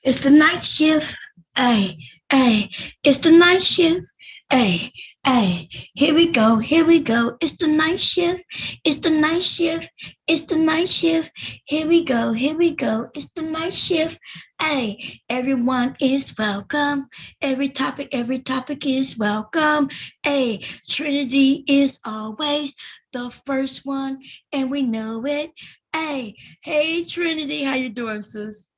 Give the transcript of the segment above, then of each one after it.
It's the night shift. Hey, hey, it's the night shift. Hey, hey, here we go, here we go. It's the night shift. It's the night shift. It's the night shift. Here we go, here we go. It's the night shift. Hey, everyone is welcome. Every topic is welcome. Hey, Trinity is always the first one, and we know it. Hey, hey, Trinity, how you doing, sis?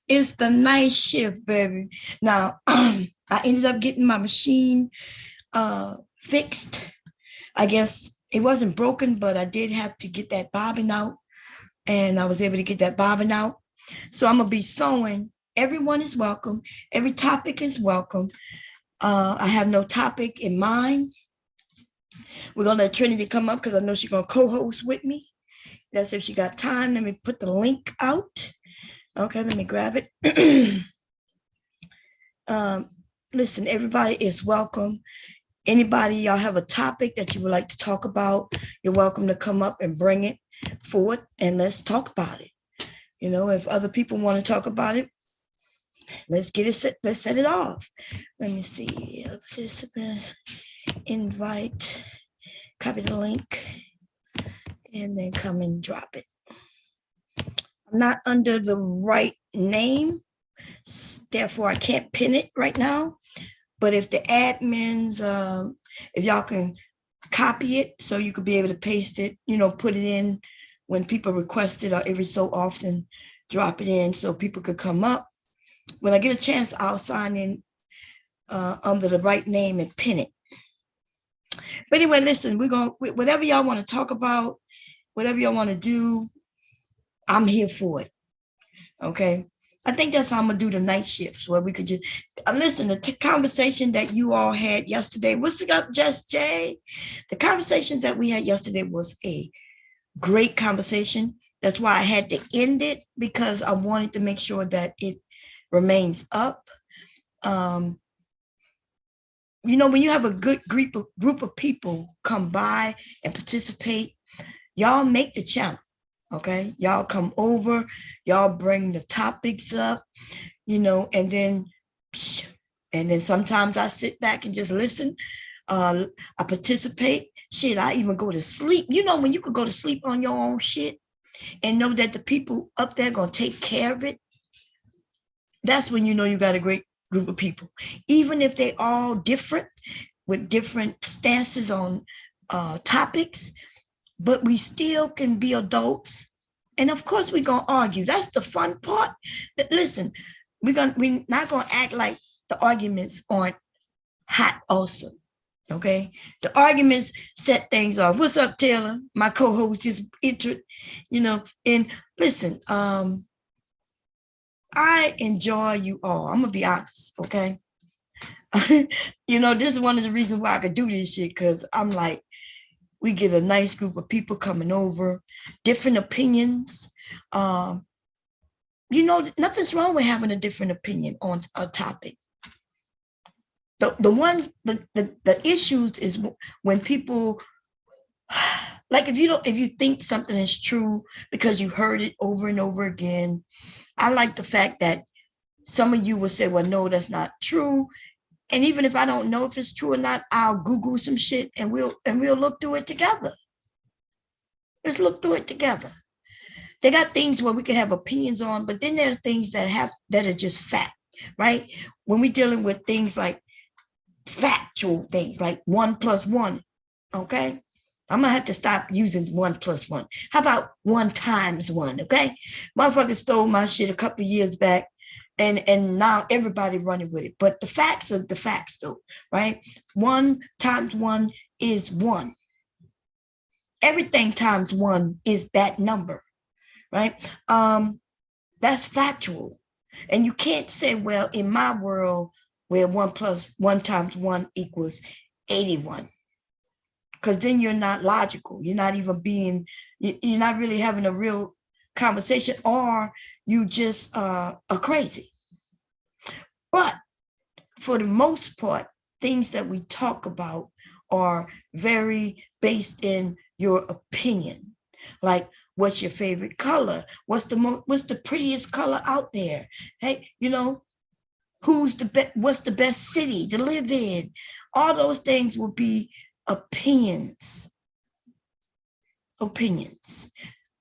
It's the night shift, baby. Now, I ended up getting my machine fixed. I guess it wasn't broken, but I did have to get that bobbin out, and I was able to get that bobbin out. So I'm gonna be sewing. Everyone is welcome. Every topic is welcome. I have no topic in mind. We're gonna let Trinity come up because I know she's gonna co-host with me. That's if she got time. Let me put the link out. Okay, let me grab it. um, Listen, everybody is welcome. Anybody, y'all have a topic that you would like to talk about, you're welcome to come up and bring it forward and let's talk about it. You know, if other people want to talk about it, let's get it set, let's set it off. Let me see. Participant, invite, copy the link, and then come and drop it. I'm not under the right name, therefore I can't pin it right now. But if the admins, if y'all can copy it so you could be able to paste it, you know, put it in when people request it, or every so often drop it in so people could come up. When I get a chance, I'll sign in under the right name and pin it. But anyway, listen, we're going to, whatever y'all want to talk about, whatever y'all want to do, I'm here for it. Okay. I think that's how I'm gonna do the night shifts, where we could just listen. The conversation that you all had yesterday. What's up, Just Jay? The conversation that we had yesterday was a great conversation. That's why I had to end it, because I wanted to make sure that it remains up. You know, when you have a good group of people come by and participate, y'all make the channel. Okay, y'all come over, y'all bring the topics up, you know, and then sometimes I sit back and just listen. I participate. Shit, I even go to sleep. You know, when you could go to sleep on your own shit and know that the people up there gonna take care of it, that's when you know you got a great group of people. Even if they all different, with different stances on topics, but we still can be adults. And of course, we're gonna argue. That's the fun part. Listen, we're not gonna act like the arguments aren't hot also. Okay. The arguments set things off. What's up, Taylor? My co-host just entered, you know, and listen, I enjoy you all. I'm gonna be honest, okay? You know, this is one of the reasons why I could do this shit, because I'm like, we get a nice group of people coming over, different opinions. You know, nothing's wrong with having a different opinion on a topic. The issues is when people, like, if you think something is true because you heard it over and over again. I like the fact that some of you will say, well, no, that's not true. And even if I don't know if it's true or not, I'll Google some shit and we'll look through it together. Let's look through it together. They got things where we can have opinions on, but then there's things that are just fact, right? When we're dealing with things like factual things, like 1+1, okay? I'm gonna have to stop using 1+1. How about 1x1, okay? Motherfucker stole my shit a couple of years back, and now everybody running with it. But the facts are the facts, though, right? 1x1 is 1. Everything times 1 is that number, right? That's factual. And you can't say, well, in my world, where 1 times 1 equals 81. Because then you're not logical. You're not even you're not really having a real conversation, or you just are crazy. But for the most part, things that we talk about are very based in your opinion. Like, What's your favorite color? What's the prettiest color out there? Hey, what's the best city to live in? All those things will be opinions.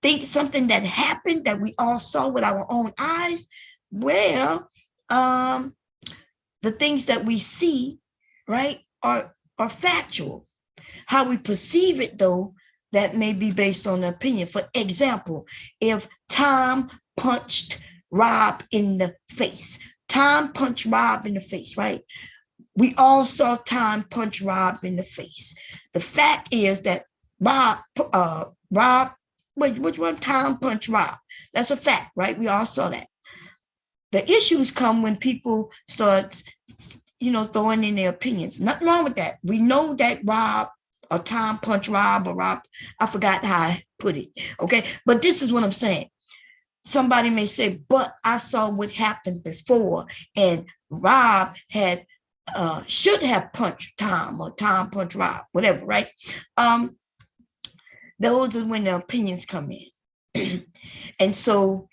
Think something that happened that we all saw with our own eyes. Well, the things that we see, right, are factual. How we perceive it, though, that may be based on the opinion. For example, if Tom punched Rob in the face, right? We all saw Tom punch Rob in the face. The fact is that which one? Tom punched Rob. That's a fact, right? We all saw that. The issues come when people start, throwing in their opinions. Nothing wrong with that. We know that Rob or Tom punched Rob, or Rob, I forgot how I put it. Okay. But this is what I'm saying. Somebody may say, but I saw what happened before, and Rob should have punched Tom, or Tom punched Rob, whatever, right? Those are when the opinions come in. And so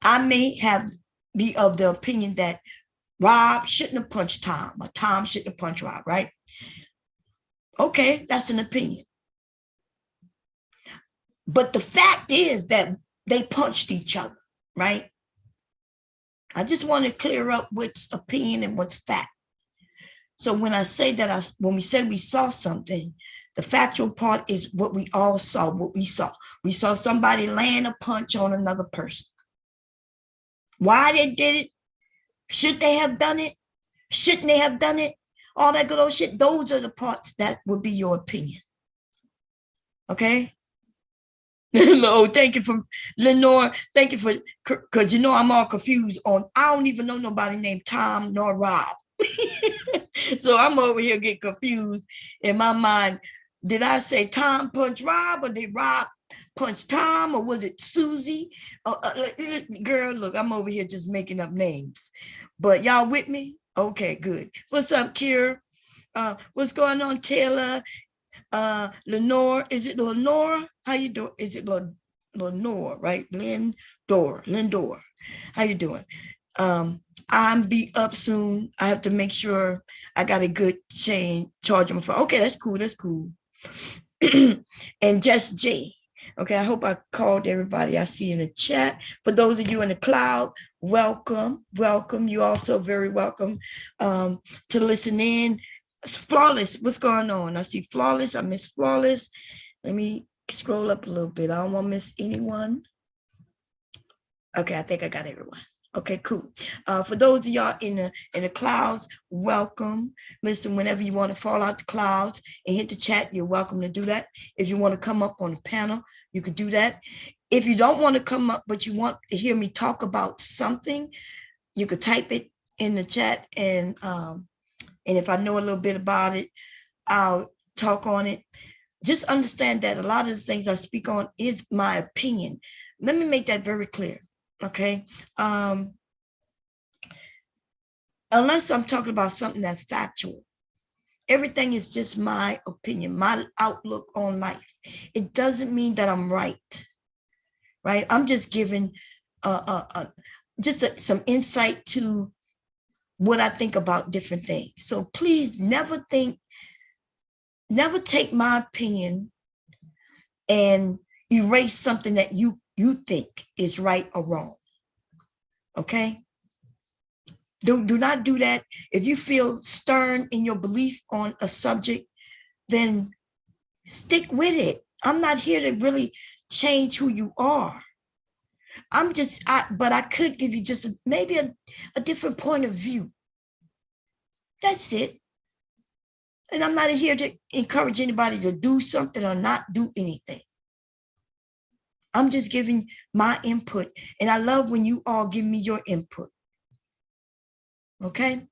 I may be of the opinion that Rob shouldn't have punched Tom, or Tom shouldn't have punched Rob, right? Okay, that's an opinion. But the fact is that they punched each other, right? I just want to clear up what's opinion and what's fact. So when I say that, when we say we saw something, the factual part is what we all saw, what we saw. We saw somebody land a punch on another person. Why they did it? Should they have done it? Shouldn't they have done it? All that good old shit. Those are the parts that would be your opinion. Okay? No, thank you for Lenore. Thank you for, because I'm all confused on, I don't even know nobody named Tom nor Rob. So I'm over here getting confused in my mind. Did I say Tom punched Rob, or did Rob punch Tom, or was it Susie? Girl, look, I'm over here just making up names. But y'all with me? Okay, good. What's up, Kier? What's going on, Taylor? Lenore, is it Lenore? How you doing? Is it Lenore, right? Lindor. How you doing? I'm be up soon. I have to make sure I got a good charge on my phone. Okay, that's cool. And Just Jay. Okay, I hope I called everybody I see in the chat. For those of you in the cloud, welcome. You also very welcome to listen in. It's Flawless, what's going on? I see Flawless, I miss Flawless. Let me scroll up a little bit. I don't want to miss anyone. Okay, I think I got everyone. Okay, cool. For those of y'all in the clouds, welcome. Listen, whenever you want to fall out the clouds and hit the chat, you're welcome to do that. If you want to come up on the panel, you could do that. If you don't want to come up, but you want to hear me talk about something, you could type it in the chat, and if I know a little bit about it, I'll talk on it. Just understand that a lot of the things I speak on is my opinion. Let me make that very clear. Okay. Unless I'm talking about something that's factual, everything is just my opinion, my outlook on life. It doesn't mean that I'm right. I'm just giving some insight to what I think about different things. So please never take my opinion and erase something that you think is right or wrong. Okay? Do not do that. If you feel stern in your belief on a subject, then stick with it. I'm not here to really change who you are. But I could give you just maybe a different point of view. That's it. And I'm not here to encourage anybody to do something or not do anything. I'm just giving my input, and I love when you all give me your input. Okay?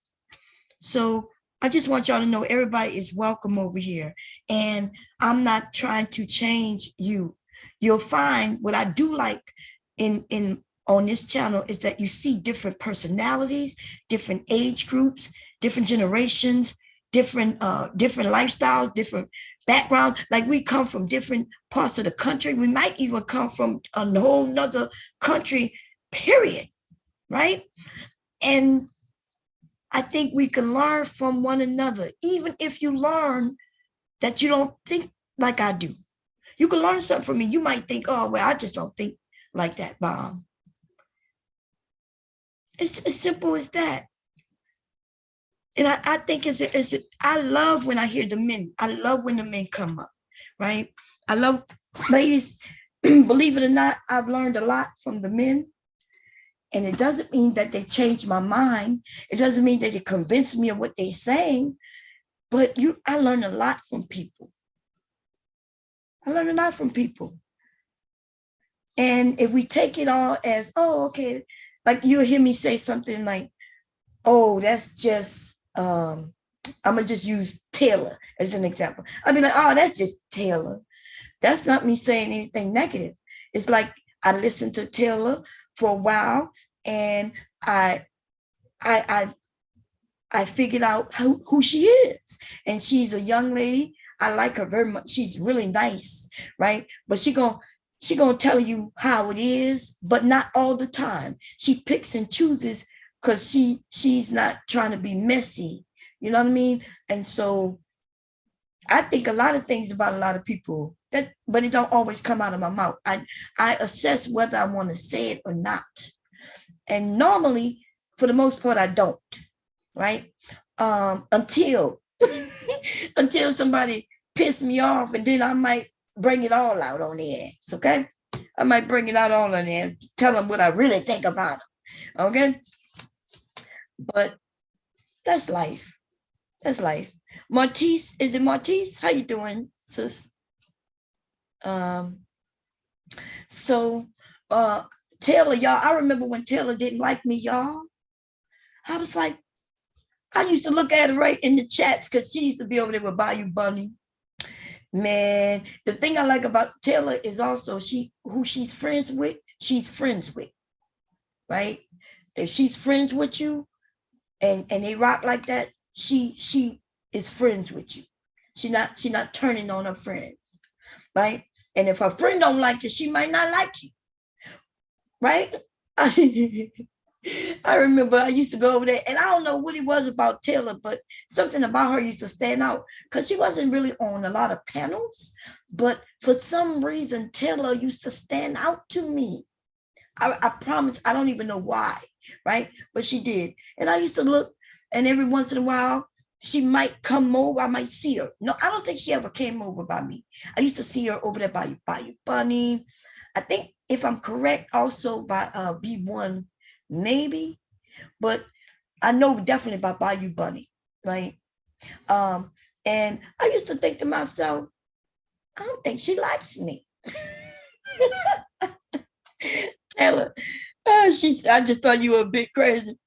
So I just want y'all to know everybody is welcome over here, and I'm not trying to change you. You'll find what I do like on this channel is that you see different personalities, different age groups, different generations, different lifestyles, different background. Like we come from different parts of the country. We might even come from a whole nother country, period. Right? And I think we can learn from one another, even if you learn that you don't think like I do. You can learn something from me. You might think, oh, well, I just don't think like that, Bob. It's as simple as that. And I think I love when I hear the men. I love when the men come up, right? I love, ladies, believe it or not, I've learned a lot from the men. And it doesn't mean that they changed my mind. It doesn't mean that they convinced me of what they're saying. But I learn a lot from people. I learn a lot from people. And if we take it all as, oh, okay, like you'll hear me say something like, oh, that's just, I'm going to just use Taylor as an example. I'll be like, oh, that's just Taylor. That's not me saying anything negative. It's like I listened to Taylor for a while and I figured out who she is. And she's a young lady. I like her very much. She's really nice, right? But she gonna tell you how it is, but not all the time. She picks and chooses because she's not trying to be messy. You know what I mean? And so I think a lot of things about a lot of people, but it don't always come out of my mouth. I assess whether I want to say it or not. And normally, for the most part, I don't, right? Until until somebody piss me off, and then I might bring it all out on the ass, okay? I might bring it out all on the ass, tell them what I really think about them, okay? But that's life. That's life. Martise, is it Martise? How you doing, sis? So Taylor, y'all, I remember when Taylor didn't like me, y'all. I was like, I used to look at her right in the chats because she used to be over there with Bayou Bunny. Man, the thing I like about Taylor is also who she's friends with, right? If she's friends with you and they rock like that, she is friends with you. She not turning on her friends, right? And if her friend don't like you, she might not like you, right? I remember I used to go over there, and I don't know what it was about Taylor, but something about her used to stand out because she wasn't really on a lot of panels. But for some reason, Taylor used to stand out to me. I promise, I don't even know why, right? But she did. And I used to look, and every once in a while, she might come over. I might see her. No, I don't think she ever came over by me. I used to see her over there by Bayou Bunny. I think, if I'm correct, also by B1, maybe, but I know definitely about Bayou Bunny, right? And I used to think to myself, I don't think she likes me. Taylor, I just thought you were a bit crazy.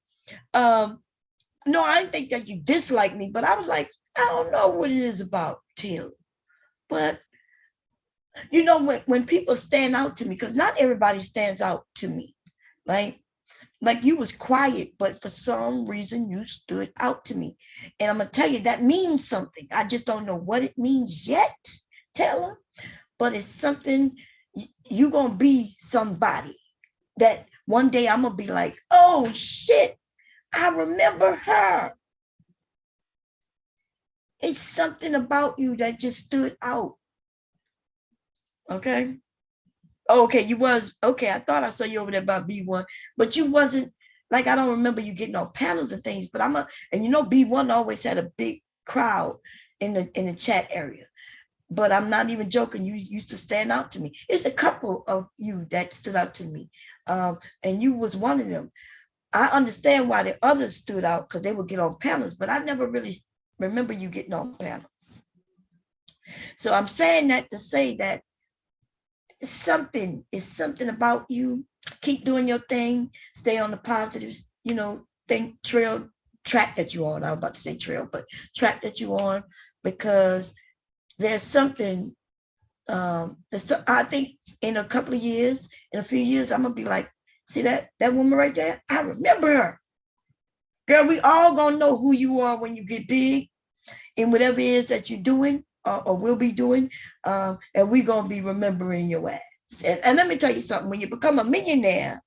No, I didn't think that you dislike me, but I was like, I don't know what it is about Taylor. But you know, when people stand out to me, because not everybody stands out to me, right? Like you was quiet, but for some reason you stood out to me. And I'm gonna tell you that means something. I just don't know what it means yet, Taylor, but it's something. You're gonna be somebody that one day I'm gonna be like, oh shit, I remember her. It's something about you that just stood out. Okay. Okay, you was okay. I thought I saw you over there by B1, but you wasn't, like, I don't remember you getting on panels and things. But and you know, B1 always had a big crowd in the chat area. But I'm not even joking. You used to stand out to me. It's a couple of you that stood out to me, and you was one of them. I understand why the others stood out because they would get on panels, but I never really remember you getting on panels. So I'm saying that to say that it's something about you. Keep doing your thing. Stay on the positive, track that you're on. I was about to say trail, but track that you're on, because there's something. I think in a couple of years, in a few years, I'm gonna be like, see that woman right there? I remember her. Girl, we all gonna know who you are when you get big and whatever it is that you're doing. or will be doing, and we're gonna be remembering your ass. And let me tell you something: when you become a millionaire,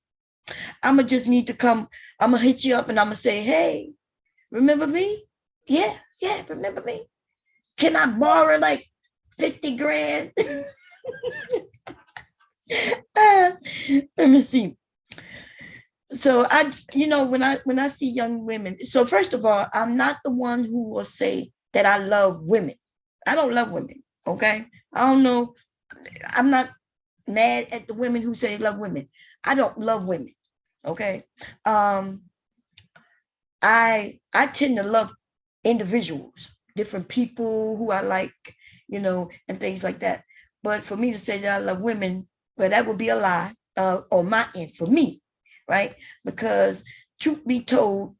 I'ma just need to come. I'm gonna hit you up, and I'm gonna say, "Hey, remember me? Yeah, yeah, remember me? Can I borrow like 50 grand?" Let me see. So when I see young women, so first of all, I'm not the one who will say that I love women. I don't love women. Okay. I don't know. I'm not mad at the women who say they love women. I don't love women. Okay. Um, I tend to love individuals, different people who I like, and things like that. But for me to say that I love women, well, that would be a lie on my end for me, right? Because truth be told,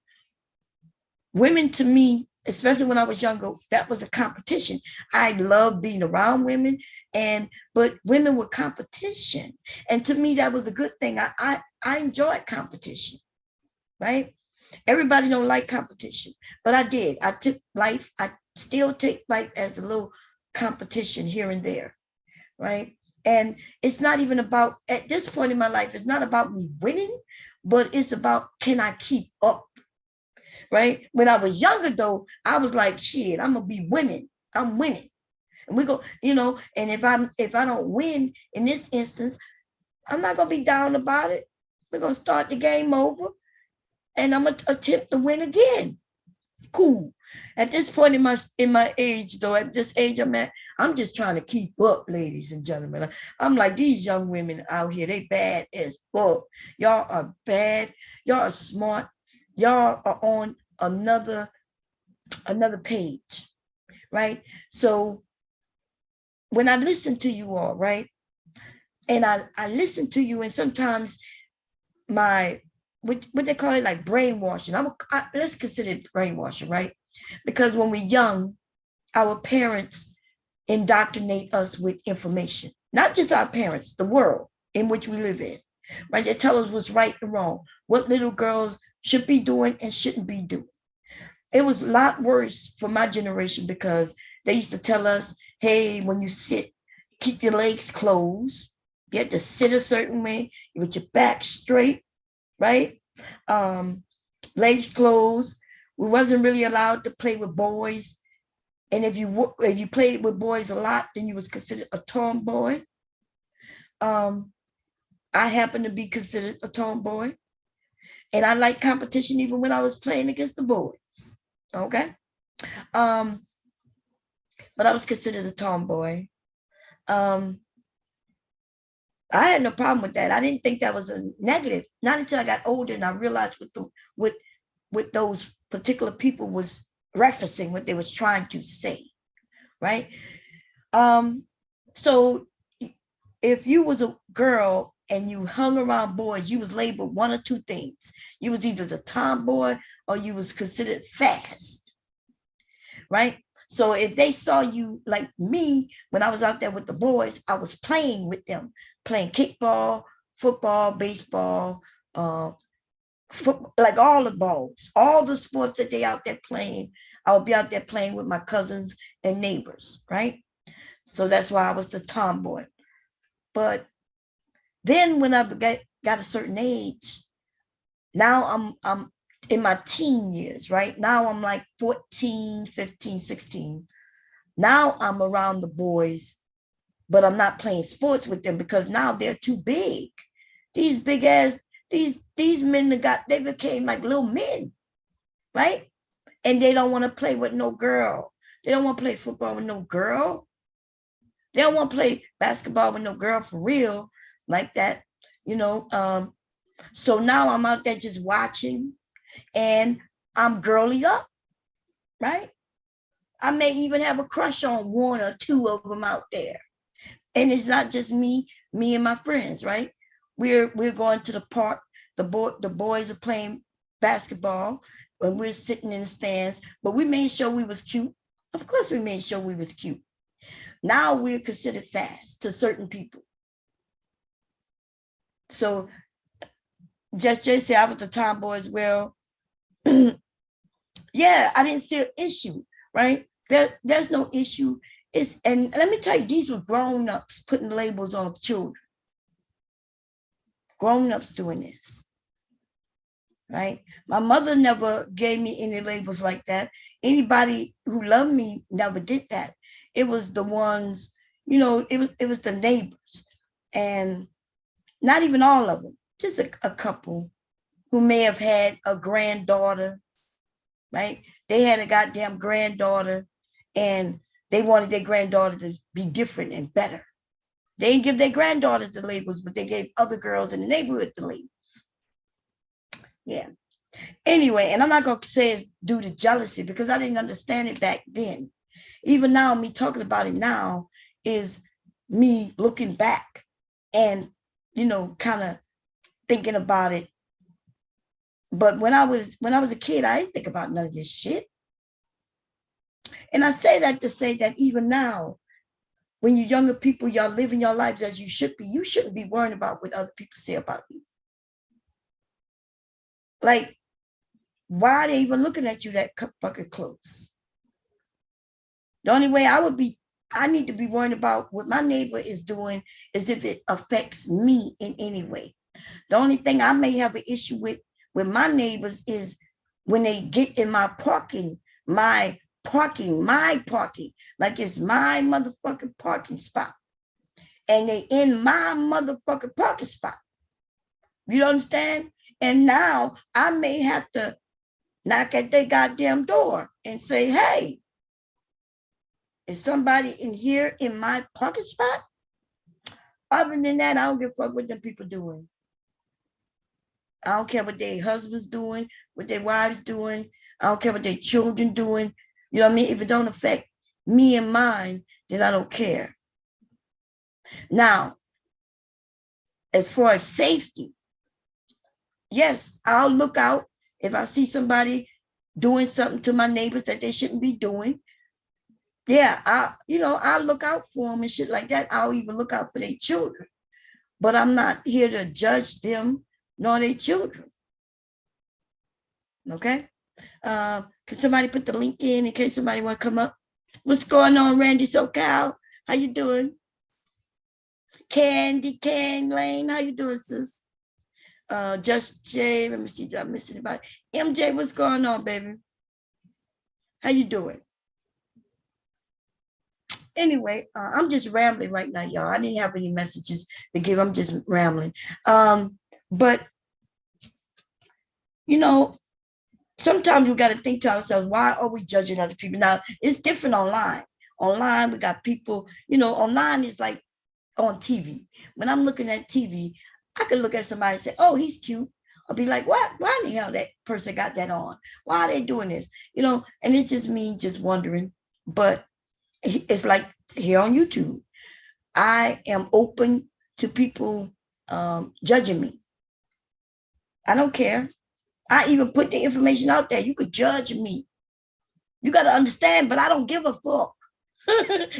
women to me, especially when I was younger, that was a competition. I love being around women, but women were competition, and to me that was a good thing. I enjoyed competition, right? Everybody don't like competition, but I did. I still take life as a little competition here and there, right? And it's not even about, at this point in my life, it's not about me winning, but it's about, can I keep up, right? When I was younger, though, I was like, shit, I'm gonna be winning. I'm winning, and we go, And if I don't win in this instance, I'm not gonna be down about it. We're gonna start the game over, and I'm gonna attempt to win again. Cool. At this point in my age, though, at this age I'm at, I'm just trying to keep up, ladies and gentlemen. I'm like, these young women out here, they bad as fuck. Y'all are bad. Y'all are smart. Y'all are on another page, right? So when I listen to you all, right, and I listen to you, and sometimes my what they call it, like brainwashing. Let's consider it brainwashing, right? Because when we're young, our parents indoctrinate us with information. Not just our parents, the world in which we live in, right? They tell us what's right and wrong, what little girls should be doing and shouldn't be doing. It was a lot worse for my generation because they used to tell us, hey, when you sit, keep your legs closed. You have to sit a certain way with your back straight, right? Um, Legs closed. We wasn't really allowed to play with boys. And if you played with boys a lot, then you was considered a tomboy. Um, I happen to be considered a tomboy, and I like competition even when I was playing against the boys. Okay. Um, but I was considered a tomboy. Um, I had no problem with that. I didn't think that was a negative. Not until I got older and I realized what those particular people was referencing, what they was trying to say, right? Um, so if you was a girl and you hung around boys, you was labeled one or two things. You was either the tomboy or you was considered fast, right? So if they saw you like me, when I was out there with the boys, I was playing with them, playing kickball, football, baseball, like all the balls, all the sports that they out there playing. I would be out there playing with my cousins and neighbors, right? So that's why I was the tomboy. But then when I got a certain age, now I'm in my teen years, right? Now I'm like 14, 15, 16. Now I'm around the boys, but I'm not playing sports with them because now they're too big. These big ass, these men they became like little men, right? And they don't want to play with no girl. They don't want to play football with no girl. They don't want to play basketball with no girl for real like that, you know. So now I'm out there just watching, and I'm girly up, right? I may even have a crush on one or two of them out there. And it's not just me and my friends, right? We're going to the park. The boys are playing basketball when we're sitting in the stands, but we made sure we was cute. Of course we made sure we was cute. Now we're considered fast to certain people. So Just Jay said I was the tomboy as well. Yeah, I didn't see an issue, right? There's no issue And let me tell you, these were grown-ups putting labels on children. Grown-ups doing this, right? My mother never gave me any labels like that. Anybody who loved me never did that. It was the ones, it was the neighbors, and not even all of them, just a couple who may have had a granddaughter, right? They had a goddamn granddaughter, and they wanted their granddaughter to be different and better. They didn't give their granddaughters the labels, but they gave other girls in the neighborhood the labels. Yeah. Anyway, and I'm not going to say it's due to jealousy because I didn't understand it back then. Even now, me talking about it now is me looking back and, kind of thinking about it. But when I was a kid, I didn't think about none of this shit. And I say that to say that even now, when you're younger people, y'all living your lives as you should be, you shouldn't be worrying about what other people say about you. Like, why are they even looking at you that fucking close? The only way I need to be worrying about what my neighbor is doing is if it affects me in any way. The only thing I may have an issue with my neighbors is when they get in my parking, like it's my motherfucking parking spot. And they in my motherfucking parking spot. You understand? And now I may have to knock at their goddamn door and say, hey, is somebody in here in my parking spot? Other than that, I don't give a fuck what them people doing. I don't care what their husbands doing, what their wives doing. I don't care what their children doing. You know what I mean? If it don't affect me and mine, then I don't care. Now, as far as safety, yes, I'll look out if I see somebody doing something to my neighbors that they shouldn't be doing. Yeah, I'll look out for them and shit like that. I'll even look out for their children. But I'm not here to judge them nor their children. Okay? Can somebody put the link in case somebody want to come up? What's going on, Randy SoCal? How you doing? Candy Lane, how you doing, sis? Just Jay, let me see, did I miss anybody? MJ, what's going on, baby? How you doing? Anyway, I'm just rambling right now, y'all. I didn't have any messages to give. I'm just rambling. But, sometimes we got to think to ourselves, why are we judging other people? Now, it's different online. Online, we got people, online is like on TV. When I'm looking at TV, I could look at somebody and say, oh, he's cute. I'll be like, why in the hell that person got that on? Why are they doing this? And it's just me just wondering. But it's like here on YouTube, I am open to people judging me. I don't care. I even put the information out there. You could judge me. You got to understand, but I don't give a fuck.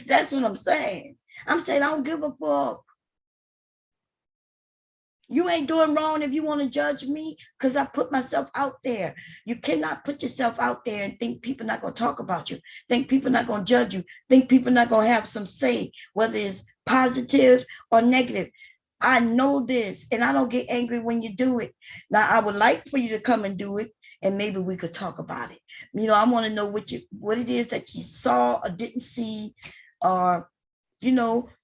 That's what I'm saying. I'm saying I don't give a fuck. You ain't doing wrong if you want to judge me because I put myself out there. You cannot put yourself out there and think people not going to talk about you, think people not going to judge you, think people not going to have some say, whether it's positive or negative. I know this, and I don't get angry when you do it. Now, I would like for you to come and do it, and maybe we could talk about it. I want to know what it is that you saw or didn't see, or,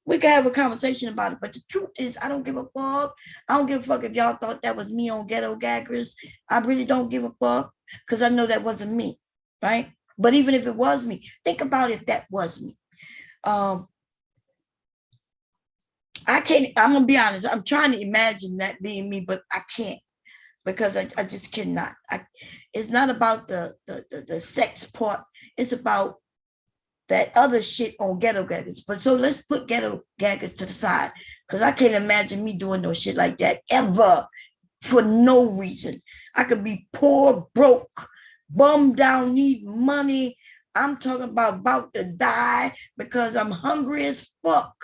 we can have a conversation about it. But the truth is, I don't give a fuck. I don't give a fuck if y'all thought that was me on Ghetto Gaggers. I really don't give a fuck because I know that wasn't me, right? But even if it was me, think about if that was me. I can't, I'm going to be honest. I'm trying to imagine that being me, but I can't because I just cannot. It's not about the sex part. It's about that other shit on Ghetto Gaggers. But so let's put Ghetto Gaggers to the side because I can't imagine me doing no shit like that ever for no reason. I could be poor, broke, bummed down, need money. I'm talking about to die because I'm hungry as fuck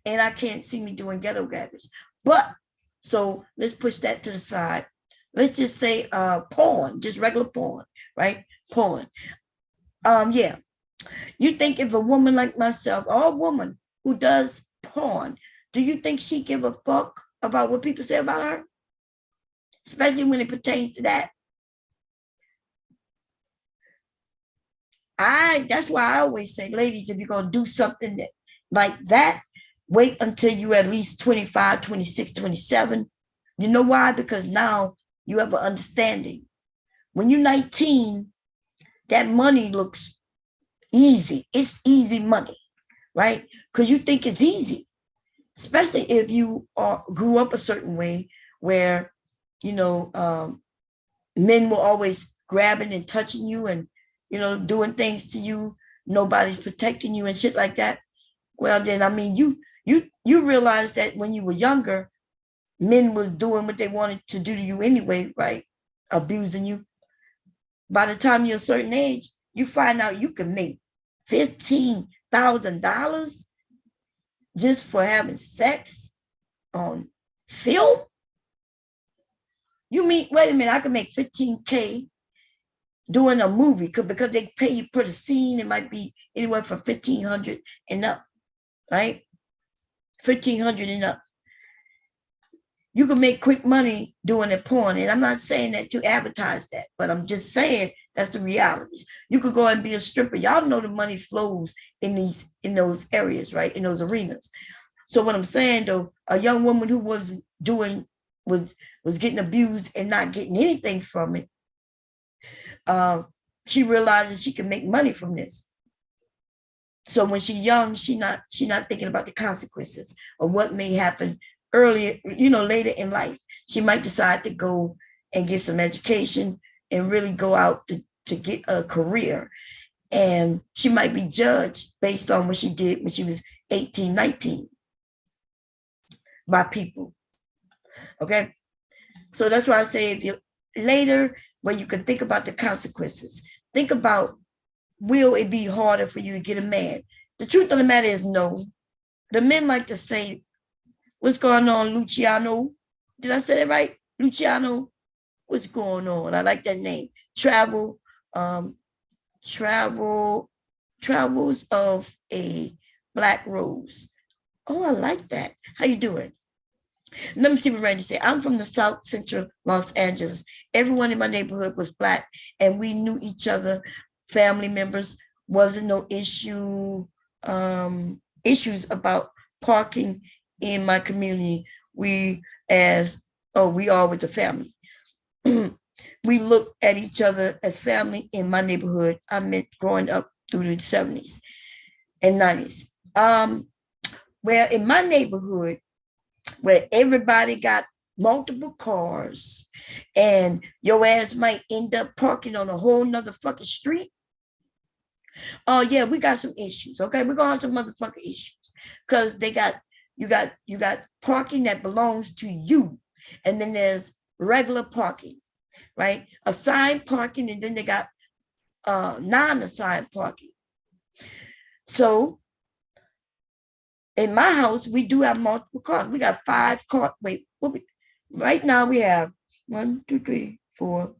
and I can't see me doing Ghetto Gaggers. But so let's push that to the side. Let's just say porn, just regular porn, right? Porn. Yeah. You think if a woman like myself, or a woman who does porn, do you think she give a fuck about what people say about her? Especially when it pertains to that. That's why I always say, ladies, if you're gonna do something like that, wait until you at least 25, 26, 27. You know why? Because now you have an understanding. When you're 19, that money looks easy. It's easy money, right? Because you think it's easy, especially if you grew up a certain way where, you know, men were always grabbing and touching you and, you know, doing things to you. Nobody's protecting you and shit like that. Well, then, I mean, you realize that when you were younger, men was doing what they wanted to do to you anyway, right? Abusing you. By the time you're a certain age, you find out you can make $15,000 just for having sex on film. You mean, wait a minute, I can make 15K doing a movie because they pay you per the scene. It might be anywhere from 1,500 and up, right? 1,500 and up. You can make quick money doing a porn. And I'm not saying that to advertise that, but I'm just saying that's the realities. You could go and be a stripper. Y'all know the money flows in those areas, right? In those arenas. So what I'm saying though, a young woman who was getting abused and not getting anything from it, she realizes she can make money from this. So when she's young, she not thinking about the consequences of what may happen earlier, you know, later in life. She might decide to go and get some education and really go out to get a career. And she might be judged based on what she did when she was 18, 19 by people. Okay. So that's why I say if you later, where you can think about the consequences, think about, will it be harder for you to get a man? The truth of the matter is no. The men like to say, what's going on, Luciano? Did I say that right? Luciano, what's going on? I like that name. Travels of a Black Rose. Oh, I like that. How you doing? Let me see what Randy said. I'm from the South Central Los Angeles. Everyone in my neighborhood was Black, and we knew each other, family members. Wasn't no issues about parking in my community. We all with the family. We look at each other as family in my neighborhood. I meant growing up through the 70s and 90s. Where in my neighborhood, where everybody got multiple cars and your ass might end up parking on a whole nother fucking street. Oh yeah, we got some issues. Okay, we're gonna have some motherfucking issues because you got parking that belongs to you, and then there's regular parking, right? Assigned parking, and then they got non-assigned parking. So in my house, we do have multiple cars. We got 5 cars. Wait, right now we have 1, 2, 3, 4.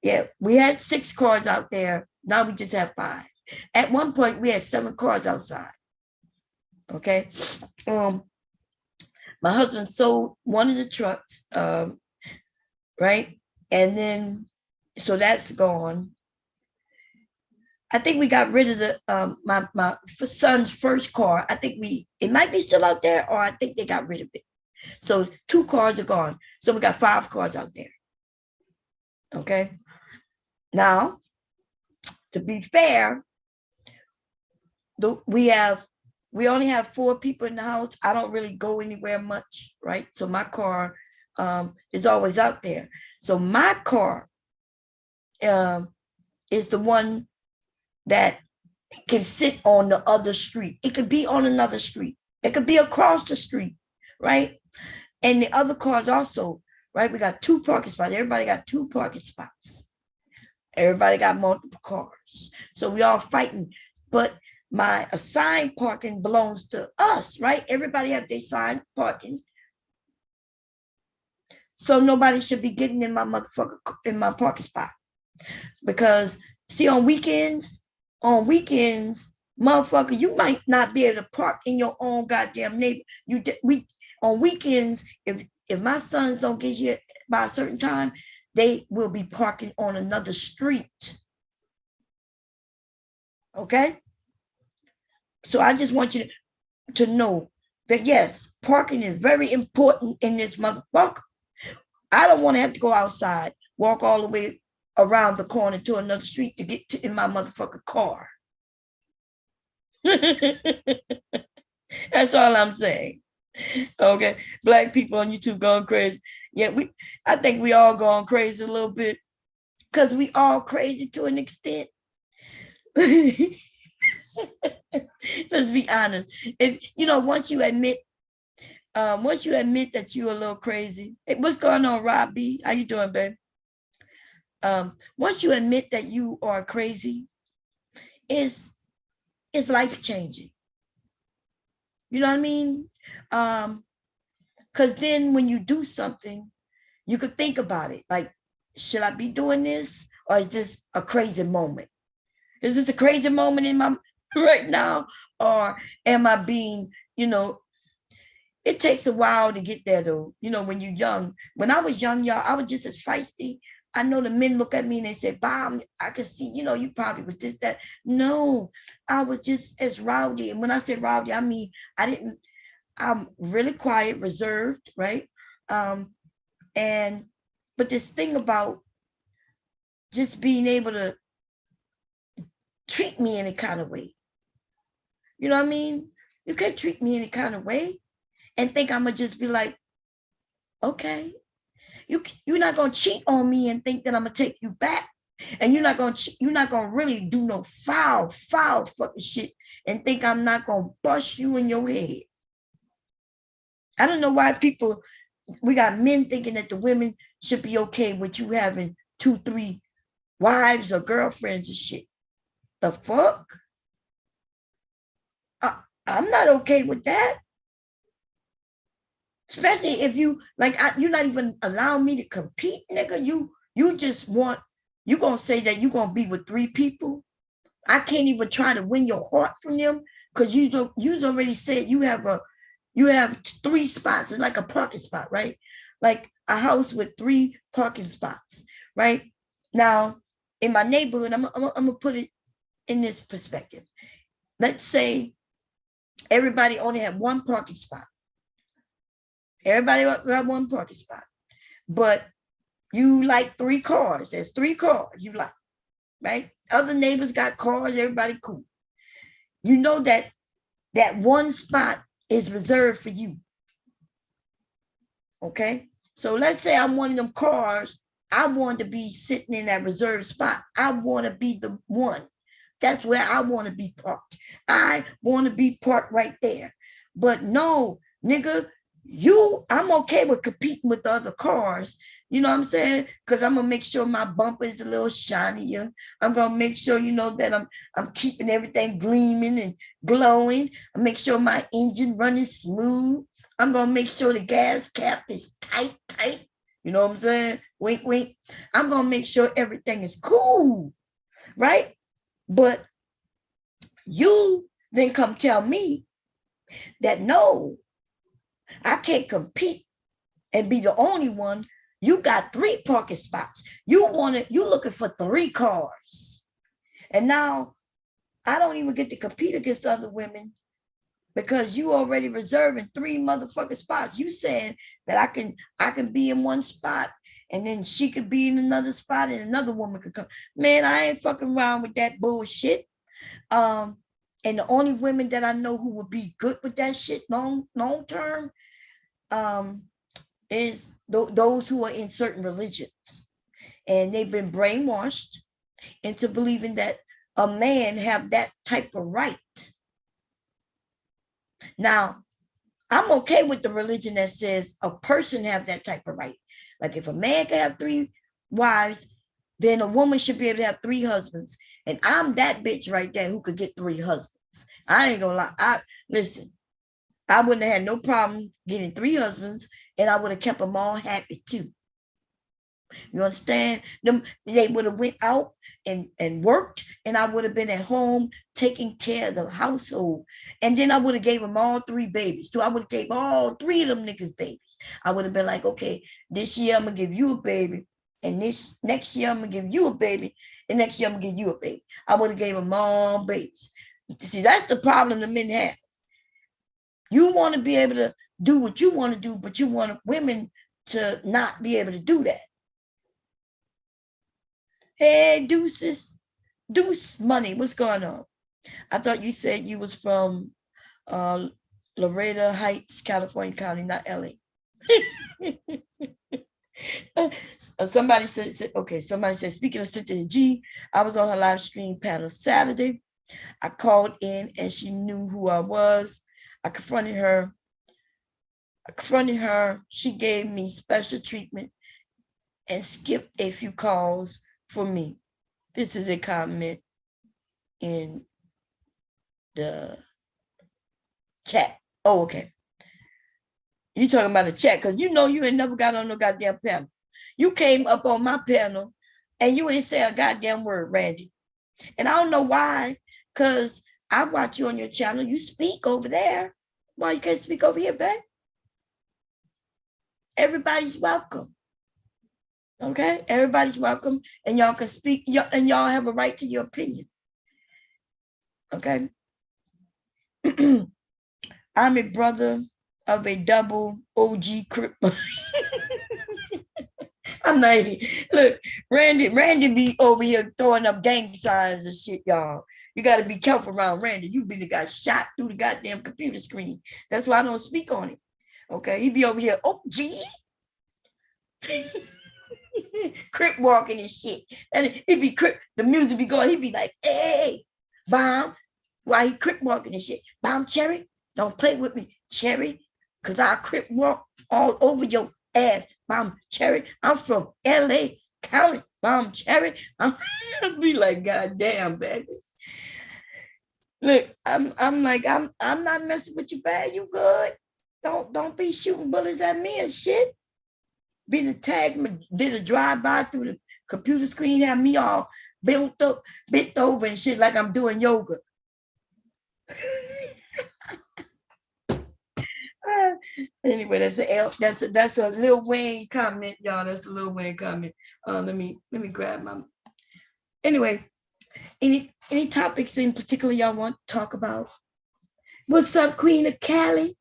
Yeah, we had 6 cars out there. Now we just have 5. At one point, we had 7 cars outside. Okay. My husband sold one of the trucks, right? And then, so that's gone. I think we got rid of the my son's first car. I think it might be still out there, or I think they got rid of it. So 2 cars are gone. So we got 5 cars out there. Okay. Now, to be fair, we only have 4 people in the house. I don't really go anywhere much, right? So my car is always out there. So my car is the one that can sit on the other street. It could be on another street. It could be across the street, right? And the other cars also, right? We got 2 parking spots. Everybody got 2 parking spots. Everybody got multiple cars. So we all fighting. But my assigned parking belongs to us, right? Everybody have their assigned parking. So nobody should be getting in my parking spot. Because See, on weekends, motherfucker, you might not be able to park in your own goddamn neighbor. We on weekends, if my sons don't get here by a certain time, they will be parking on another street. Okay? So I just want you to know that yes, parking is very important in this motherfucker. I don't want to have to go outside, walk all the way around the corner to another street to get in my motherfucking car. That's all I'm saying. Okay, black people on YouTube going crazy. Yeah, I think we all going crazy a little bit because we all crazy to an extent. Let's be honest. If once you admit that you're a little crazy. Hey, what's going on, Rob B? How you doing, babe? Once you admit that you are crazy, it's life changing. You know what I mean? Because then when you do something, you could think about it. Like, should I be doing this? Or is this a crazy moment? Is this a crazy moment in my right now? Or am I being, it takes a while to get there though. When you're young. When I was young, y'all, I was just as feisty. I know the men look at me and they say, Bob, I can see, you probably was just that. No, I was just as rowdy. And when I say rowdy, I mean, I'm really quiet, reserved, right? But this thing about just being able to treat me any kind of way. You know what I mean? You can't treat me any kind of way and think I'm gonna just be like, okay. You're not gonna cheat on me and think that I'm gonna take you back. And you're not gonna really do no foul fucking shit and think I'm not gonna bust you in your head. I don't know why we got men thinking that the women should be okay with you having 2, 3 wives or girlfriends and shit. The fuck? I'm not okay with that. Especially if you you're not even allowing me to compete, nigga. You just want, you gonna say that you gonna be with 3 people. I can't even try to win your heart from them because you already said you have 3 spots. It's like a parking spot, right? Like a house with 3 parking spots, right? Now, in my neighborhood, I'm gonna put it in this perspective. Let's say everybody only had 1 parking spot. Everybody got 1 parking spot, but you like 3 cars. There's 3 cars you like, right? Other neighbors got cars. Everybody cool. You know that 1 spot is reserved for you. Okay, so let's say I'm one of them cars. I want to be sitting in that reserved spot. I want to be the one. That's where I want to be parked. I want to be parked right there. But no, nigga, I'm okay with competing with the other cars. You know what I'm saying? Because I'm gonna make sure my bumper is a little shinier. I'm gonna make sure that I'm keeping everything gleaming and glowing. I make sure my engine running smooth. I'm gonna make sure the gas cap is tight. You know what I'm saying? Wink, wink. I'm gonna make sure everything is cool, right? But you then come tell me that no, I can't compete and be the only one. You got 3 parking spots. You looking for 3 cars. And now I don't even get to compete against other women because you already reserving 3 motherfucking spots. You saying that I can be in 1 spot and then she could be in another spot and another woman could come. Man, I ain't fucking around with that bullshit. And the only women that I know who would be good with that shit long term, is those who are in certain religions, and they've been brainwashed into believing that a man have that type of right. Now, I'm okay with the religion that says a person have that type of right. Like if a man can have 3 wives, then a woman should be able to have 3 husbands. And I'm that bitch right there who could get 3 husbands. I ain't gonna lie. Listen, I wouldn't have had no problem getting 3 husbands, and I would have kept them all happy too. You understand? Them they would have went out and worked, and I would have been at home taking care of the household. And then I would have gave them all three babies. So I would have gave all three of them niggas babies. I would have been like, okay, this year I'm gonna give you a baby, and this next year I'm gonna give you a baby, and next year I'm gonna give you a baby. I would have gave them all babies. See, that's the problem the men have. You want to be able to do what you want to do, but you want women to not be able to do that. Hey, Deuces, Deuce Money, what's going on? I thought you said you was from uh, Laredo Heights, California County, not LA. Somebody said, okay, somebody said, speaking of Cynthia G, I was on her live stream panel Saturday. I called in and she knew who I was. I confronted her. She gave me special treatment and skipped a few calls for me. This is a comment in the chat. Oh, okay. You talking about the chat, because you know you ain't never got on no goddamn panel. You came up on my panel and you ain't say a goddamn word, Randy. And I don't know why, because I watch you on your channel. You speak over there. Why you can't speak over here, babe? Everybody's welcome. Okay, everybody's welcome, and y'all can speak, and y'all have a right to your opinion. Okay. I'm a brother of a double OG Crip. I'm not, look, Randy be over here throwing up gang signs and shit, y'all. You got to be careful around Randy. You be the guy shot through the goddamn computer screen. That's why I don't speak on it. Okay, he be over here, OG. Crip walking and shit. And he be Crip, the music be going, he be like, hey, bomb. Why he Crip walking and shit? Bomb Cherry, don't play with me, Cherry, because I Crip walk all over your ass, Bomb Cherry. I'm from LA County, Bomb Cherry. I'll be like, God damn, baby. Look, I'm like, I'm not messing with you bad. You good? Don't be shooting bullets at me and shit. Been a tag, did a drive-by through the computer screen, have me all bent over and shit like I'm doing yoga. Anyway, that's a Lil Wayne comment, y'all. That's a Lil Wayne comment. Let me grab my. Anyway, any topics in particular y'all want to talk about? What's up, Queen of Cali?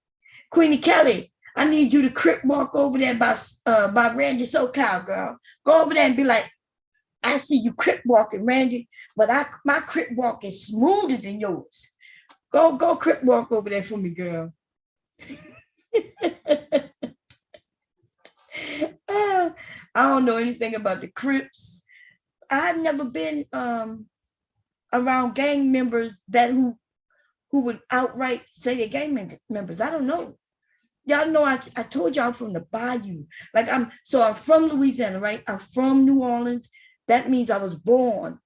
Queen of Cali, I need you to Crip walk over there by Randy SoCal, girl. Go over there and be like, I see you Crip walking, Randy, but my Crip walk is smoother than yours. Go Crip walk over there for me, girl. I don't know anything about the Crips. I've never been around gang members who would outright say they're gang members. I don't know. Y'all know I told y'all I'm from the bayou. Like I'm from Louisiana, right? I'm from New Orleans. That means I was born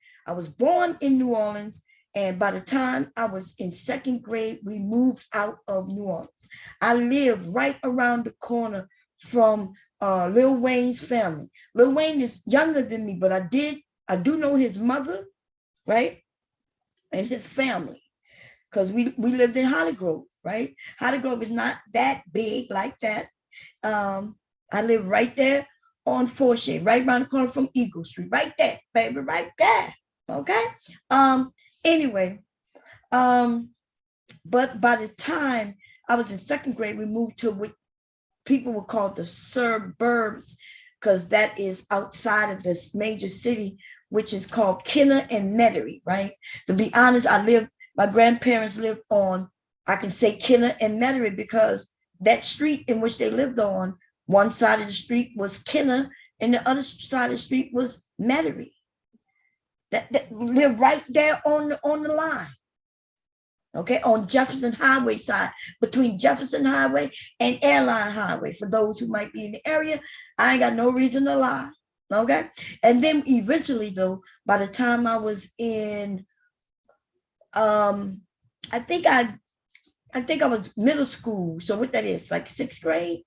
in New Orleans. And by the time I was in second grade, we moved out of New Orleans. I lived right around the corner from Lil Wayne's family. Lil Wayne is younger than me, but I do know his mother, right? And his family. Because we lived in Holly Grove, right? Holly Grove is not that big like that. I live right there on Forshey, right around the corner from Eagle Street, right there, baby, right there. Okay. Anyway, but by the time I was in second grade, we moved to what people would call the suburbs, because that is outside of this major city, which is called Kenner and Metairie, right? To be honest, my grandparents lived on, I can say Kenner and Metairie, because that street in which they lived on, one side of the street was Kenner and the other side of the street was Metairie. That lived right there on the line. Okay, on Jefferson Highway side, between Jefferson Highway and Airline Highway. For those who might be in the area, I ain't got no reason to lie. Okay, and then eventually, though, by the time I was in, I think I was middle school. So what that is, like sixth grade.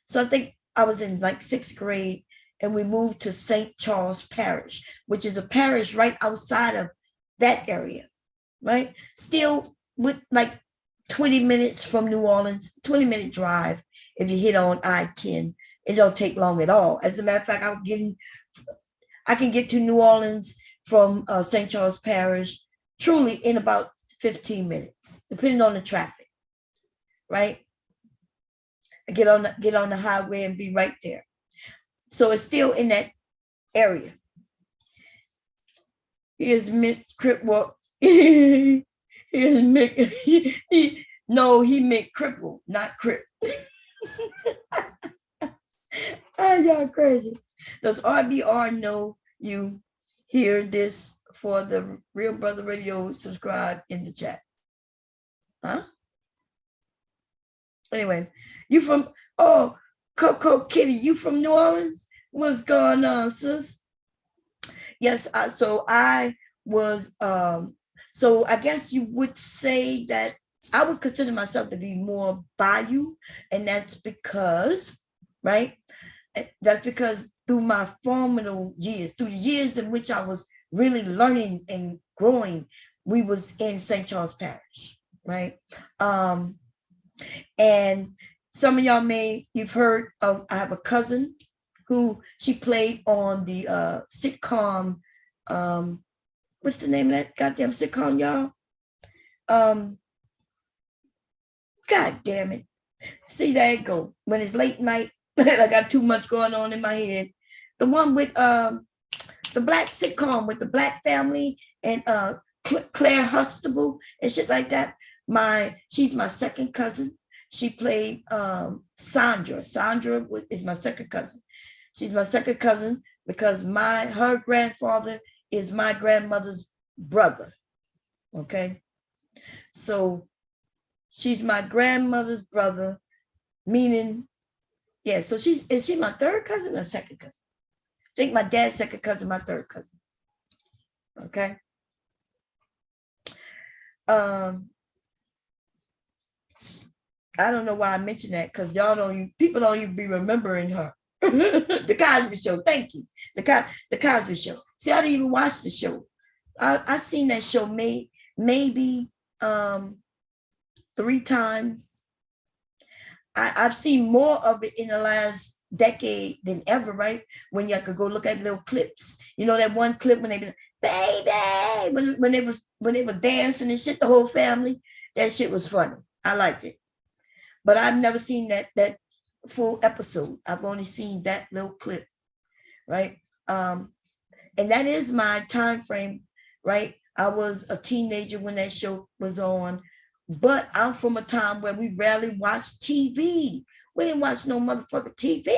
So I think I was in like sixth grade. and we moved to St. Charles Parish, which is a parish right outside of that area, right? Still with like 20 minutes from New Orleans, 20-minute drive if you hit on I-10. It don't take long at all. As a matter of fact, I can get to New Orleans from St. Charles Parish truly in about 15 minutes, depending on the traffic, right? I get on the highway and be right there. So it's still in that area. Here's Mick Cripwell. Here's Mick. No, he meant cripple, not crip. Oh, y'all crazy. Does RBR know you hear this for the Real Brother Radio? Subscribe in the chat. Huh? Anyway, you from, oh, Coco Kitty, you from New Orleans? What's going on, sis? Yes, so I was, so I guess you would say that I would consider myself to be more Bayou, and that's because, right? That's because through my formative years, through the years in which I was really learning and growing, we was in St. Charles Parish, right? And some of y'all you've heard of, I have a cousin who she played on the sitcom, what's the name of that goddamn sitcom, y'all? God damn it. See, there it go. When it's late night, I got too much going on in my head. The one with the black sitcom with the black family and Claire Huxtable and shit like that. She's my second cousin. She played Sandra. Sandra is my second cousin. She's my second cousin because her grandfather is my grandmother's brother. Okay. So she's my grandmother's brother, meaning, yeah, so is she my third cousin or second cousin? I think my dad's second cousin, my third cousin. Okay. I don't know why I mentioned that, because people don't even be remembering her. The Cosby Show, thank you. The Cosby Show. See, I didn't even watch the show. I seen that show maybe 3 times. I've seen more of it in the last decade than ever, right? When you could go look at little clips. You know that one clip when they be like, baby, when they were dancing and shit, the whole family. That shit was funny. I liked it. But I've never seen that full episode. I've only seen that little clip, right? And that is my time frame, right? I was a teenager when that show was on, but I'm from a time where we rarely watched TV. We didn't watch no motherfucking TV,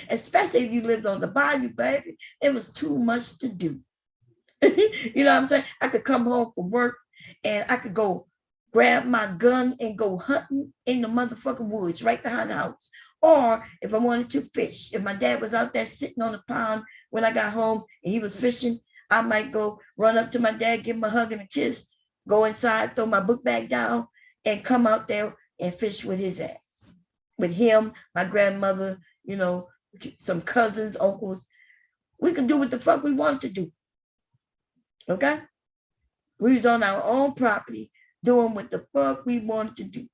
especially if you lived on the bayou, baby. It was too much to do. You know what I'm saying? I could come home from work and I could go grab my gun and go hunting in the motherfucking woods right behind the house. Or if I wanted to fish, if my dad was out there sitting on the pond when I got home and he was fishing, I might go run up to my dad, give him a hug and a kiss, go inside, throw my book bag down, and come out there and fish with his ass. With him, my grandmother, you know, some cousins, uncles. We could do what the fuck we wanted to do. Okay? We was on our own property doing what the fuck we wanted to do.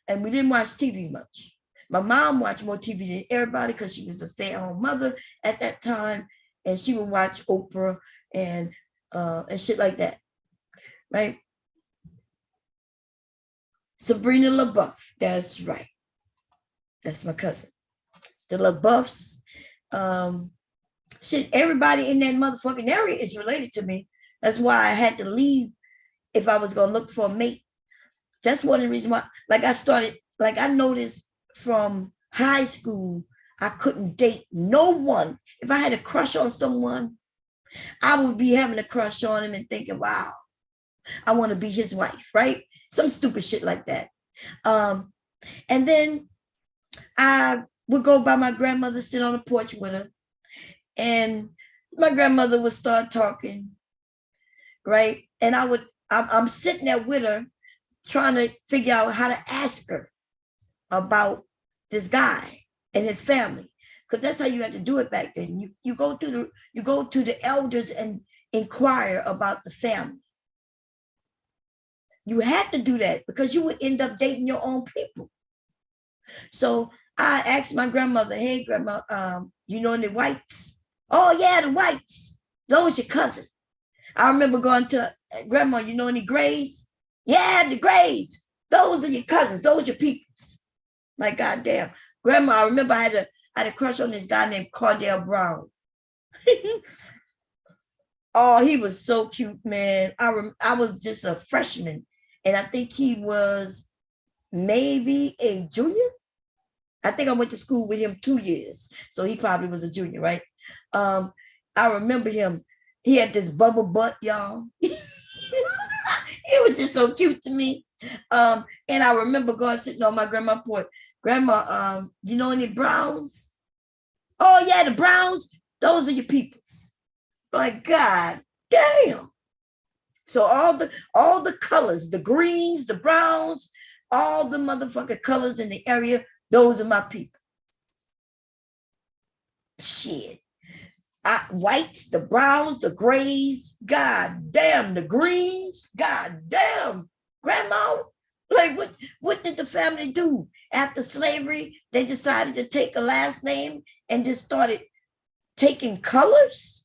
And we didn't watch TV much. My mom watched more TV than everybody because she was a stay-at-home mother at that time. And she would watch Oprah and shit like that. Right? Sabrina LaBeouf. That's right. That's my cousin. The LaBeoufs. Shit, everybody in that motherfucking area is related to me. That's why I had to leave if I was going to look for a mate. That's one of the reasons why, I noticed from high school, I couldn't date no one. If I had a crush on someone, I would be having a crush on him and thinking, wow, I want to be his wife, right? Some stupid shit like that. And then I would go by my grandmother, sit on the porch with her, and my grandmother would start talking, right? And I'm sitting there with her, trying to figure out how to ask her about this guy and his family. because that's how you had to do it back then. You go to the elders and inquire about the family. You had to do that because you would end up dating your own people. So I asked my grandmother, "Hey, grandma, you know the Whites?" "Oh yeah, the Whites. Those your cousin." I remember going to "Grandma, you know any Grays?" "Yeah, the Grays. Those are your cousins. Those are your peoples." Like, goddamn, grandma, I remember I had a crush on this guy named Cardell Brown. Oh, he was so cute, man. I was just a freshman, and I think he was maybe a junior. I think I went to school with him 2 years, so he probably was a junior, right? I remember him. He had this bubble butt, y'all. He was just so cute to me. And I remember going sitting on my grandma's porch. "Grandma, you know any Browns?" "Oh yeah, the Browns. Those are your peoples." Like, God damn. So all the colors, the greens, the browns, all the motherfucking colors in the area, those are my people. Shit. Whites, the browns, the grays, god damn, the greens, god damn. Grandma, like what did the family do? After slavery, they decided to take a last name and just started taking colors?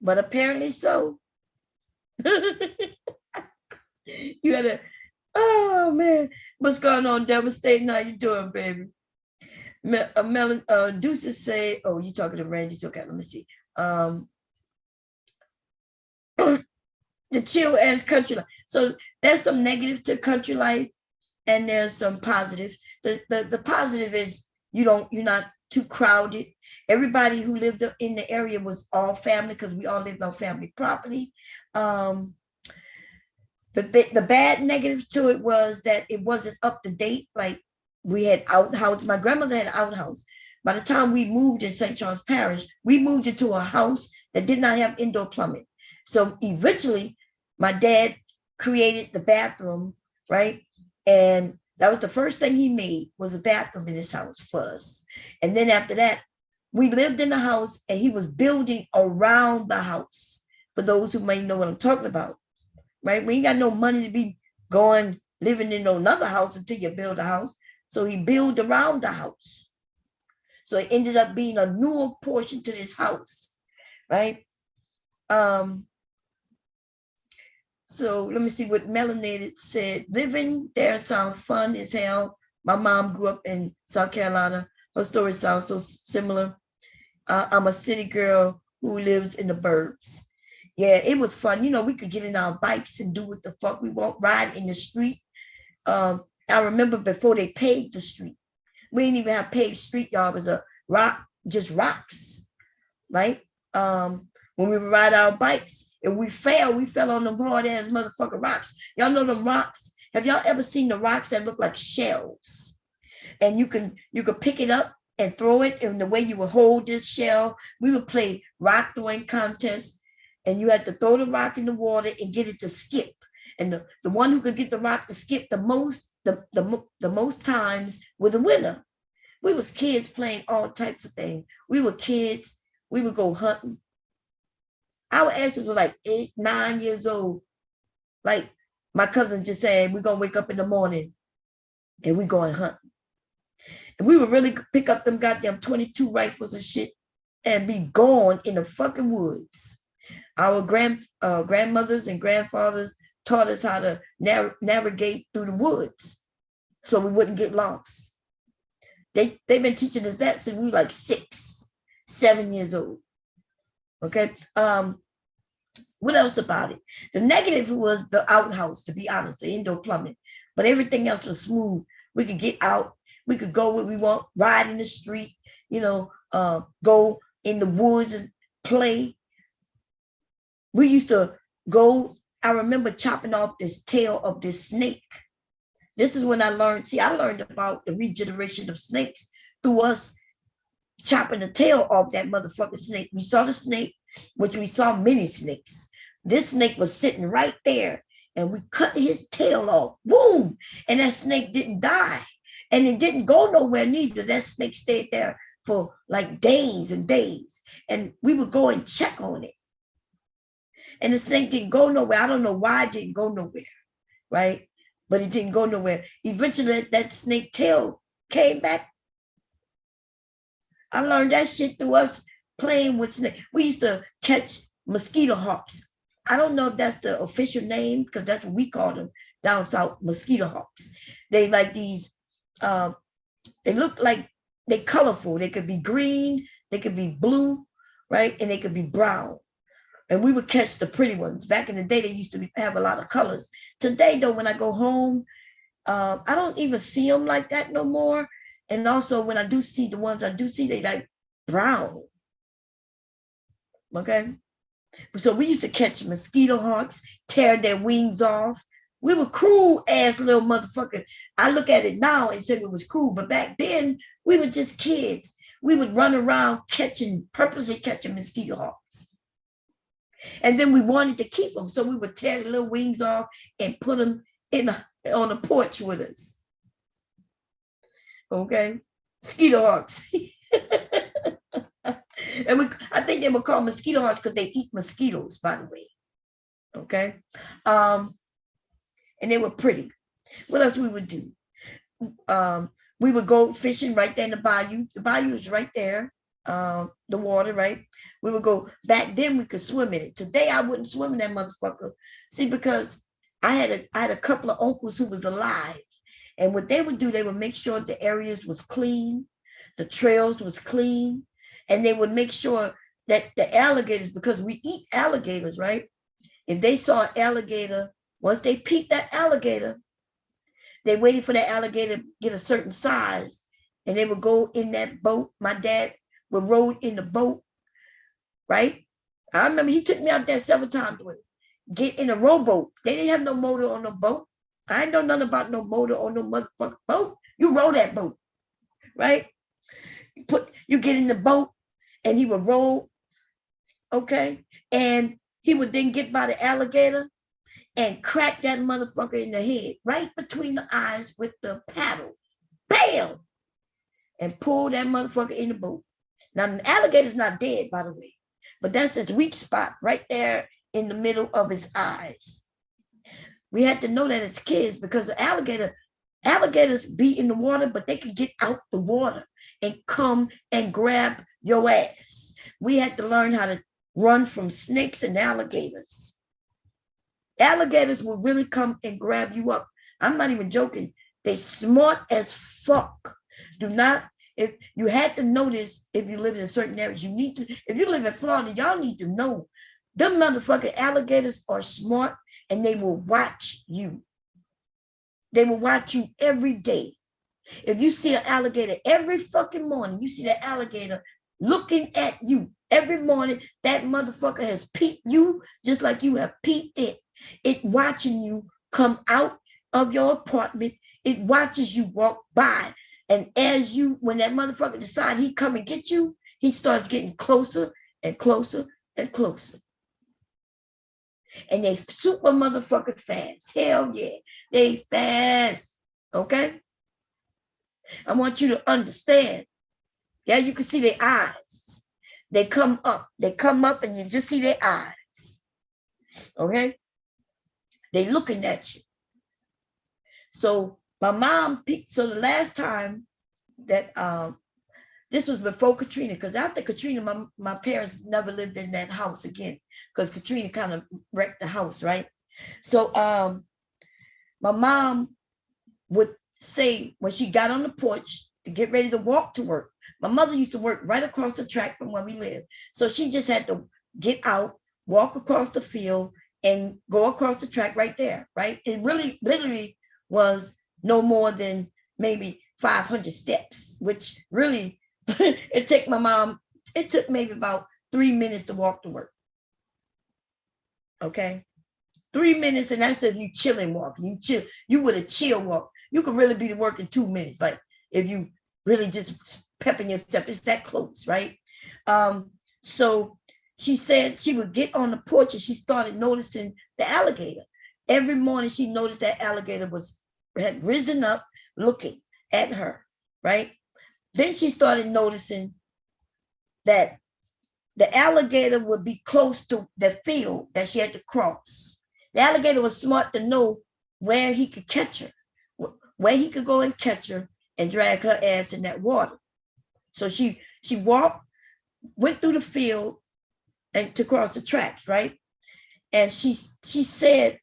But apparently so. You had a, oh man, what's going on, Devastating? How you doing, baby? Deuces say, oh, you talking to Randy? Okay, let me see. The chill as country life. So there's some negative to country life, and there's some positive. The positive is you're not too crowded. Everybody who lived in the area was all family because we all lived on family property. The bad negative to it was that it wasn't up to date. Like, we had outhouses. My grandmother had an outhouse. By the time we moved in St. Charles Parish, we moved into a house that did not have indoor plumbing. So eventually, my dad created the bathroom, right? And that was the first thing he made, was a bathroom in his house for us. And then after that, we lived in the house and he was building around the house. For those who may know what I'm talking about, right? We ain't got no money to be going living in another house until you build a house. So he built around the house. So it ended up being a newer portion to this house, right? So let me see what Melanated said. Living there sounds fun as hell. My mom grew up in South Carolina. Her story sounds so similar. I'm a city girl who lives in the burbs. Yeah, it was fun. You know, we could get in our bikes and do what the fuck we want, ride in the street. I remember before they paved the street. We didn't even have paved street, y'all. It was a rock, just rocks, right? When we would ride our bikes, if we fell on them hard ass motherfucking rocks. Y'all know them rocks? Have y'all ever seen the rocks that look like shells? And you could pick it up and throw it, and the way you would hold this shell, we would play rock throwing contests, and you had to throw the rock in the water and get it to skip. And the one who could get the rock to skip the most times was the winner. We was kids playing all types of things. We were kids. We would go hunting. Our ancestors were like 8, 9 years old. Like, my cousin just saying, we're going to wake up in the morning and we going hunting. And we would really pick up them goddamn 22 rifles and shit and be gone in the fucking woods. Our grandmothers and grandfathers taught us how to navigate through the woods so we wouldn't get lost. They've been teaching us that since we were like 6, 7 years old. Okay. What else about it? The negative was the outhouse, to be honest, the indoor plumbing, but everything else was smooth. We could get out. We could go where we want, ride in the street, go in the woods and play. We used to go, I remember chopping off this tail of this snake. This is when I learned about the regeneration of snakes through us chopping the tail off that motherfucking snake. We saw the snake, which we saw many snakes. This snake was sitting right there, and we cut his tail off. Boom! And that snake didn't die. And it didn't go nowhere neither. That snake stayed there for like days and days. And we would go and check on it. And the snake didn't go nowhere. I don't know why it didn't go nowhere, right? But it didn't go nowhere. Eventually, that snake tail came back. I learned that shit through us playing with snakes. We used to catch mosquito hawks. I don't know if that's the official name, because that's what we call them down south, mosquito hawks. They like these, they look like they're colorful. They could be green, they could be blue, right? And they could be brown. And we would catch the pretty ones. Back in the day, they used to have a lot of colors. Today, though, when I go home, I don't even see them like that no more. And also, when I do see the ones I do see, they like brown. Okay. So we used to catch mosquito hawks, tear their wings off. We were cruel ass little motherfuckers. I look at it now and say it was cruel, but back then we were just kids. We would run around purposely catching mosquito hawks. And then we wanted to keep them. So we would tear the little wings off and put them on the porch with us. Okay. Mosquito hawks. And I think they were called mosquito hawks because they eat mosquitoes, by the way. Okay. And they were pretty. What else we would do? We would go fishing right there in the bayou. The bayou is right there. The water, right? We would go. Back then we could swim in it. Today I wouldn't swim in that motherfucker. See, because I had a couple of uncles who was alive. And what they would do, they would make sure the areas was clean, the trails was clean, and they would make sure that the alligators, because we eat alligators, right? If they saw an alligator, once they peeped that alligator, they waited for that alligator to get a certain size, and they would go in that boat. My dad would row in the boat, right? I remember he took me out there several times with it. Get in a rowboat. They didn't have no motor on the boat. I ain't know nothing about no motor or no motherfucking boat. You row that boat, right? You get in the boat and he would roll, okay? And he would then get by the alligator and crack that motherfucker in the head, right between the eyes with the paddle. Bam! And pull that motherfucker in the boat. Now, the alligator's not dead, by the way, but that's his weak spot right there in the middle of his eyes. We had to know that as kids because the alligators be in the water, but they can get out the water and come and grab your ass. We had to learn how to run from snakes and alligators. Alligators will really come and grab you up. I'm not even joking. They smart as fuck. Do not, if you had to know this, if you live in a certain area, you need to, if you live in Florida, y'all need to know them motherfucking alligators are smart. And they will watch you. They will watch you every day. If you see an alligator every fucking morning, you see that alligator looking at you every morning, that motherfucker has peeped you just like you have peeped it. It watching you come out of your apartment. It watches you walk by. And when that motherfucker decides he come and get you, he starts getting closer and closer and closer. And they super motherfucking fast. Hell yeah, they fast. Okay? I want you to understand. Yeah, you can see their eyes. They come up. They come up and you just see their eyes. Okay? They looking at you. So my mom, so the last time that this was before Katrina, because after Katrina, my parents never lived in that house again because Katrina kind of wrecked the house, right? So my mom would say when she got on the porch to get ready to walk to work, my mother used to work right across the track from where we lived. So she just had to get out, walk across the field and go across the track right there, right? It really literally was no more than maybe 500 steps, which really, it took maybe about 3 minutes to walk to work. Okay. 3 minutes, and that's if you chilling walking. You would have chill walk. You could really be to work in 2 minutes. Like if you really just pepping your step, it's that close, right? So she said she would get on the porch and she started noticing the alligator. Every morning she noticed that alligator had risen up looking at her, right? Then she started noticing that the alligator would be close to the field that she had to cross. The alligator was smart to know where he could catch her, where he could go and catch her and drag her ass in that water. So she went through the field and to cross the tracks, right? And she said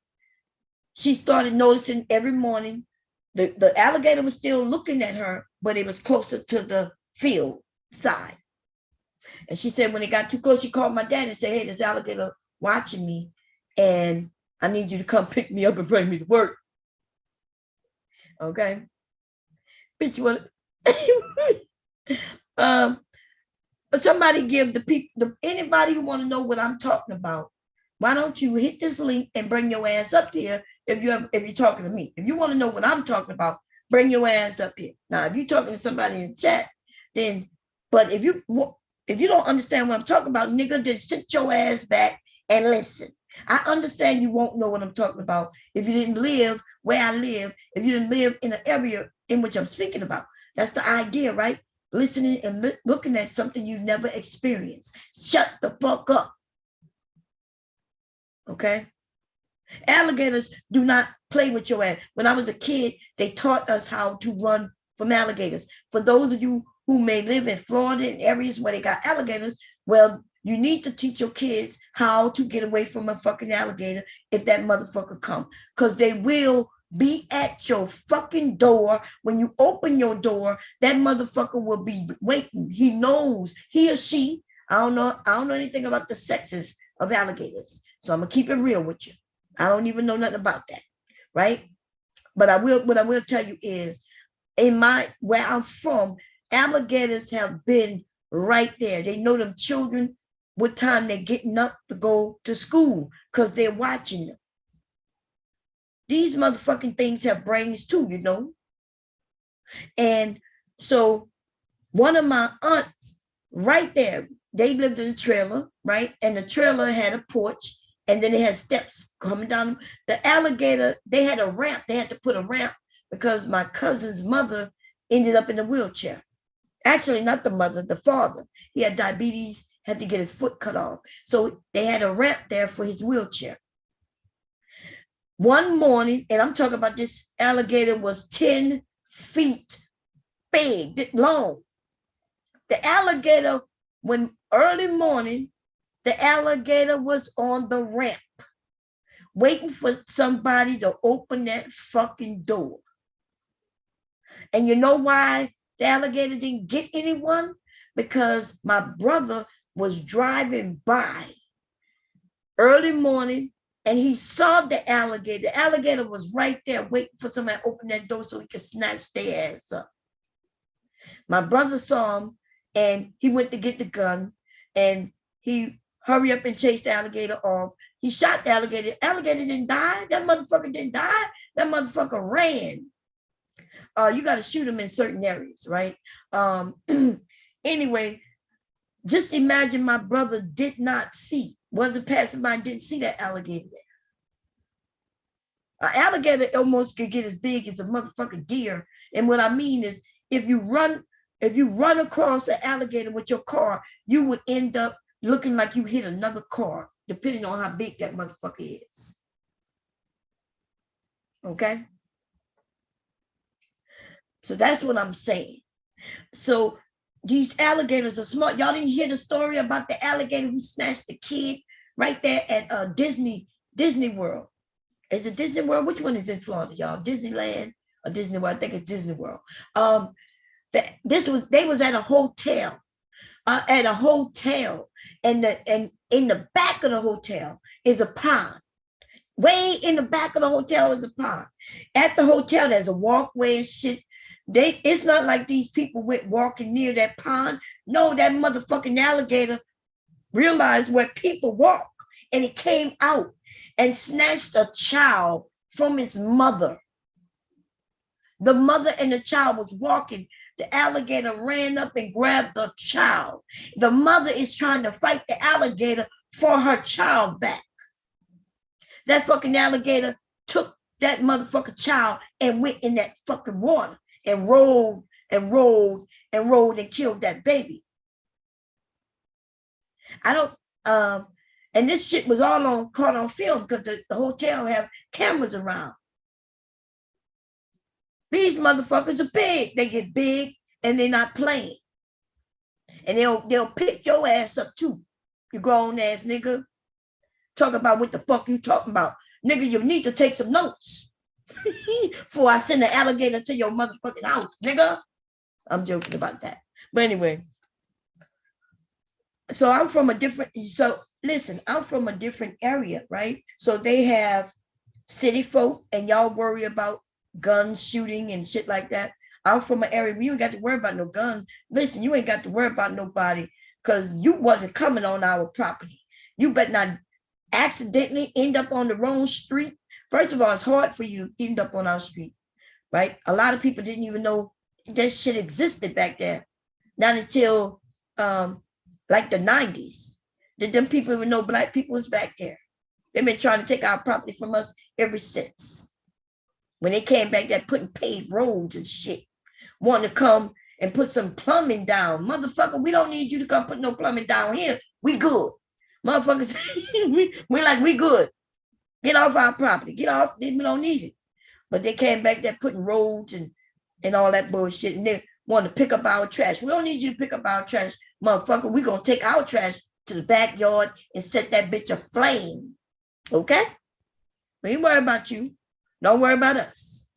she started noticing every morning the alligator was still looking at her, but it was closer to the field side. And she said when it got too close, she called my dad and said, hey, this alligator watching me, and I need you to come pick me up and bring me to work. Okay. Bitch, what? Somebody give the people, anybody who want to know what I'm talking about, why don't you hit this link and bring your ass up here if you're talking to me. If you want to know what I'm talking about, bring your ass up here. Now, if you're talking to somebody in the chat, then, but if you don't understand what I'm talking about, nigga, then sit your ass back and listen. I understand you won't know what I'm talking about if you didn't live where I live, if you didn't live in the area in which I'm speaking about. That's the idea, right? Listening and looking at something you never experienced. Shut the fuck up. Okay? Alligators do not play with your ass. When I was a kid, they taught us how to run from alligators. For those of you who may live in Florida and areas where they got alligators, well, you need to teach your kids how to get away from a fucking alligator if that motherfucker come. Because they will be at your fucking door. When you open your door, that motherfucker will be waiting. He knows, he or she, I don't know anything about the sexes of alligators. So I'm gonna keep it real with you. I don't even know nothing about that, right? But what I will tell you is, where I'm from, alligators have been right there. They know them children what time they're getting up to go to school because they're watching them. These motherfucking things have brains too, you know. And so one of my aunts right there, they lived in a trailer, right? And the trailer had a porch, and then it had steps coming down. The alligator, they had a ramp. They had to put a ramp because my cousin's mother ended up in a wheelchair. Actually, not the mother, the father. He had diabetes, had to get his foot cut off. So they had a ramp there for his wheelchair. One morning, and I'm talking about this alligator was 10 feet big, long. The alligator, when early morning, the alligator was on the ramp, waiting for somebody to open that fucking door. And you know why the alligator didn't get anyone? Because my brother was driving by early morning and he saw the alligator. The alligator was right there waiting for somebody to open that door so he could snatch their ass up. My brother saw him and he went to get the gun and he hurried up and chased the alligator off. He shot the alligator. The alligator didn't die. That motherfucker didn't die. That motherfucker ran. You got to shoot him in certain areas, right? Anyway, just imagine my brother did not see, wasn't passing by, didn't see that alligator there. An alligator almost could get as big as a motherfucking deer. And what I mean is, if you run across an alligator with your car, you would end up looking like you hit another car, depending on how big that motherfucker is. Okay? So that's what I'm saying. So these alligators are smart. Y'all didn't hear the story about the alligator who snatched the kid right there at Disney World. Is it Disney World? Which one is in Florida, y'all? Disneyland or Disney World? I think it's Disney World. They was at a hotel. And in the back of the hotel is a pond. Way in the back of the hotel is a pond. At the hotel, there's a walkway and shit. It's not like these people went walking near that pond. No, that motherfucking alligator realized where people walk, and it came out and snatched a child from his mother. The mother and the child was walking. The alligator ran up and grabbed the child. The mother is trying to fight the alligator for her child back. That fucking alligator took that motherfucking child and went in that fucking water and rolled and rolled and killed that baby. I don't, and this shit was all caught on film because the hotel have cameras around. These motherfuckers are big. They get big and they're not playing. And they'll pick your ass up too. You grown ass nigga. Talk about what the fuck you talking about. Nigga, you need to take some notes before I send an alligator to your motherfucking house, nigga. I'm joking about that. But anyway. So I'm from a different, I'm from a different area, right? So they have city folk and y'all worry about guns shooting and shit like that. I'm from an area where you ain't got to worry about no guns. Listen, you ain't got to worry about nobody because you wasn't coming on our property. You better not accidentally end up on the wrong street. First of all, it's hard for you to end up on our street, right? A lot of people didn't even know that shit existed back there. Not until like the 90s. Did them people even know black people was back there? They've been trying to take our property from us ever since. When they came back there putting paved roads and shit, wanting to come and put some plumbing down. Motherfucker, we don't need you to come put no plumbing down here. We good. Motherfuckers, we're like, we good. Get off our property. Get off. We don't need it. But they came back there putting roads and all that bullshit. And they want to pick up our trash. We don't need you to pick up our trash. Motherfucker, we're going to take our trash to the backyard and set that bitch aflame. Okay? We ain't worry about you. Don't worry about us.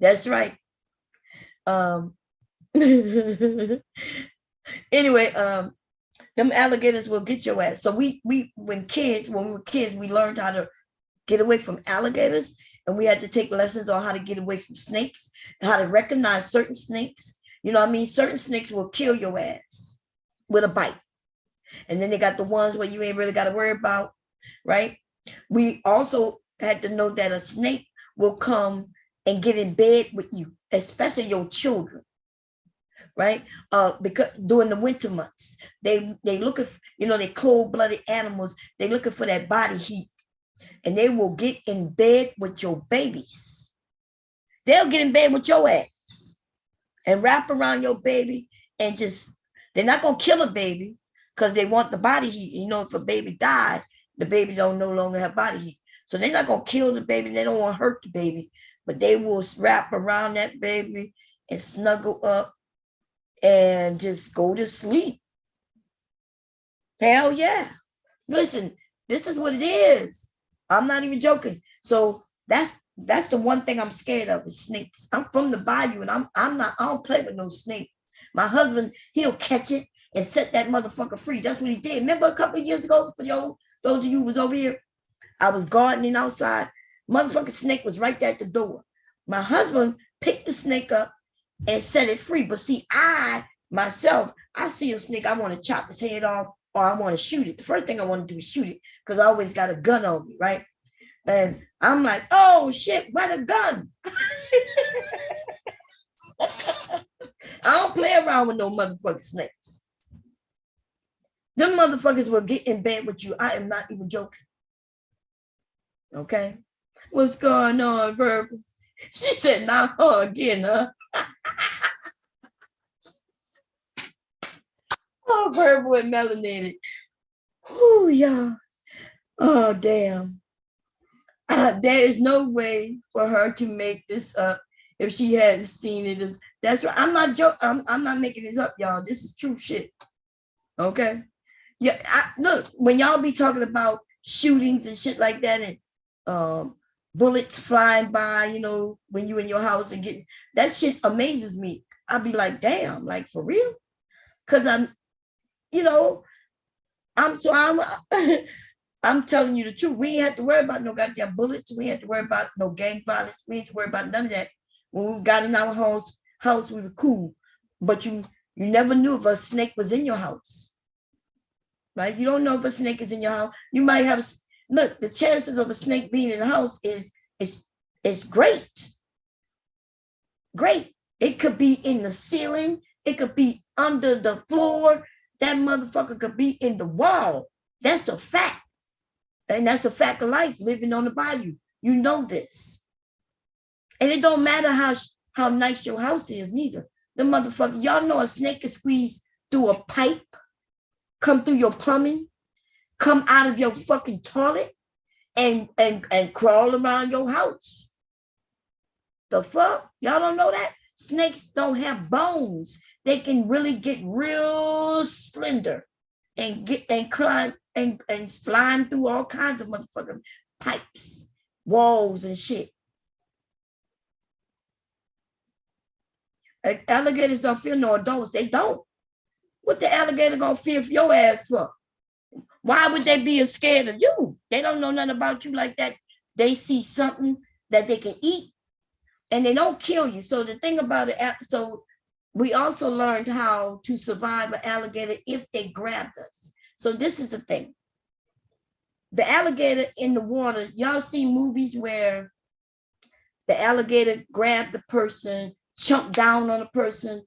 That's right. Anyway, them alligators will get your ass. So when we were kids, we learned how to get away from alligators, and we had to take lessons on how to get away from snakes, how to recognize certain snakes. You know what I mean? Certain snakes will kill your ass with a bite. And then they got the ones where you ain't really got to worry about, right? We also had to know that a snake will come and get in bed with you, especially your children, right? Because during the winter months, they looking, they cold-blooded animals. They looking for that body heat, and they will get in bed with your babies. They'll get in bed with your ass and wrap around your baby and they're not going to kill a baby because they want the body heat. If a baby died, the baby don't no longer have body heat. So they're not going to kill the baby. They don't want to hurt the baby, but they will wrap around that baby and snuggle up and just go to sleep. Hell yeah. Listen, this is what it is. I'm not even joking. So that's the one thing I'm scared of is snakes. I'm from the bayou and I don't play with no snake. My husband, he'll catch it and set that motherfucker free. That's what he did. Remember a couple of years ago, for those of you who was over here, I was gardening outside. Motherfucking snake was right there at the door. My husband picked the snake up and set it free. But see, I see a snake, I want to chop his head off or I want to shoot it. The first thing I want to do is shoot it because I always got a gun on me, right? And I'm like, oh shit, why the gun? I don't play around with no motherfucking snakes. Them motherfuckers will get in bed with you. I am not even joking. Okay? What's going on, Verbal? She said, not her again, huh? Oh, Verbal and melanated. Oh, y'all. Oh, damn. There is no way for her to make this up if she hadn't seen it. That's right. I'm not joking. I'm not making this up, y'all. This is true shit. Okay? Yeah, look, when y'all be talking about shootings and shit like that and bullets flying by, when you in your house and get that shit amazes me. I'll be like, damn, like for real? Because I'm I'm telling you the truth. We ain't have to worry about no goddamn bullets. We ain't have to worry about no gang violence. We ain't have to worry about none of that. When we got in our house, we were cool. But you never knew if a snake was in your house. Right? You don't know if a snake is in your house. You might have, look, the chances of a snake being in the house is great. Great. It could be in the ceiling. It could be under the floor. That motherfucker could be in the wall. That's a fact. And that's a fact of life, living on the bayou. You know this. And it don't matter how nice your house is neither. The motherfucker, y'all know a snake can squeeze through a pipe, come through your plumbing, come out of your fucking toilet, and crawl around your house. The fuck? Y'all don't know that? Snakes don't have bones. They can really get real slender and climb and slime through all kinds of motherfucking pipes, walls, and shit. Alligators don't fear no adults. They don't. What the alligator gonna fear your ass for? Why would they be scared of you? They don't know nothing about you like that. They see something that they can eat, and they don't kill you. So the thing about it, so we also learned how to survive an alligator if they grabbed us. So this is the thing. The alligator in the water, y'all see movies where the alligator grabbed the person, chomp down on a person.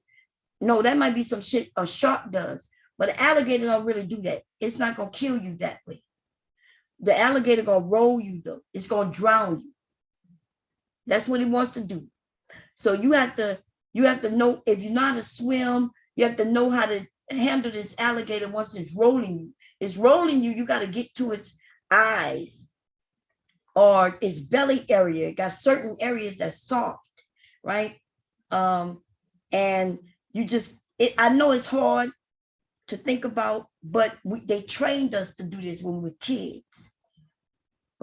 No, that might be some shit a shark does, but an alligator don't really do that. It's not gonna kill you that way. The alligator gonna roll you though. It's gonna drown you. That's what it wants to do. So you have to know, if you know how to swim, you have to know how to handle this alligator once it's rolling you. It's rolling you, you got to get to its eyes or its belly area. It got certain areas that's soft, right? And you just, I know it's hard to think about, but they trained us to do this when we were kids.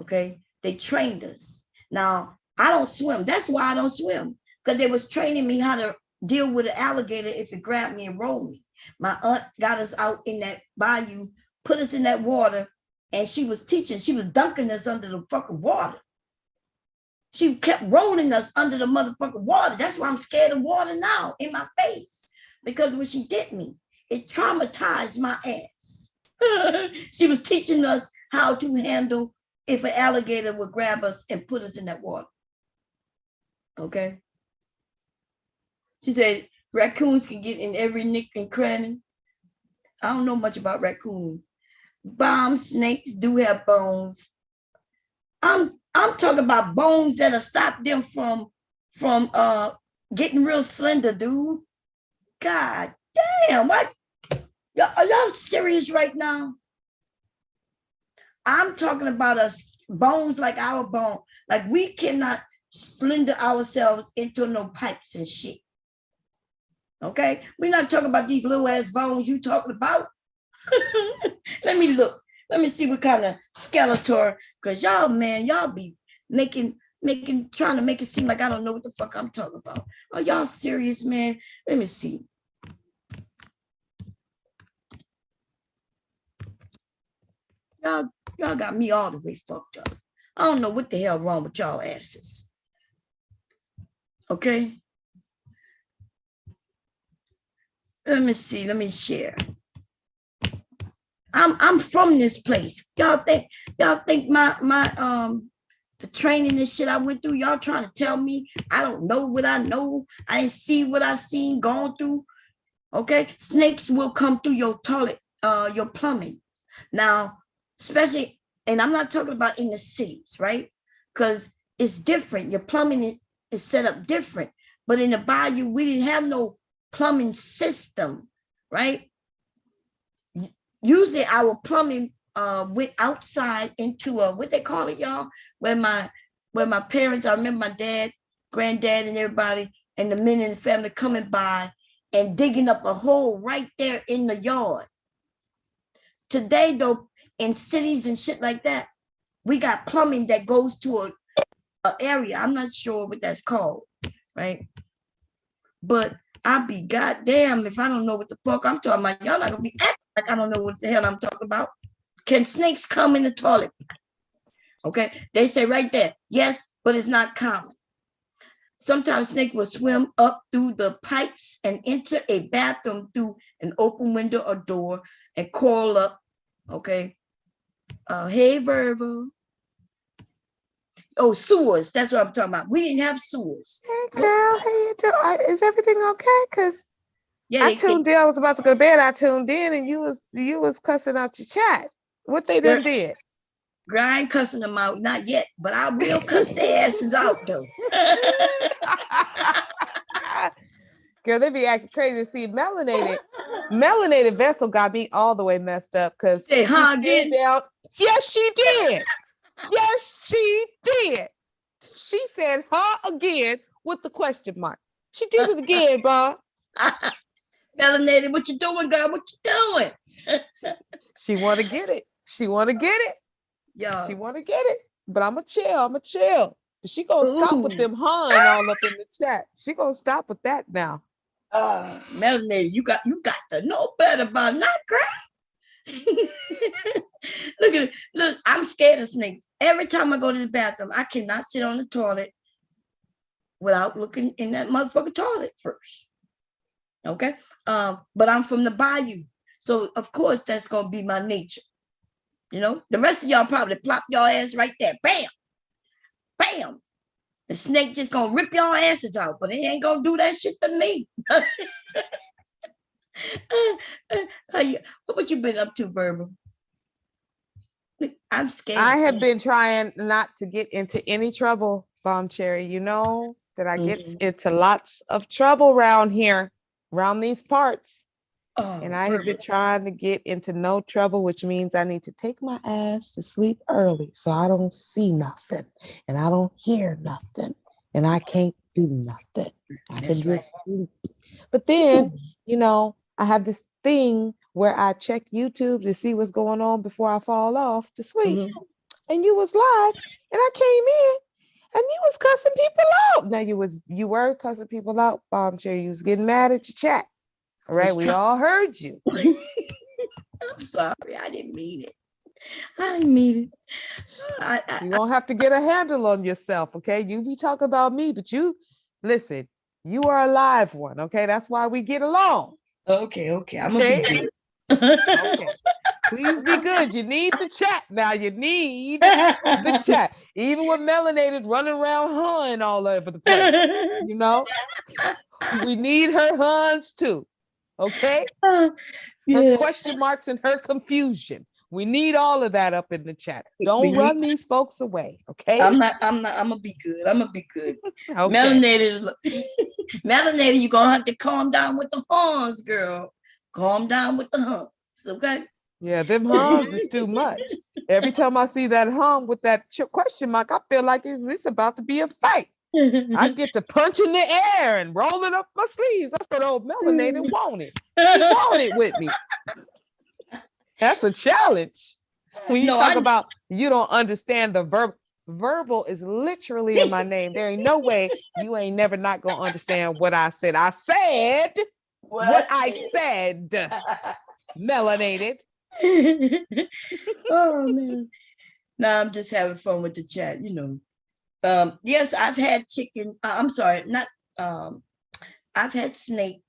Okay, they trained us. Now, I don't swim. That's why I don't swim, because they was training me how to deal with an alligator if it grabbed me and rolled me. My aunt got us out in that bayou, put us in that water, and she was teaching. She was dunking us under the fucking water. She kept rolling us under the motherfucking water. That's why I'm scared of water now in my face, because when she did me, it traumatized my ass. She was teaching us how to handle if an alligator would grab us and put us in that water. Okay. She said raccoons can get in every nick and cranny. I don't know much about raccoons. Bomb snakes do have bones. I'm talking about bones that'll stop them from getting real slender, dude. God damn, what? Are y'all serious right now? I'm talking about us bones like our bone. Like we cannot slender ourselves into no pipes and shit. Okay? We're not talking about these little ass bones you talking about. Let me look. Let me see what kind of Skeletor, because y'all, man, y'all be trying to make it seem like I don't know what the fuck I'm talking about. Are y'all serious, man? Let me see. Y'all got me all the way fucked up. I don't know what the hell wrong with y'all asses. Okay? Let me see. Let me share. I'm from this place. Y'all think my the training and shit I went through, y'all trying to tell me I don't know what I know. I didn't see what I seen gone through. Okay? Snakes will come through your toilet, your plumbing. Now, especially, and I'm not talking about in the cities, right? Because it's different. Your plumbing is set up different. But in the bayou, we didn't have no plumbing system, right? Usually our plumbing went outside into a, what they call it, y'all? Where my parents, I remember my dad, granddad, and everybody, and the men in the family coming by and digging up a hole right there in the yard. Today, though, in cities and shit like that, we got plumbing that goes to a area. I'm not sure what that's called, right? But I'll be goddamn if I don't know what the fuck I'm talking about. Y'all not gonna be acting like I don't know what the hell I'm talking about. Can snakes come in the toilet? Okay, they say right there, yes, but it's not common. Sometimes snakes will swim up through the pipes and enter a bathroom through an open window or door and crawl up. Okay. Hey, Virgo. Oh, sewers. That's what I'm talking about. We didn't have sewers. Hey, girl. How you doing? Is everything okay? Because Yeah, I tuned in. I was about to go to bed. I tuned in, and you was cussing out your chat. What they done did? Girl, I ain't cussing them out, not yet, but I will cuss their asses out though. Girl, they be acting crazy. See, melanated vessel got me all the way messed up because Say, she huh, stared again? down. Yes, she did. Yes, she did. She said, huh, again with the question mark. She did it again, Bob. Melanated, what you doing, girl? What you doing? She want to get it. She want to get it. Yo, She want to get it. But I'm going to chill. I'm going to chill. But she going to stop with ooh, them hun all up in the chat. She going to stop with that now. melanated, you got to know better by not, girl. Look at it. Look, I'm scared of snakes. Every time I go to the bathroom, I cannot sit on the toilet without looking in that motherfucking toilet first. Okay. But I'm from the bayou. So of course that's gonna be my nature. You know, the rest of y'all probably plop your ass right there. Bam, bam. The snake just gonna rip your asses out, but it ain't gonna do that shit to me. What you been up to, Verbal? I'm scared. I have been trying not to get into any trouble, Bomb Cherry. You know that I get into lots of trouble around here, around these parts. And I have been trying to get into no trouble, which means I need to take my ass to sleep early so I don't see nothing and I don't hear nothing and I can't do nothing. I can just sleep. But then, you know, I have this thing where I check YouTube to see what's going on before I fall off to sleep. And you was live and I came in and you was cussing people out. Now you were cussing people out, Bomb Cherry. You was getting mad at your chat. All right, we all heard you. I'm sorry, I didn't mean it. I didn't mean it. You don't have to get a handle on yourself, okay? You be talking about me, but you listen, you are a live one, okay? That's why we get along. Okay, I'm gonna be good. Okay. Please be good. You need the chat now. You need the chat. Even with melanated running around hun all over the place. You know, we need her huns too. Okay. Her question marks and her confusion. We need all of that up in the chat. Don't run these folks away. Okay. I'm gonna be good. I'm gonna be good. Okay. Melanated, you're gonna have to calm down with the horns, girl. Calm down with the humps, okay? Yeah, them hums is too much. Every time I see that hum with that question mark, I feel like it's about to be a fight. I get to punch in the air and rolling up my sleeves. That's what old melanated wanted. She wanted with me. That's a challenge. When you talk about you don't understand the verb, verbal is literally in my name. There ain't no way you ain't never not gonna understand what I said. I said what I said. Melanated. Oh man. No, I'm just having fun with the chat, you know. Yes, I've had chicken. I'm sorry, not I've had snake,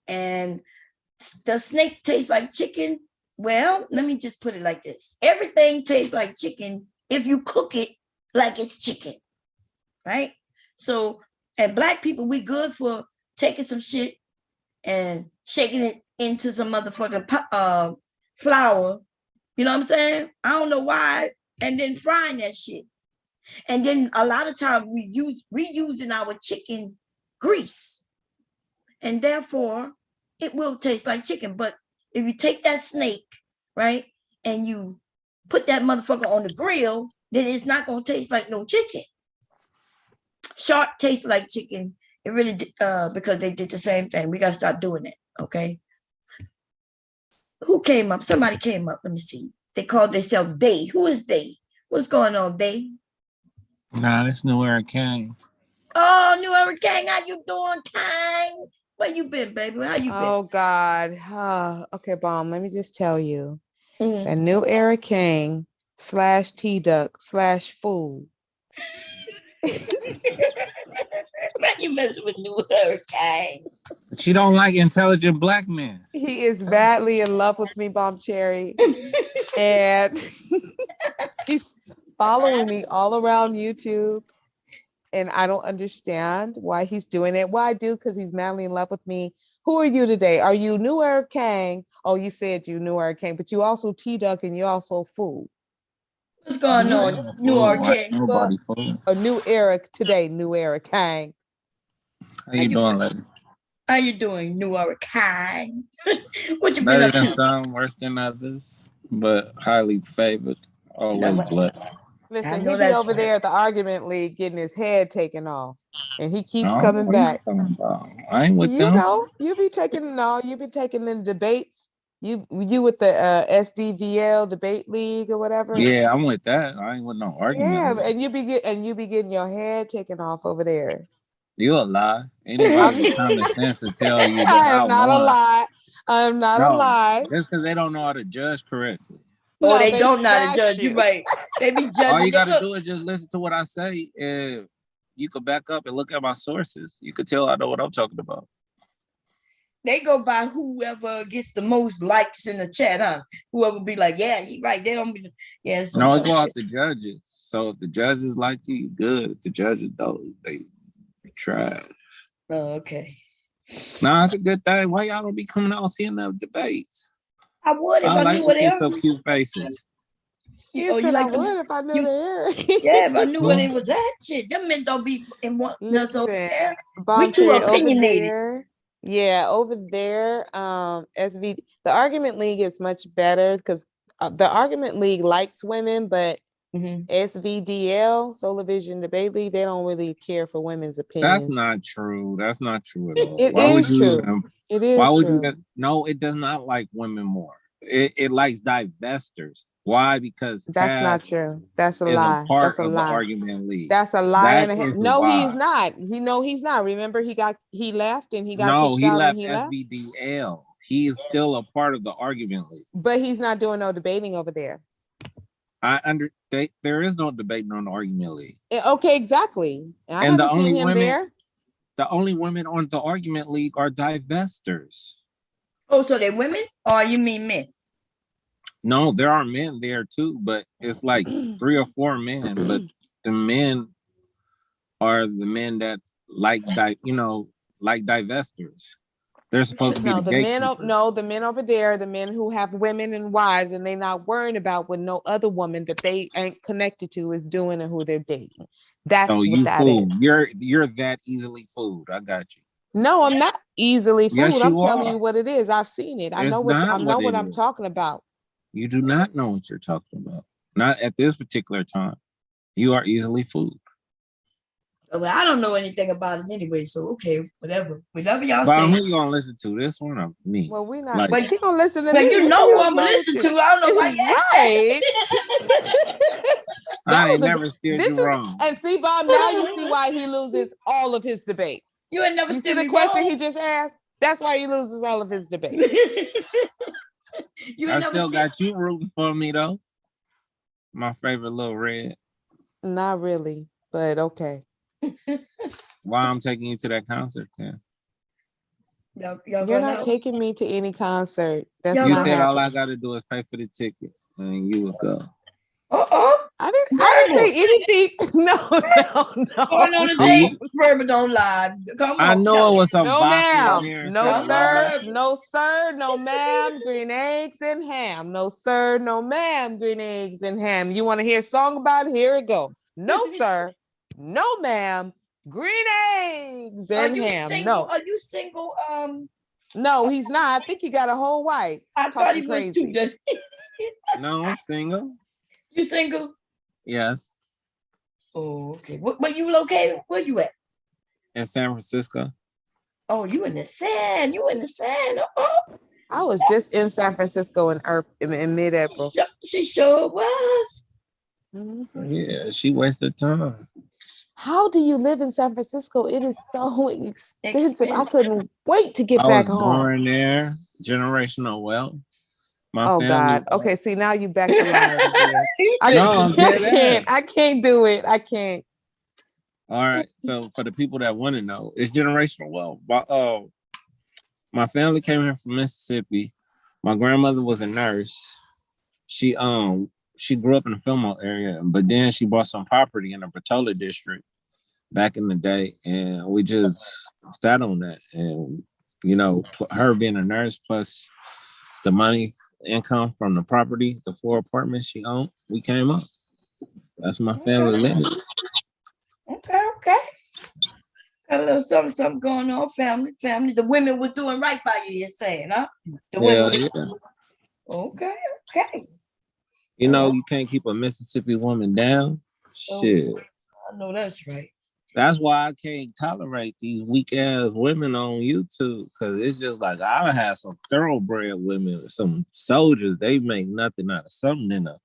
and does snake taste like chicken? Well, let me just put it like this. Everything tastes like chicken if you cook it like it's chicken, right? So, and black people, we good for taking some shit and shaking it into some motherfucking flour. You know what I'm saying? I don't know why. And then frying that shit. And then a lot of times we reusing our chicken grease. And therefore, it will taste like chicken. But if you take that snake, right, and you put that motherfucker on the grill, then it's not going to taste like no chicken. Shark tastes like chicken. It really because they did the same thing. We got to stop doing it, okay? Who came up? Somebody came up. Let me see. They called themselves Day. Who is Day? What's going on, Day? Nah, that's New Era King. Oh, New Era King, how you doing, King? Where you been, baby? How you been? Oh God. Okay, Bomb. Let me just tell you that New Era King / T-Duck / fool. You messing with New Era King. She don't like intelligent black men. He is badly in love with me, Bomb Cherry. And he's following me all around YouTube. And I don't understand why he's doing it. Why I do? Because he's madly in love with me. Who are you today? Are you New Era King? Oh, you said you New Era King, but you also T-Duck and you also fool. What's going New, on, New Arcade? Nobody fool. a new era today, new era Kang. How you doing, lady? How you doing, New Arcade? What you been Better up than to? some, worse than others, but highly favored. Always what- blessed. Listen, know he be that's over right. there at the argument league getting his head taken off, and he keeps Oh, coming what are you back. talking about? I ain't with You them. know, you be taking the debates. You with the SDVL debate league or whatever. Yeah, I'm with that. I ain't with no argument. Yeah, with and you be getting your head taken off over there. you a lie. Anybody with common sense to tell you that I I am not a won. lie. I am not a No, lie. just because they don't know how to judge correctly. Oh, No, they don't know how to smash judge. You right. They be judging. All you it. got to Look, do is just listen to what I say, and you could back up and look at my sources. You could tell I know what I'm talking about. they go by whoever gets the most likes in the chat, huh? Whoever be like, yeah, you right. They don't be, yeah. It's some No, kind it's of go shit. out the judges. So if the judges like you, good. If the judges don't, they try. Oh, okay. Nah, it's a good thing. Why y'all don't be coming out seeing the debates? I would if I I like knew to what see else. some cute faces. You Oh, said you I like them? would if I knew you- the area. Yeah, if I knew what it was at, shit. Them men don't be in one. No, so Listen, we Bomb too Cherry over opinionated. there. Yeah, over there, SV, the argument league is much better because the argument league likes women, but Mhm. SVDL, Solar Vision Debate League, they don't really care for women's That's opinions. not true. That's not true at all. It Why would is you true. even? It is Why would you? true. No, it does not like women more. It likes divestors. Why? Because That's not Cass true. That's a is a lie. part That's a of the lie. argument league. That's a lie That and a half. is No, he's why. not. He's not. Remember, he left and he got No, kicked he out left and he left. SBDL. He is still a part of the argument league. But he's not doing no debating over there. There is no debating on the argument league. Okay, exactly. I And the haven't seen only him women- there. The only women on the argument league are divestors. Oh, so they women, or you mean men? No, there are men there too, but it's like 3 or 4 men. But the men are the men that like divestors. They're supposed to be No, the the men. gatekeepers. The men over there, the men who have women and wives, and they not worrying about what no other woman that they ain't connected to is doing and who they're dating. That's Oh, what you that fool! is. You're that easily fooled. I got you. No, I'm not easily Yes, fooled. I'm you telling are. you what it is. I've seen it. I It's know what not I know what what it I'm is. talking about. You do not know what you're talking about. Not at this particular time. You are easily fooled. Well, I don't know anything about it anyway, so okay, whatever. Whatever y'all But say. who you gonna listen to? This one or me? Well, we're not. Like, But she gonna listen to But me. you What know the who hell's I'm gonna wrong with listen you? to. I don't know why you asked Right. I That ain't was a- never steered this you is wrong. and see, Bob. Now you see why he loses all of his debates. You ain't never You see steered the me question wrong. he just asked? That's why he loses all of his debates. You I ain't never still steered. got you rooting for me though. My favorite little red. Not really, but okay. Why I'm taking you to that concert then? Y'all You're going not out? taking me to any concert. That's Y'all You not said all happening. I gotta do is pay for the ticket and you would go. I didn't say anything. No. Going on a See? date, Verbal don't lie. Come I on, know tell it me. was some No, vodka ma'am. in there No, instead of sir. lard. No, sir. No, ma'am. Green eggs and ham. No, sir. No, ma'am. Green eggs and ham. You want to hear a song about it? Here it go. No, sir. No, ma'am. Green eggs Are and you ham. single? No, Are you single? no, he's not. I think he got a whole wife. I thought Talking he was too. crazy. No, I'm single. You single? Yes. Oh, okay. Where you located? Where you at? In San Francisco. Oh, you in the sand. You in the sand. Oh, I was just in San Francisco in mid-April. she sure was. Yeah, she wasted time. How do you live in San Francisco? It is so expensive. I Expensive. couldn't wait to get I back was home. born there. Generational wealth. My Oh family. God. Okay, see now you back to lying again. No, I'm dead ass. I can't do it. I can't. All right. So for the people that want to know, it's generational wealth. My family came here from Mississippi. My grandmother was a nurse. She grew up in the Fillmore area, but then she bought some property in the Portola district back in the day, and we just sat on that. And her being a nurse plus the money income from the property, the 4 apartments she owned, we came up. That's my family lineage. Okay. Got a little something going on, family. The women were doing right by you, you're saying, huh? The women. Yeah. Okay. You know, you can't keep a Mississippi woman down. Shit. I know that's right. That's why I can't tolerate these weak ass women on YouTube, because it's just like I have some thoroughbred women, some soldiers. They make nothing out of something in a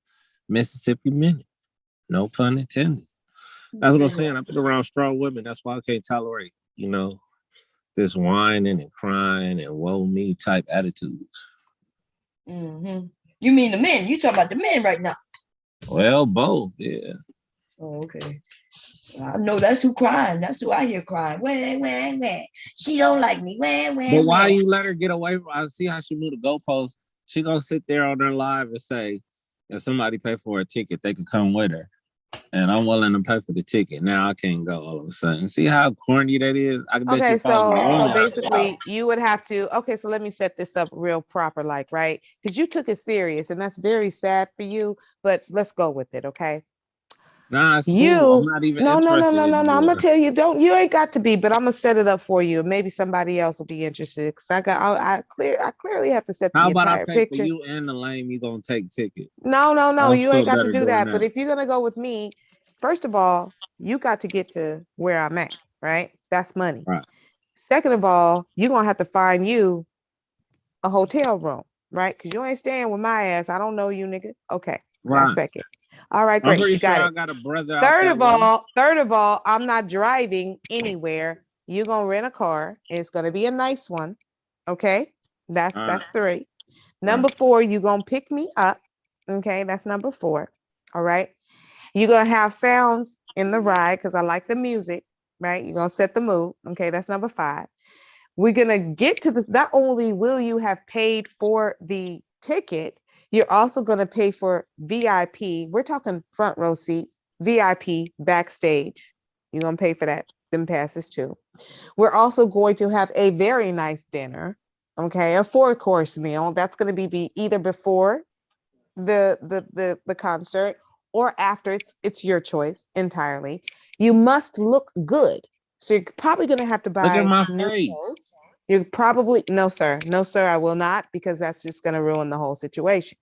Mississippi minute. No pun intended. That's what I'm saying. I've been around strong women. That's why I can't tolerate, this whining and crying and woe me type attitudes. Mm-hmm. You mean the men? You talking about the men right now? Well, both, yeah. Oh, okay. I know that's who crying. That's who I hear crying. Wah. She don't like me. But why you let her get away from? I see how she moved the goalpost. She gonna sit there on her live and say, if somebody pay for a ticket, they could come with her. And I'm willing to pay for the ticket. Now I can't go all of a sudden. See how corny that is? I bet okay, you so basically you would have to, okay, so let me set this up real proper, like, right? Because you took it serious and that's very sad for you, but let's go with it, okay? Nah, it's cool. I'm not even interested. No. I'm gonna tell you, you ain't got to be, but I'm gonna set it up for you. Maybe somebody else will be interested. Cause I clearly have to set the entire picture. How about I pay for you and the lame? You gonna take ticket? No, you ain't got to do that. But if you're gonna go with me, first of all, you got to get to where I'm at, right? That's money. Right. Second of all, you're gonna have to find you a hotel room, right? Because you ain't staying with my ass. I don't know you, nigga. Okay. Right. That's second. All right, great. I'm pretty you got sure it. I got a brother. Third of all, I'm not driving anywhere. You're gonna rent a car. It's gonna be a nice one. Okay. That's 3. Number 4, you're gonna pick me up. Okay, that's number 4. All right. You're gonna have sounds in the ride because I like the music, right? You're gonna set the mood. Okay, that's number 5. We're gonna get to this. Not only will you have paid for the ticket, you're also gonna pay for VIP. We're talking front row seats, VIP backstage. You're gonna pay for that, them passes too. We're also going to have a very nice dinner. Okay, a 4-course meal. That's gonna be either before the concert or after. It's your choice entirely. You must look good, so you're probably going to have to buy. Look at my face. Clothes. You're probably no sir, I will not, because that's just going to ruin the whole situation.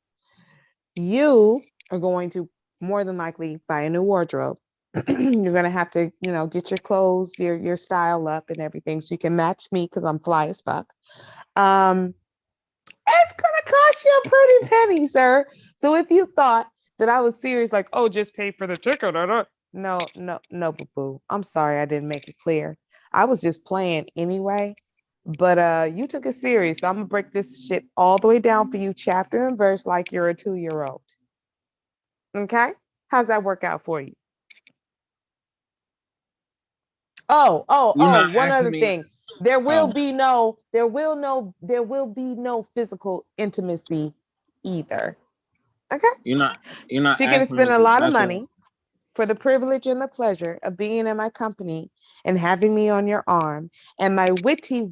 You are going to more than likely buy a new wardrobe. You're going to have to get your clothes, your style up and everything so you can match me because I'm fly as fuck. It's gonna cost you a pretty penny, sir. So if you thought that I was serious, like, oh, just pay for the ticket, no, boo-boo. I'm sorry I didn't make it clear. I was just playing anyway, but you took it serious. So I'm gonna break this shit all the way down for you, chapter and verse, like you're a 2-year-old. Okay? How's that work out for you? Oh, one other thing. There will be no physical intimacy either. Okay. You're not. So you're gonna spend a lot of money for the privilege and the pleasure of being in my company and having me on your arm and my witty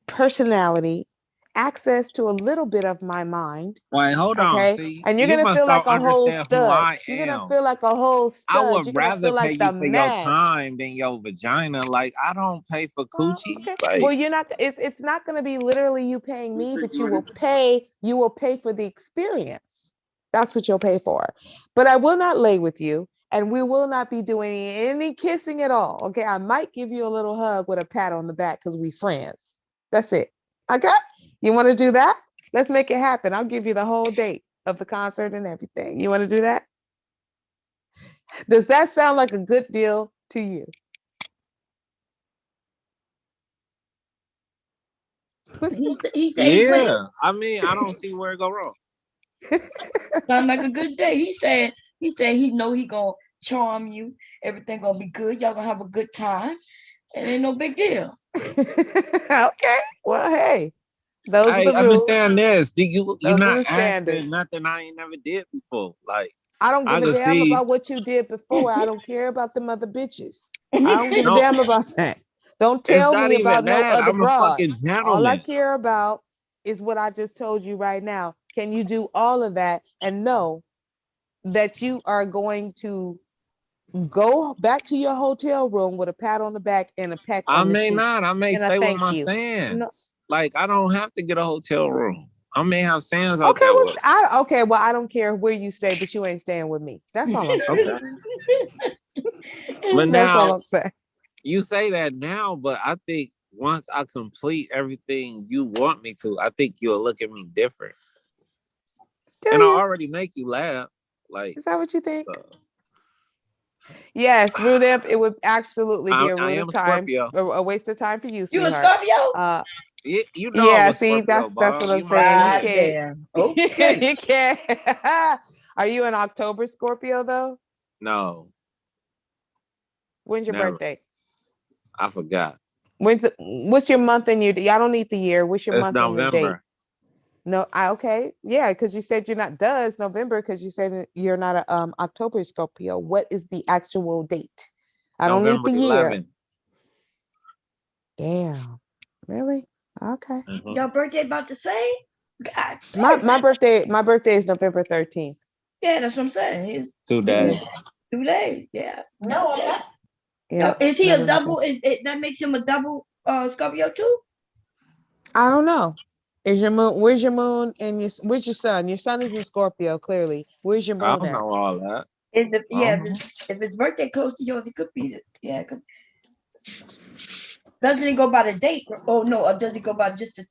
personality, access to a little bit of my mind. Wait, hold on. See, and you're gonna feel like a whole stud. You're gonna feel like a whole stud. I would rather pay you for your time than your vagina. Like, I don't pay for coochie. Okay. Like, well, you're not. It's not gonna be literally you paying me, but you will pay. You will pay for the experience. That's what you'll pay for. But I will not lay with you, and we will not be doing any kissing at all. Okay. I might give you a little hug with a pat on the back because we friends. That's it. Okay. You want to do that? Let's make it happen. I'll give you the whole date of the concert and everything. You want to do that? Does that sound like a good deal to you? He said yeah. I mean, I don't see where it go wrong. Sound like a good day. He said he know he gonna charm you. Everything gonna be good. Y'all gonna have a good time. It ain't no big deal. Okay. Well, hey. I understand this. You're not asking nothing I ain't never did before. Like, I don't give a damn about what you did before. I don't care about them other bitches. I don't give a damn about that. Don't tell me about no other broad. All I care about is what I just told you right now. Can you do all of that? And no, that you are going to go back to your hotel room with a pat on the back and a peck I on the may cheek not. I may and a stay with thank my you. No. sands. Like I don't have to get a hotel room. I may have sands out Okay, there well, with. well, I don't care where you stay, but you ain't staying with me. That's all I'm saying. Okay. But That's all now I'm saying. you say that now, but I think once I complete everything you want me to, I think you'll look at me different. Do And I you? already make you laugh. Like, Is that what you think? Yes, Rudip, it would absolutely be a I rude am of a time, Scorpio. a waste of time for you, You a sweetheart. Scorpio? You know I'm Yeah, a see, Scorpio, that's what Bob. I'm You my saying. You God twin. can't. damn. Okay. You can't. Are you an October Scorpio though? No, When's your never. birthday? I forgot. What's your month and your? I don't need the year. What's your It's month and your date? November. No, okay, yeah, because you said you're not. Does November? Because you said that you're not a October Scorpio. What is the actual date? I don't need November the year. 11th. Damn, really? Okay. Mhm. Your birthday about the same? God. My birthday is November 13th. Yeah, that's what I'm saying. It's 2 days. 2 days. Yeah. No, I'm not. Yeah. Is he a November double? That makes him a double Scorpio too? I don't know. Is your moon? Where's your moon? And where's your sun? Your sun is in Scorpio, clearly. Where's your I moon don't at? know all that. Yeah, Uh-huh. if his birthday close to yours, it could be. Yeah, it could. Doesn't it go by the date? Oh no, or does it go by just the?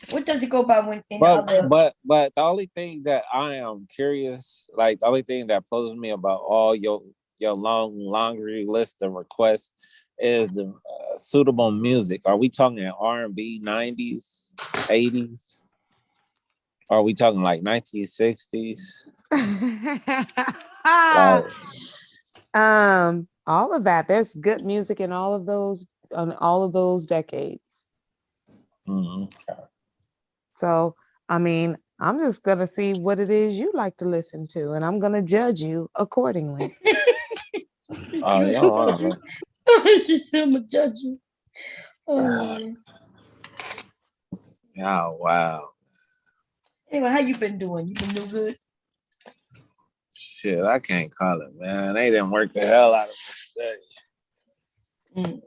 What does it go by when in the other? But the only thing that I am curious, like the only thing that puzzles me about all your long laundry list of requests is the suitable music. Are we talking R&B 90s, 80s? Are we talking like 1960s? Like, All of that. There's good music in all of those on all of those decades. mhm. So, I mean, I'm just gonna see what it is you like to listen to, and I'm gonna judge you accordingly. Oh yeah, all right. I'm gonna judge you. Oh. Yeah, wow. Anyway, how you been doing? You been doing good? Shit, I can't call it, man. They didn't work the hell out of me today.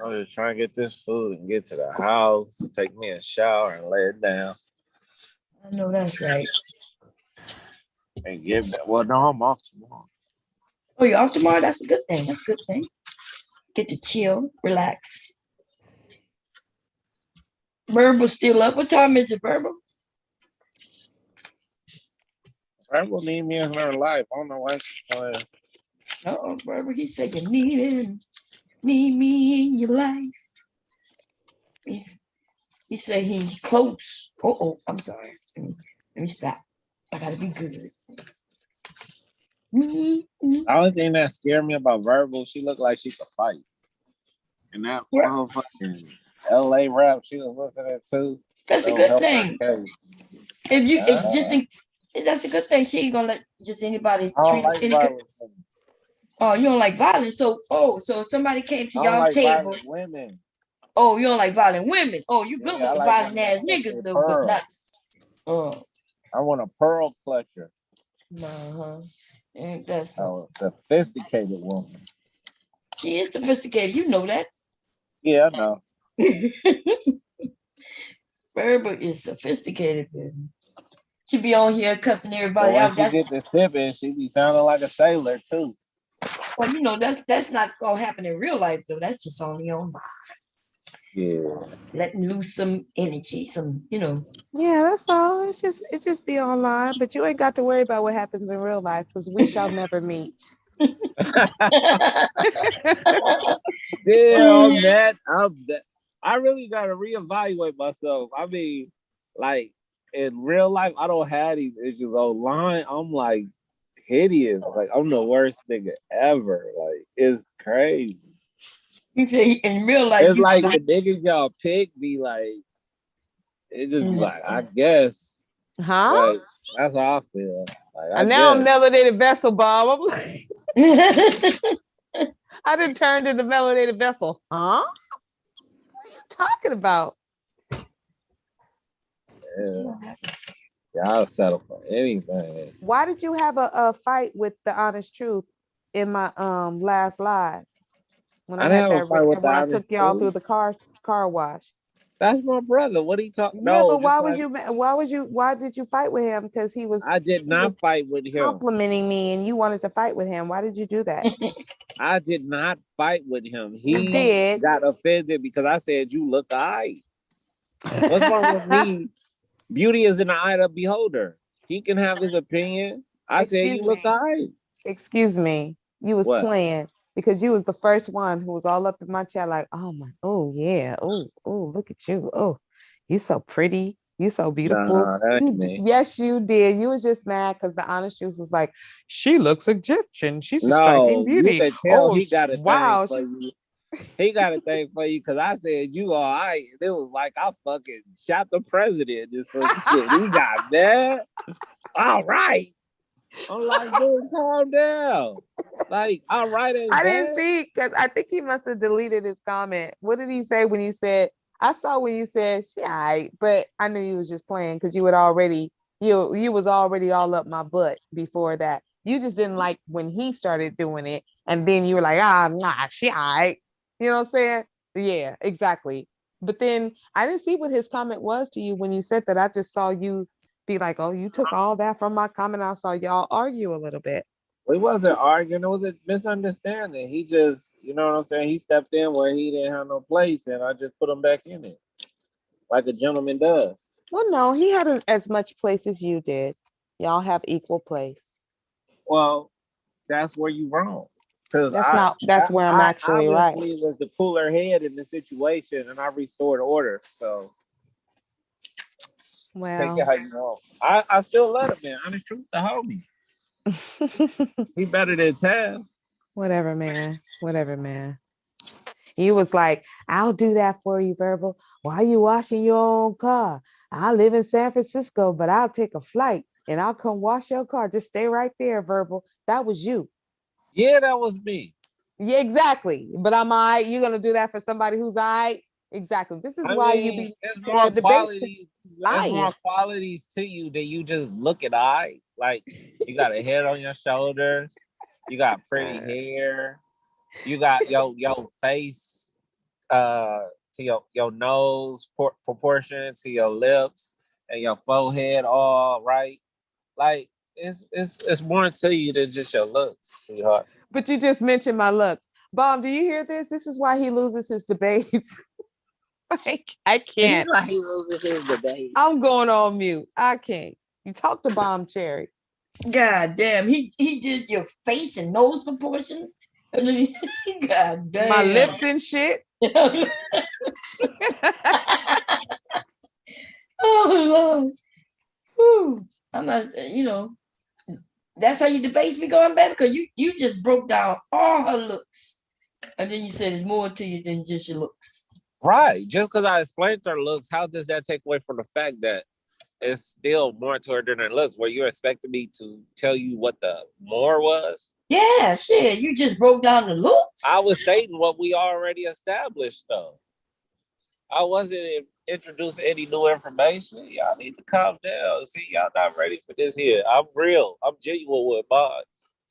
I'm just trying to get this food and get to the house, take me a shower and lay it down. I know that's right. And get back. Well, no, I'm off tomorrow. Oh, you're off tomorrow? That's a good thing. That's a good thing. Get to chill, relax. Verbal's still up. What time is it, Verbal? Her will need me in her life. I don't know why she's playing. Oh, Verbal, he said you need me in your life. He said he close. Oh, I'm sorry. Let me stop. I gotta be good. The only thing that scared me about Verbal, she looked like she could fight. And that motherfucking LA rap she was looking at too. That's a good thing. If you that's a good thing. She ain't gonna let just anybody treat violence. Oh, you don't like violence. So if somebody came to y'all like table. Women. Oh, you don't like violent women. Oh, you good with the violent ass niggas though, but not. I want a pearl clutcher. Ain't that so? Sophisticated woman. She is sophisticated. You know that. Yeah, I know. Berber is sophisticated, baby. She be on here cussing everybody out. When she get to sipping, she be sounding like a sailor too. Well, you know that's not gonna happen in real life though. That's just on your own mind. Yeah. Letting loose some energy, Yeah, that's all. It's just be online, but you ain't got to worry about what happens in real life because we shall never meet. Damn, I really gotta reevaluate myself. I mean, like in real life, I don't have these issues. Online, I'm like hideous. Like I'm the worst nigga ever. Like it's crazy. You say in real life, it's like the niggas y'all pick be like, it just be like, I guess. Huh? Like, that's how I feel. Like, and now I'm melanated vessel, Bob. I'm like, I didn't turn into melanated vessel. Huh? What are you talking about? Yeah. Yeah, I'll settle for anything. Why did you have a fight with the honest truth in my last live when I I didn't had have a that fight with the when I honest took y'all through truth. the car wash? That's my brother. What he talk? Yeah, No, but just like why did you fight with him? Because I did he was not fight with him. complimenting me and you wanted to fight with him. Why did you do that? I did not fight with him. You He did. got offended because I said you look alright. What's wrong with me? Beauty is in the eye of the beholder. He can have his opinion. I said you Excuse look me. alright. Excuse me. You was What? playing because you was the first one who was all up in my chat like, oh my, oh yeah, oh, look at you. Oh, you so pretty. You so beautiful. Nah, that ain't me. Yes, you did. You was just mad because the honest truth was like, she looks Egyptian. She's a striking No, you beauty. can tell Oh, he got a thing wow. for you. He got a thing for you because I said you all right. And it was like I fucking shot the president and some shit. He got mad. All right. I'm like, dude, calm down. Like, all right ain't I didn't bad. see because I think he must have deleted his comment. What did he say when you said? I saw when you said she alright, but I knew you was just playing because you was already all up my butt before that. You just didn't like when he started doing it, and then you were like, nah, she alright. You know what I'm saying? Yeah, exactly. But then I didn't see what his comment was to you when you said that. I just saw you be like, oh, you took all that from my comment. I saw y'all argue a little bit. We wasn't arguing. It was a misunderstanding. He just, you know what I'm saying? He stepped in where he didn't have no place, and I just put him back in it, like a gentleman does. Well, no, he had as much place as you did. Y'all have equal place. Well, that's where you wrong. Because That's where I'm I actually right. obviously was the cooler head in the situation, and I restored order. So take it Well, how you want. I still love him, man. Honest truth, the homie. He better than Tab. whatever, man. Whatever, man. He was like, I'll do that for you, Verbal. Why are you washing your own car? I live in San Francisco, but I'll take a flight and I'll come wash your car. Just stay right there, Verbal. That was you. Yeah, that was me. Yeah, exactly. But I'm all right. You're gonna do that for somebody who's all right. Exactly. This is I why you mean, be it's in the more debates qualities. It's more lying. qualities to you than you just look at eye. Like you got a head on your shoulders. You got pretty hair. You got your face to your nose proportion to your lips and your forehead all right. Like it's more to you than just your looks, sweetheart. But you just mentioned my looks. Bomb, do you hear this? This is why he loses his debates. Like, I He's can't. like he loses his debate. I'm going on mute. I can't. You talk to Bomb Cherry. God damn, he did your face and nose proportions. God My damn. lips and shit. Oh Lord. Whew. I'm not, that's how your debates be going, baby, because you just broke down all her looks. And then you said there's more to you than just your looks. Right. Just because I explained her looks, how does that take away from the fact that it's still more to her than her looks? Were you expecting me to tell you what the more was? Yeah, shit. You just broke down the looks. I was stating what we already established, though. I wasn't introducing any new information. Y'all need to calm down. See, y'all not ready for this here. I'm real. I'm genuine with mine.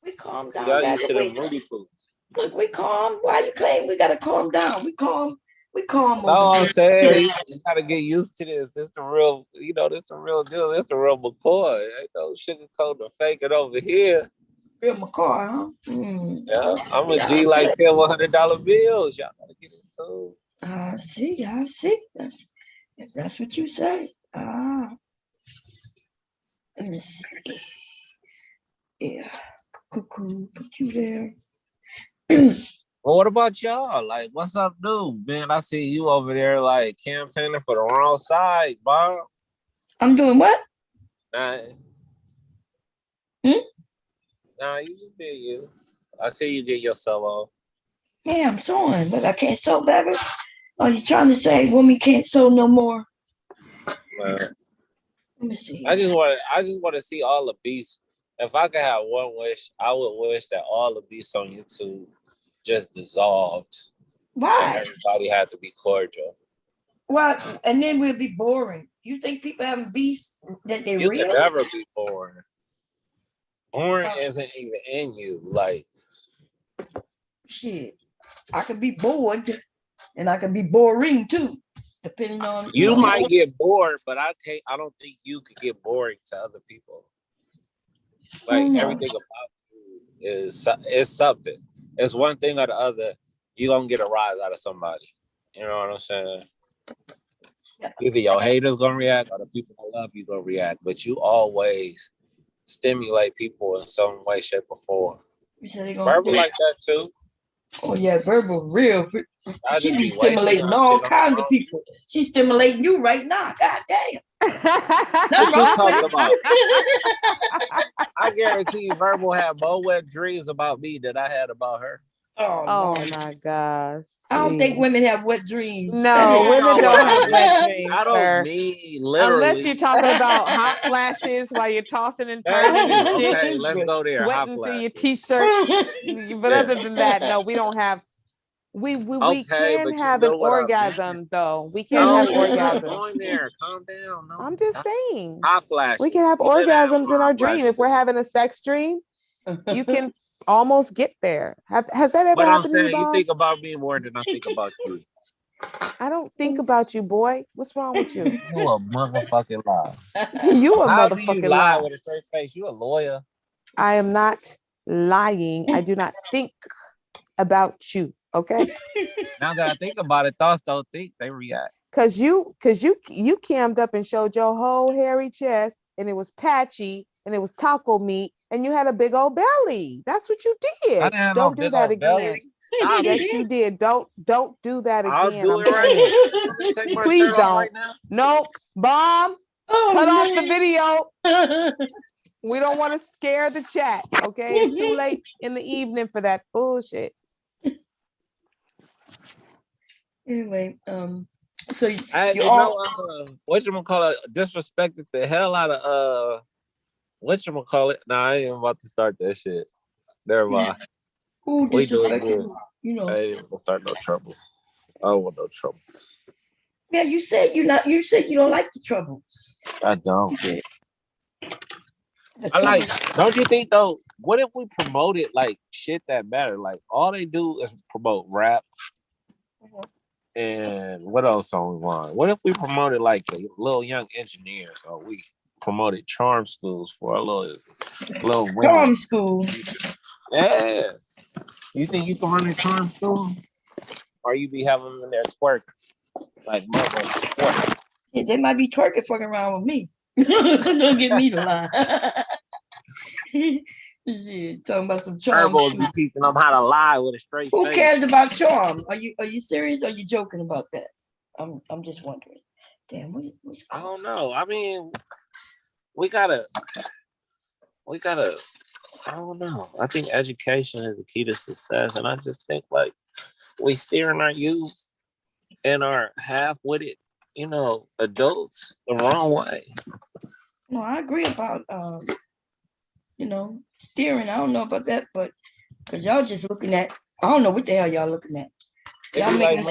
We calm down. Y'all used to them Rudy fools. Look, we calm. Why you claim we gotta calm down? We calm. We calm. No, I'm saying you gotta get used to this. This the real, this the real deal. This the real McCoy. Ain't no sugarcoat or fake it over here. Real McCoy, huh? Yeah, I'm a G like 10 $100 bills. Y'all gotta get it too. I see. If that's what you say. Let me see. Yeah, cuckoo, put you there. Well, what about y'all? Like, what's up, new? Man, I see you over there, like, campaigning for the wrong side, Bob. I'm doing what? Nah, you just be you. I see you get your solo. Yeah, I'm sewing, but I can't sew, baby. Are you trying to say women can't sew no more? Let me see. I just want to see all the beasts. If I could have one wish, I would wish that all the beasts on YouTube just dissolved. Why? And everybody had to be cordial. Well, and then we'll be boring. You think people having beasts that they You real? can never be boring. Boring isn't even in you. Like Shit, I could be bored, and I could be boring too, depending on you might get bored, but I don't think you could get boring to other people. Like everything about you is something. It's one thing or the other. You gonna get a rise out of somebody. You know what I'm saying? Either your haters gonna react or the people that love you gonna react. But you always stimulate people in some way, shape, or form. Verbal like that too. Oh yeah, Verbal real. She be be stimulating all kinds of people. She's stimulating you right now. God damn. What you talking about? I guarantee you, Verbal had more wet dreams about me than I had about her. Oh my gosh. I don't think women have wet dreams. No, women don't have wet dreams. I don't mean literally. Unless you're talking about hot flashes while you're tossing and turning and shit. Okay, let's go there. Sweating through your t-shirt. But other than that, no, we don't have. We can have an orgasm though. We can have orgasms. Going there, calm down. No, I'm just saying. Hot flashes. We can have orgasms in our dream. If we're having a sex dream, you can almost get there. Has that ever happened to you, Bob? You think about me more than I think about you. I don't think about you, boy. What's wrong with you? You a motherfucking lie. You a How motherfucking do you lie with a straight face? You a lawyer. I am not lying. I do not think about you. Okay. Now that I think about it, thoughts don't think, they react. Cause you cammed up and showed your whole hairy chest, and it was patchy, and it was taco meat, and you had a big old belly. That's what you did. I didn't have Don't no do that again. belly. Yes, you did. Don't do that again. I'll do it right. Take my Please shirt don't. off right now. Nope. Bomb. Cut off the video. We don't want to scare the chat. Okay, it's too late in the evening for that bullshit. Anyway, so whatchamacallit disrespected the hell out of whatchamacallit. Nah, I ain't even about to start that shit. Never mind. We doing good. You know, I ain't even gonna start no trouble. I don't want no troubles. Yeah, you said you don't like the troubles. I don't. Don't you think though? What if we promoted like shit that matter? Like all they do is promote rap. And what else on we want? What if we promoted like a little young engineers, or we promoted charm schools for a little women? Charm school. Yeah. You think you can run a charm school? Or you be having them in there twerking? Like mother twerking. Yeah, they might be twerking fucking around with me. Don't get me to lie. Shit, talking about some charm. Verbal be teaching them how to lie with a straight face. Who cares about charm? Are you serious? Or are you joking about that? I'm just wondering. Damn, what's I don't know. I mean, we gotta. I don't know. I think education is the key to success, and I just think like we steering our youth and our half-witted, adults the wrong way. No, I agree about steering. I don't know about that, but because y'all just looking at, I don't know what the hell y'all looking at. Y'all making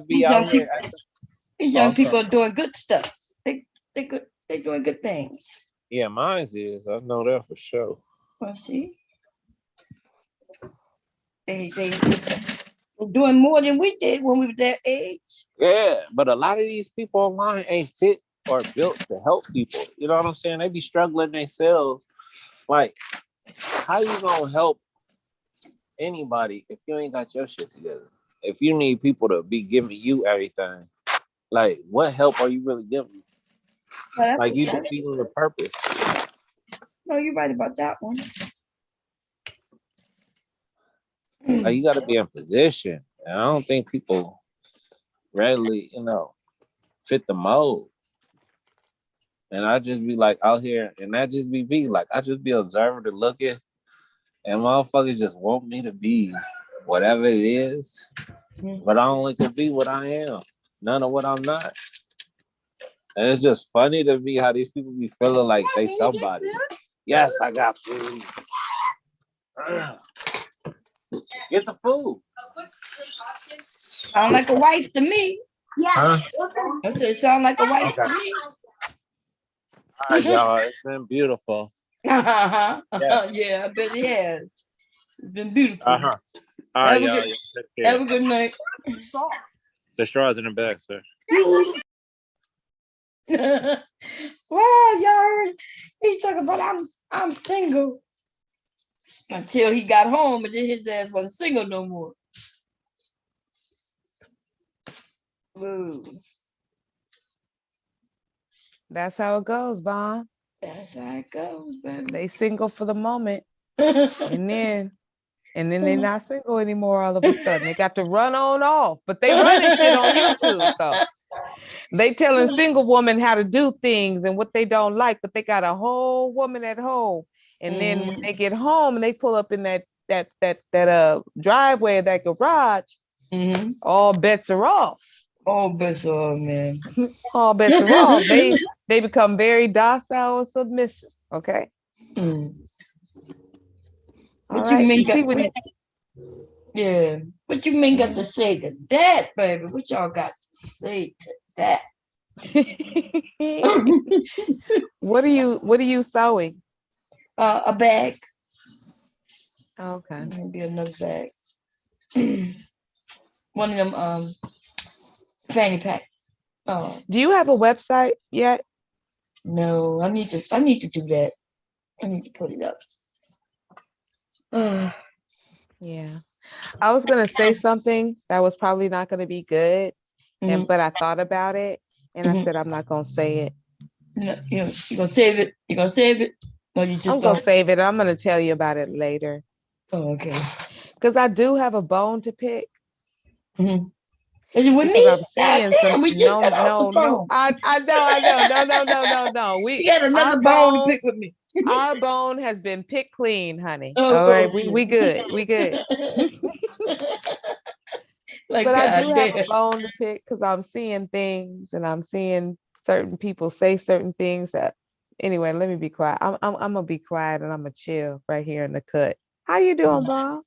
these young people are doing good stuff. They good. They doing good things. Yeah, mine is. I know that for sure. Well, see, they doing more than we did when we were that age. Yeah, but a lot of these people online ain't fit or built to help people. You know what I'm saying? They be struggling themselves. Like, how you gonna help anybody if you ain't got your shit together? If you need people to be giving you everything, like, what help are you really giving? Well, like, you defeating the purpose. No, you're right about that one. Like, you got to be in position. And I don't think people readily, fit the mold. And I just be like out here, and that just be me. Like, I just be observing and looking, and motherfuckers just want me to be whatever it is, but I only can be what I am, none of what I'm not. And it's just funny to me how these people be feeling like they somebody. Yes, I got food. Get the food. Sound like a wife to me. Yeah. I said, sound like a wife to me. All right, y'all. It's been beautiful. Yeah. Yeah. I bet it has. It's been beautiful. Uh-huh. All right, Have a y'all. good, Yeah, take care. have a good night. The straw's in the back, sir. Wow, y'all. He talking about I'm single until he got home, and then his ass wasn't single no more. Ooh, That's how it goes, Bon. that's how it goes, baby. They single for the moment, and then they're not single anymore all of a sudden. They got to run on off, but they running shit on YouTube though. They telling single women how to do things and what they don't like, but they got a whole woman at home. And then when they get home and they pull up in that driveway, that garage, all bets are off. All bets are off, man. All bets are off. They become very docile and submissive. Okay. What you mean? Yeah. What you mean got to say to that, baby? What y'all got to say to that? What are you sewing? A bag. Okay. Maybe another bag. One of them fanny pack. Oh. Do you have a website yet? No, I need to do that. I need to put it up. Yeah. I was gonna say something that was probably not gonna be good, but I thought about it and I said I'm not gonna say it. You're gonna save it. You're gonna save it. Or you just I'm gonna save it. I'm gonna tell you about it later. Oh, okay. Because I do have a bone to pick. Is it with me? I'm seeing we just got off the phone. I know. No. She got another bone to pick with me. Our bone has been picked clean, honey. Oh, all right, we good. We good. Like, but I do have a bone to pick because I'm seeing things and I'm seeing certain people say certain things that anyway, let me be quiet. I'm gonna be quiet and I'm gonna chill right here in the cut. How you doing, Bob?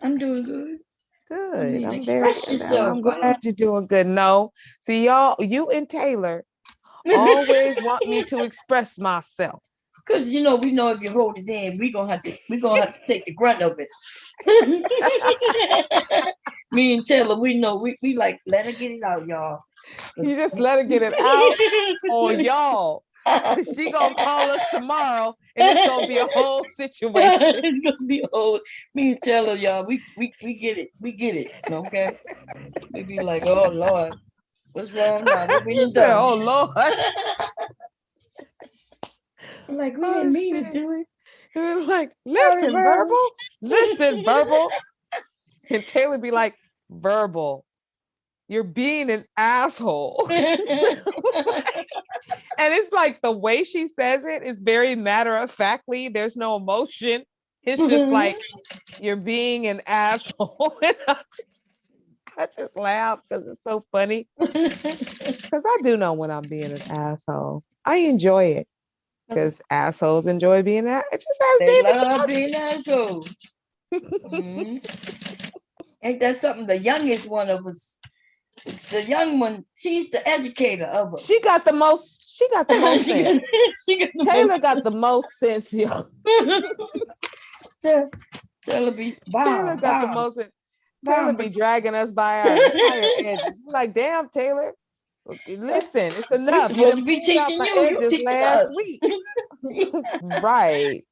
I'm doing good. Good. I'm glad you're doing good. No, see y'all, you and Taylor always want me to express myself. Because we know if you hold it in, we're gonna have to take the grunt of it. Me and Taylor, we know we like let her get it out, y'all. You just let her get it out, or y'all. She gonna call us tomorrow, and it's gonna be a whole situation. It's gonna be a whole. Me and Taylor, y'all, we get it, okay? We be like, oh Lord, what's wrong now? What we done done? Oh Lord. I'm like, we didn't mean to do it. We're like, listen, verbal. And Taylor be like, verbal, you're being an asshole. And it's like the way she says it is very matter of factly. There's no emotion. It's just like, you're being an asshole. And I just laugh because it's so funny. Because I do know when I'm being an asshole. I enjoy it. Because assholes enjoy being that. Just as they David love Johnson. being assholes. Ain't that something? The youngest one of us, it's the young one. She's the educator of us. She got the most sense. Taylor got the most sense, yo. Taylor be Taylor got the most sense. Taylor be dragging us by our entire edges. I'm like, damn, Taylor. Listen, it's enough. We're supposed to be teaching you teaching last us. week. Right.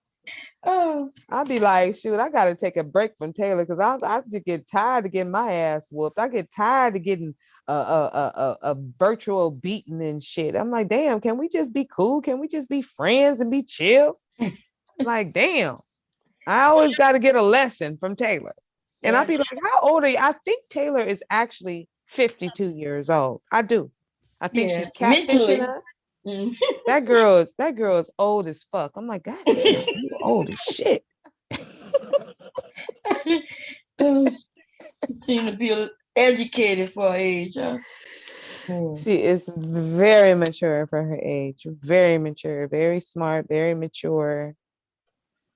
Oh. I'll be like, shoot, I gotta take a break from Taylor because I just get tired of getting my ass whooped. I get tired of getting a virtual beating and shit. I'm like, damn, can we just be cool? Can we just be friends and be chill? Like, damn, I always got to get a lesson from Taylor. And I'll be like, how old are you? I think Taylor is actually 52 years old. I do. I think she's catfishing us. That girl is old as fuck. I'm like, God damn, you old as shit. Seem to be educated for her age, huh? She is very mature for her age. Very mature, very smart, very mature.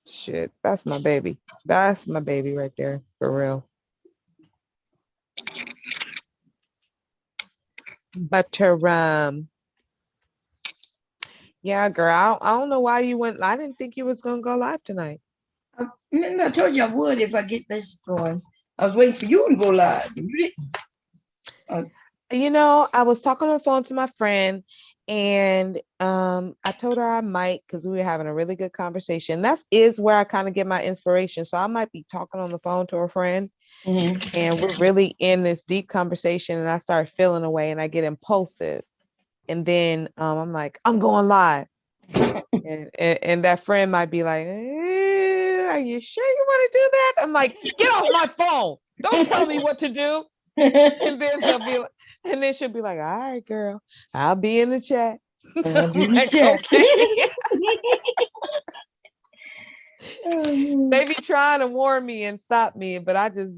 Shit, that's my baby. That's my baby right there, for real. But Yeah, girl. I don't know why you went. I didn't think you was gonna go live tonight. Remember I told you I would if I get this going. I was waiting for you to go live. You didn't. You know, I was talking on the phone to my friend, and I told her I might because we were having a really good conversation. That is where I kind of get my inspiration. So I might be talking on the phone to a friend, and we're really in this deep conversation, and I start feeling away, and I get impulsive, and then I'm like, I'm going live, and that friend might be like, are you sure you want to do that? I'm like, get off my phone! Don't tell me what to do. And then they'll be like, and then she'll be like, all right, girl, I'll be in the chat. Like, okay. They be trying to warn me and stop me, but I just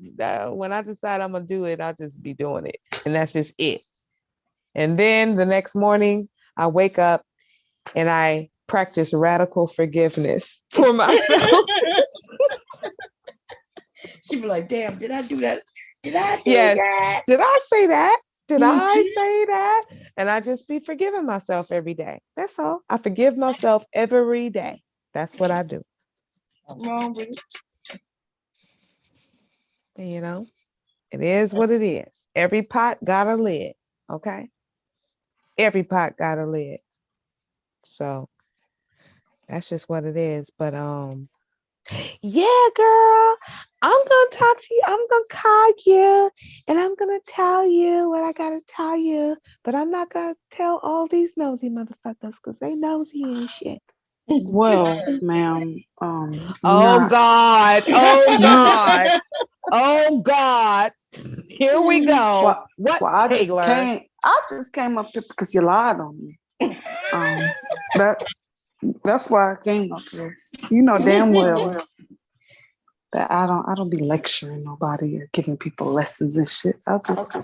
when I decide I'm gonna do it, I'll just be doing it, and that's just it. And then the next morning, I wake up and I practice radical forgiveness for myself. She'd be like, damn, did I do that? Did I do Yes. that? Did I say that? Did I say that? And I just be forgiving myself every day. That's all. I forgive myself every day. That's what I do. What's wrong with it? And, you know, it is what it is. Every pot got a lid. Okay. Every pot got a lid. So that's just what it is. But yeah, girl, I'm gonna talk to you. I'm gonna call you and I'm gonna tell you what I gotta tell you. But I'm not gonna tell all these nosy motherfuckers because they nosy and shit. Well, ma'am, Oh not God. Oh God. Oh God. Here we go. well, What, well, Taylor? I just came up here because you lied on me. That's why I came up here. You know damn well that I don't be lecturing nobody or giving people lessons and shit. I'll just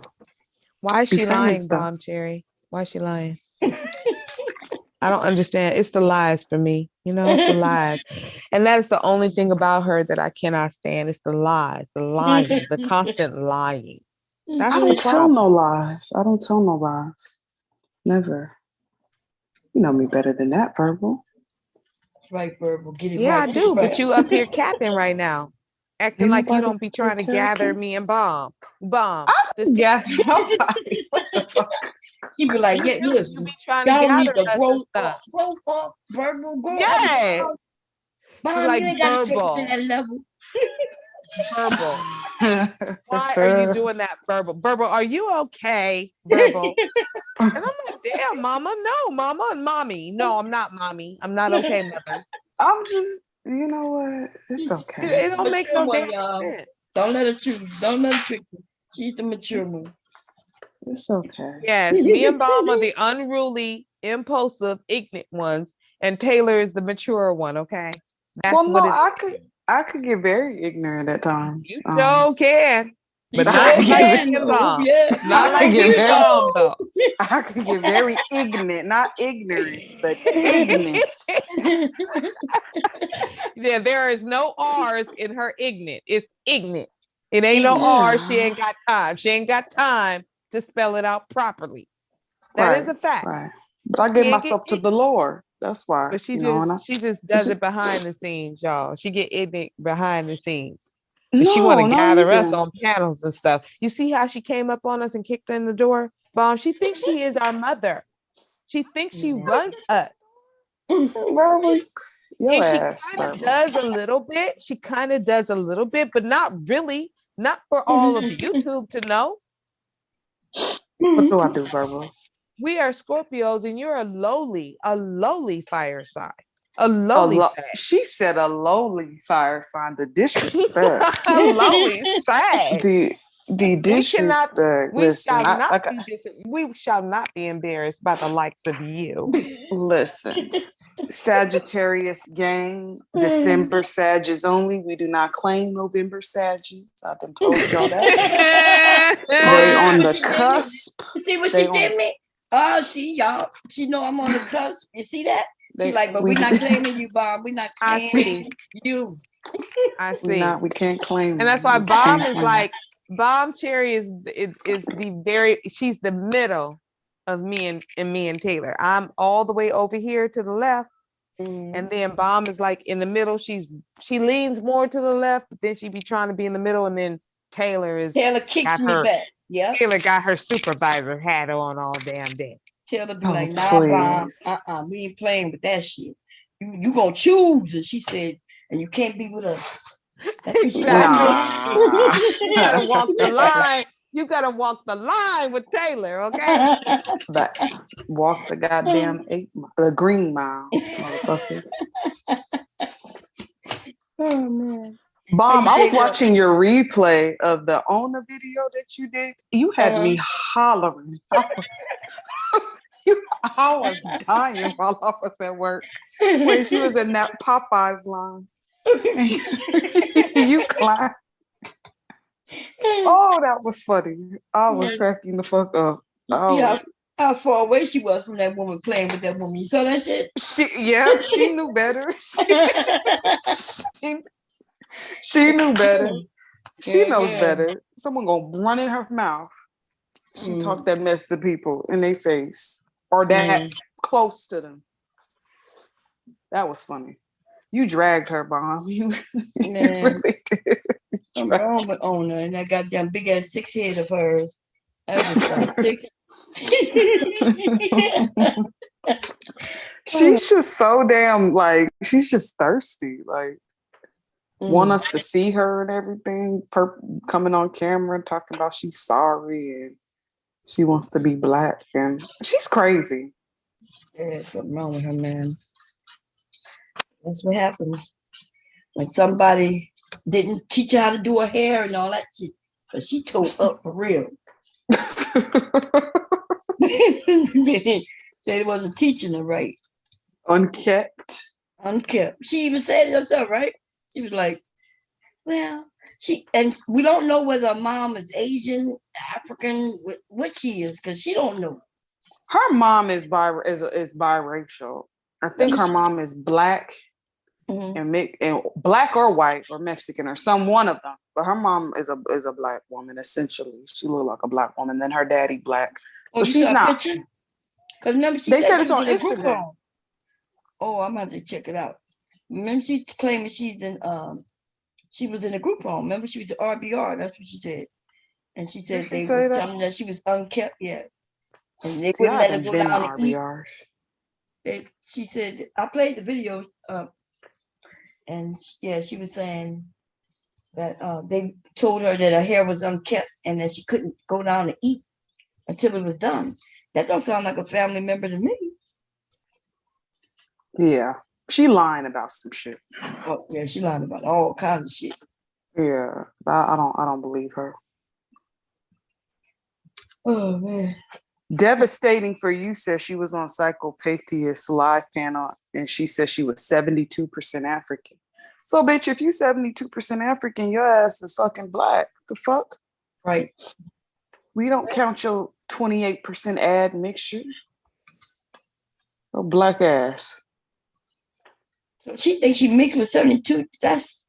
Why is be she saying lying, stuff. Bomb Cherry? Why is she lying? I don't understand. It's the lies for me. You know, it's the lies. And that is the only thing about her that I cannot stand. It's the lies, the lying, the constant lying. That's I her don't tell problem. no lies. I don't tell no lies. Never. You know me better than that, Verbal. Right, Verbal. Get it Yeah, right. I do. But you up here capping right now, acting Ain't like you nobody don't be trying to capping. gather me and Bomb. Bomb. Yeah, nobody. What the fuck? She be like, yeah, You listen, be trying to y'all need gather to us and stuff. grow up, Verbal, grow Yeah. up. She Mom, like you ain't gotta take it verbal. to that level. Verbal. Why are you doing that, Verbal? Verbal, are you okay? Verbal. And I'm like, damn, mama. No, mama and mommy. No, I'm not mommy. I'm not okay, mother. I'm just, you know what? It's okay. It don't make no damn sense. Don't let her choose. Don't let her trick you. She's the mature one. It's okay. Yes, me and Bomb are the unruly, impulsive, ignorant ones, and Taylor is the mature one, okay? That's Well, what no, it I could get very ignorant at times. You sure can. But I not could like get me and Oh, Bomb. yeah. Not I like could me get and very Bomb, though. I could get very ignorant, not ignorant, but ignorant. Yeah, there is no R's in her ignorant. It's ignorant. It ain't no Ignorant. R. She ain't got time. She ain't got time to spell it out properly. That is a fact. Right. But I give Can't get myself to the Lord. That's why. But she you know, just does it behind the scenes, y'all. She get ignorant behind the scenes. But she no, want to not gather us even. on panels and stuff. You see how she came up on us and kicked in the door? Bomb, she thinks she is our mother. She thinks she runs us. Verbal, your And she ass, kind of Verbal. does a little bit. She kind of does a little bit, but not really. Not for all of YouTube to know. What do I do, Verbal? We are Scorpios and you're a lowly fire sign. A lowly sign. She said a lowly fire sign. The disrespect. A lowly sign. The disrespect. We shall not be embarrassed by the likes of you. Listen, Sagittarius gang, December Sages only. We do not claim November Sages. I done told y'all that. They on the cusp. You see what she did me? Oh, see, y'all. She know I'm on the cusp. You see that? She like, but we're not claiming you, Bob. We're not claiming you. I see. We can't claim. And that's why Bomb is like, Bomb Cherry is the very, she's the middle. of me and Taylor. I'm all the way over here to the left. And then Bomb is like in the middle. She leans more to the left, but then she be trying to be in the middle. And then Taylor kicks me back. Yeah. Taylor got her supervisor hat on all damn day. Taylor be like, nah, Bomb, we ain't playing with that shit. You gonna choose. And she said, and you can't be with us. Exactly. You gotta walk the line. You gotta walk the line with Taylor, okay? Walk the goddamn the green mile, motherfucker. Oh man. Bomb, I was watching your replay of the Ona video that you did. You had me hollering. I was dying while I was at work. When she was in that Popeyes line. You climbed. Oh, that was funny. I was cracking the fuck up. See how far away she was from that woman playing with that woman. You saw that shit? She knew better. She knew better. She knows better. Someone gonna run in her mouth. She talk that mess to people in their face or that close to them. That was funny. You dragged her, Bomb. You really did. I'm wrong with Ona and that goddamn big ass 6 head of hers. That was like 6. She's just so damn she's just thirsty. Want us to see her and everything. Coming on camera talking about she's sorry and she wants to be black and she's crazy. Yeah, something wrong with her, man. That's what happens when somebody didn't teach her how to do her hair and all that shit. Because she tore up for real. They wasn't teaching her right. Unkept. She even said it herself, right? She was like, well, and we don't know whether her mom is Asian, African, what she is, because she don't know. Her mom is biracial. I think her mom is black and black or white or Mexican or one of them. But her mom is a black woman essentially. She looked like a black woman. Then her daddy black. So she's not. Because remember they said it's on Instagram. Oh, I'm gonna have to check it out. Remember she's claiming she was in a group home. Remember she was at RBR. That's what she said. And she said they were telling her that she was unkept yet. And they wouldn't let her go down to eat. She said, I played the video and she was saying that they told her that her hair was unkept and that she couldn't go down to eat until it was done. That don't sound like a family member to me. Yeah, she lying about some shit. Oh yeah, she lying about all kinds of shit. Yeah, I don't believe her. Oh man. Devastating for You says she was on Psychopathia live panel and she said she was 72% African. So bitch, if you 72% African, your ass is fucking black. The fuck? Right. We don't count your 28% admixture. Your black ass. So she thinks she mixed with 72. That's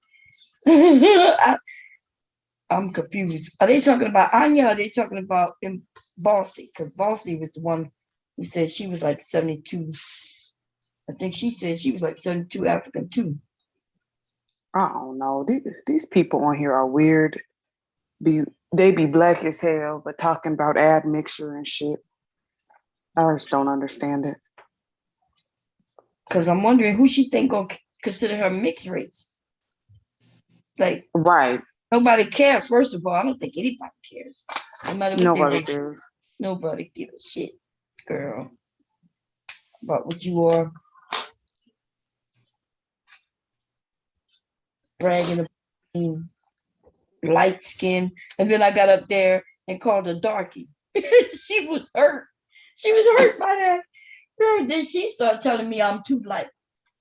I'm confused. Are they talking about Anya or are they talking about Bossy? Because Bossy was the one who said she was like 72. I think she said she was like 72 African too. I don't know. These people on here are weird. They be black as hell, but talking about admixture and shit. I just don't understand it. Because I'm wondering who she think gonna consider her mixed race. Like, right. Nobody cares. First of all, I don't think anybody cares. No matter what nobody cares. Nobody give a shit, girl, about what you are. Bragging about being light skin. And then I got up there and called her darky. She was hurt. She was hurt by that. Girl, then she started telling me I'm too light.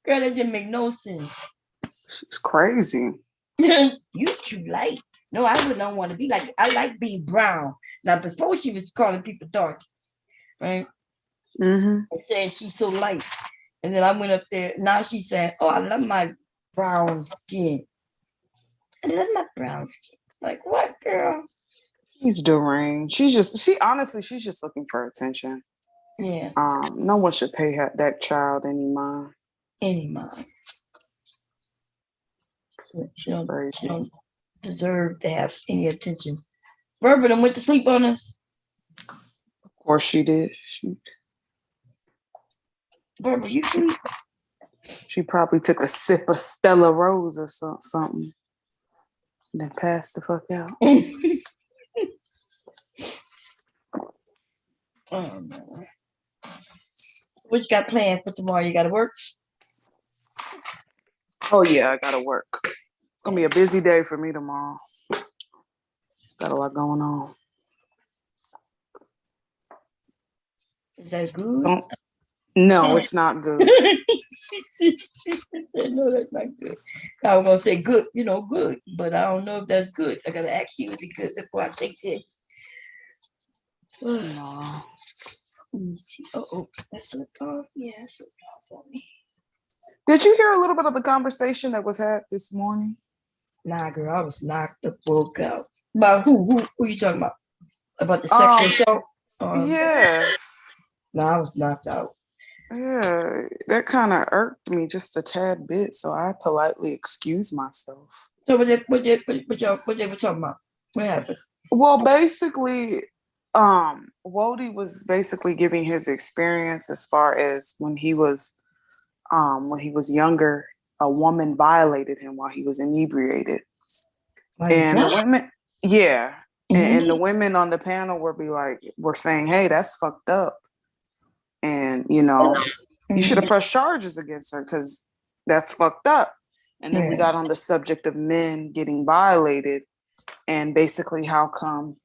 Girl, that didn't make no sense. She's crazy. You too light. No, I wouldn't want to be like, I like being brown. Now, before she was calling people dark, right? Mm-hmm. And saying she's so light. And then I went up there. Now she's saying, oh, I love my brown skin. I love my brown skin. Like, what, girl? She's deranged. She's just looking for attention. Yeah. No one should pay that child any mind. Any mind. She don't deserve to have any attention. Verbal went to sleep on us. Of course she did. Verbal, you sleep? She probably took a sip of Stella Rose or something. And then passed the fuck out. Oh, no. What you got planned for tomorrow? You got to work? Oh, yeah, I got to work. It's going to be a busy day for me tomorrow. Got a lot going on. Is that good? No, it's not good. No, that's not good. I was going to say good, good, but I don't know if that's good. I got to ask you, is it good before I take this? No. Let me see. Oh, that slipped off. Yeah, it slipped off for me. Did you hear a little bit of the conversation that was had this morning? Nah, girl, I was knocked the book out. About who are you talking about? About the sexual show? Yes. Nah, I was knocked out. Yeah, that kind of irked me just a tad bit, so I politely excused myself. So what they were talking about? What happened? Well, basically, Wody was basically giving his experience as far as when he was younger, a woman violated him while he was inebriated. And the women, yeah. Mm-hmm. And the women on the panel were saying, hey, that's fucked up. And, you should have pressed charges against her because that's fucked up. And then we got on the subject of men getting violated and basically how come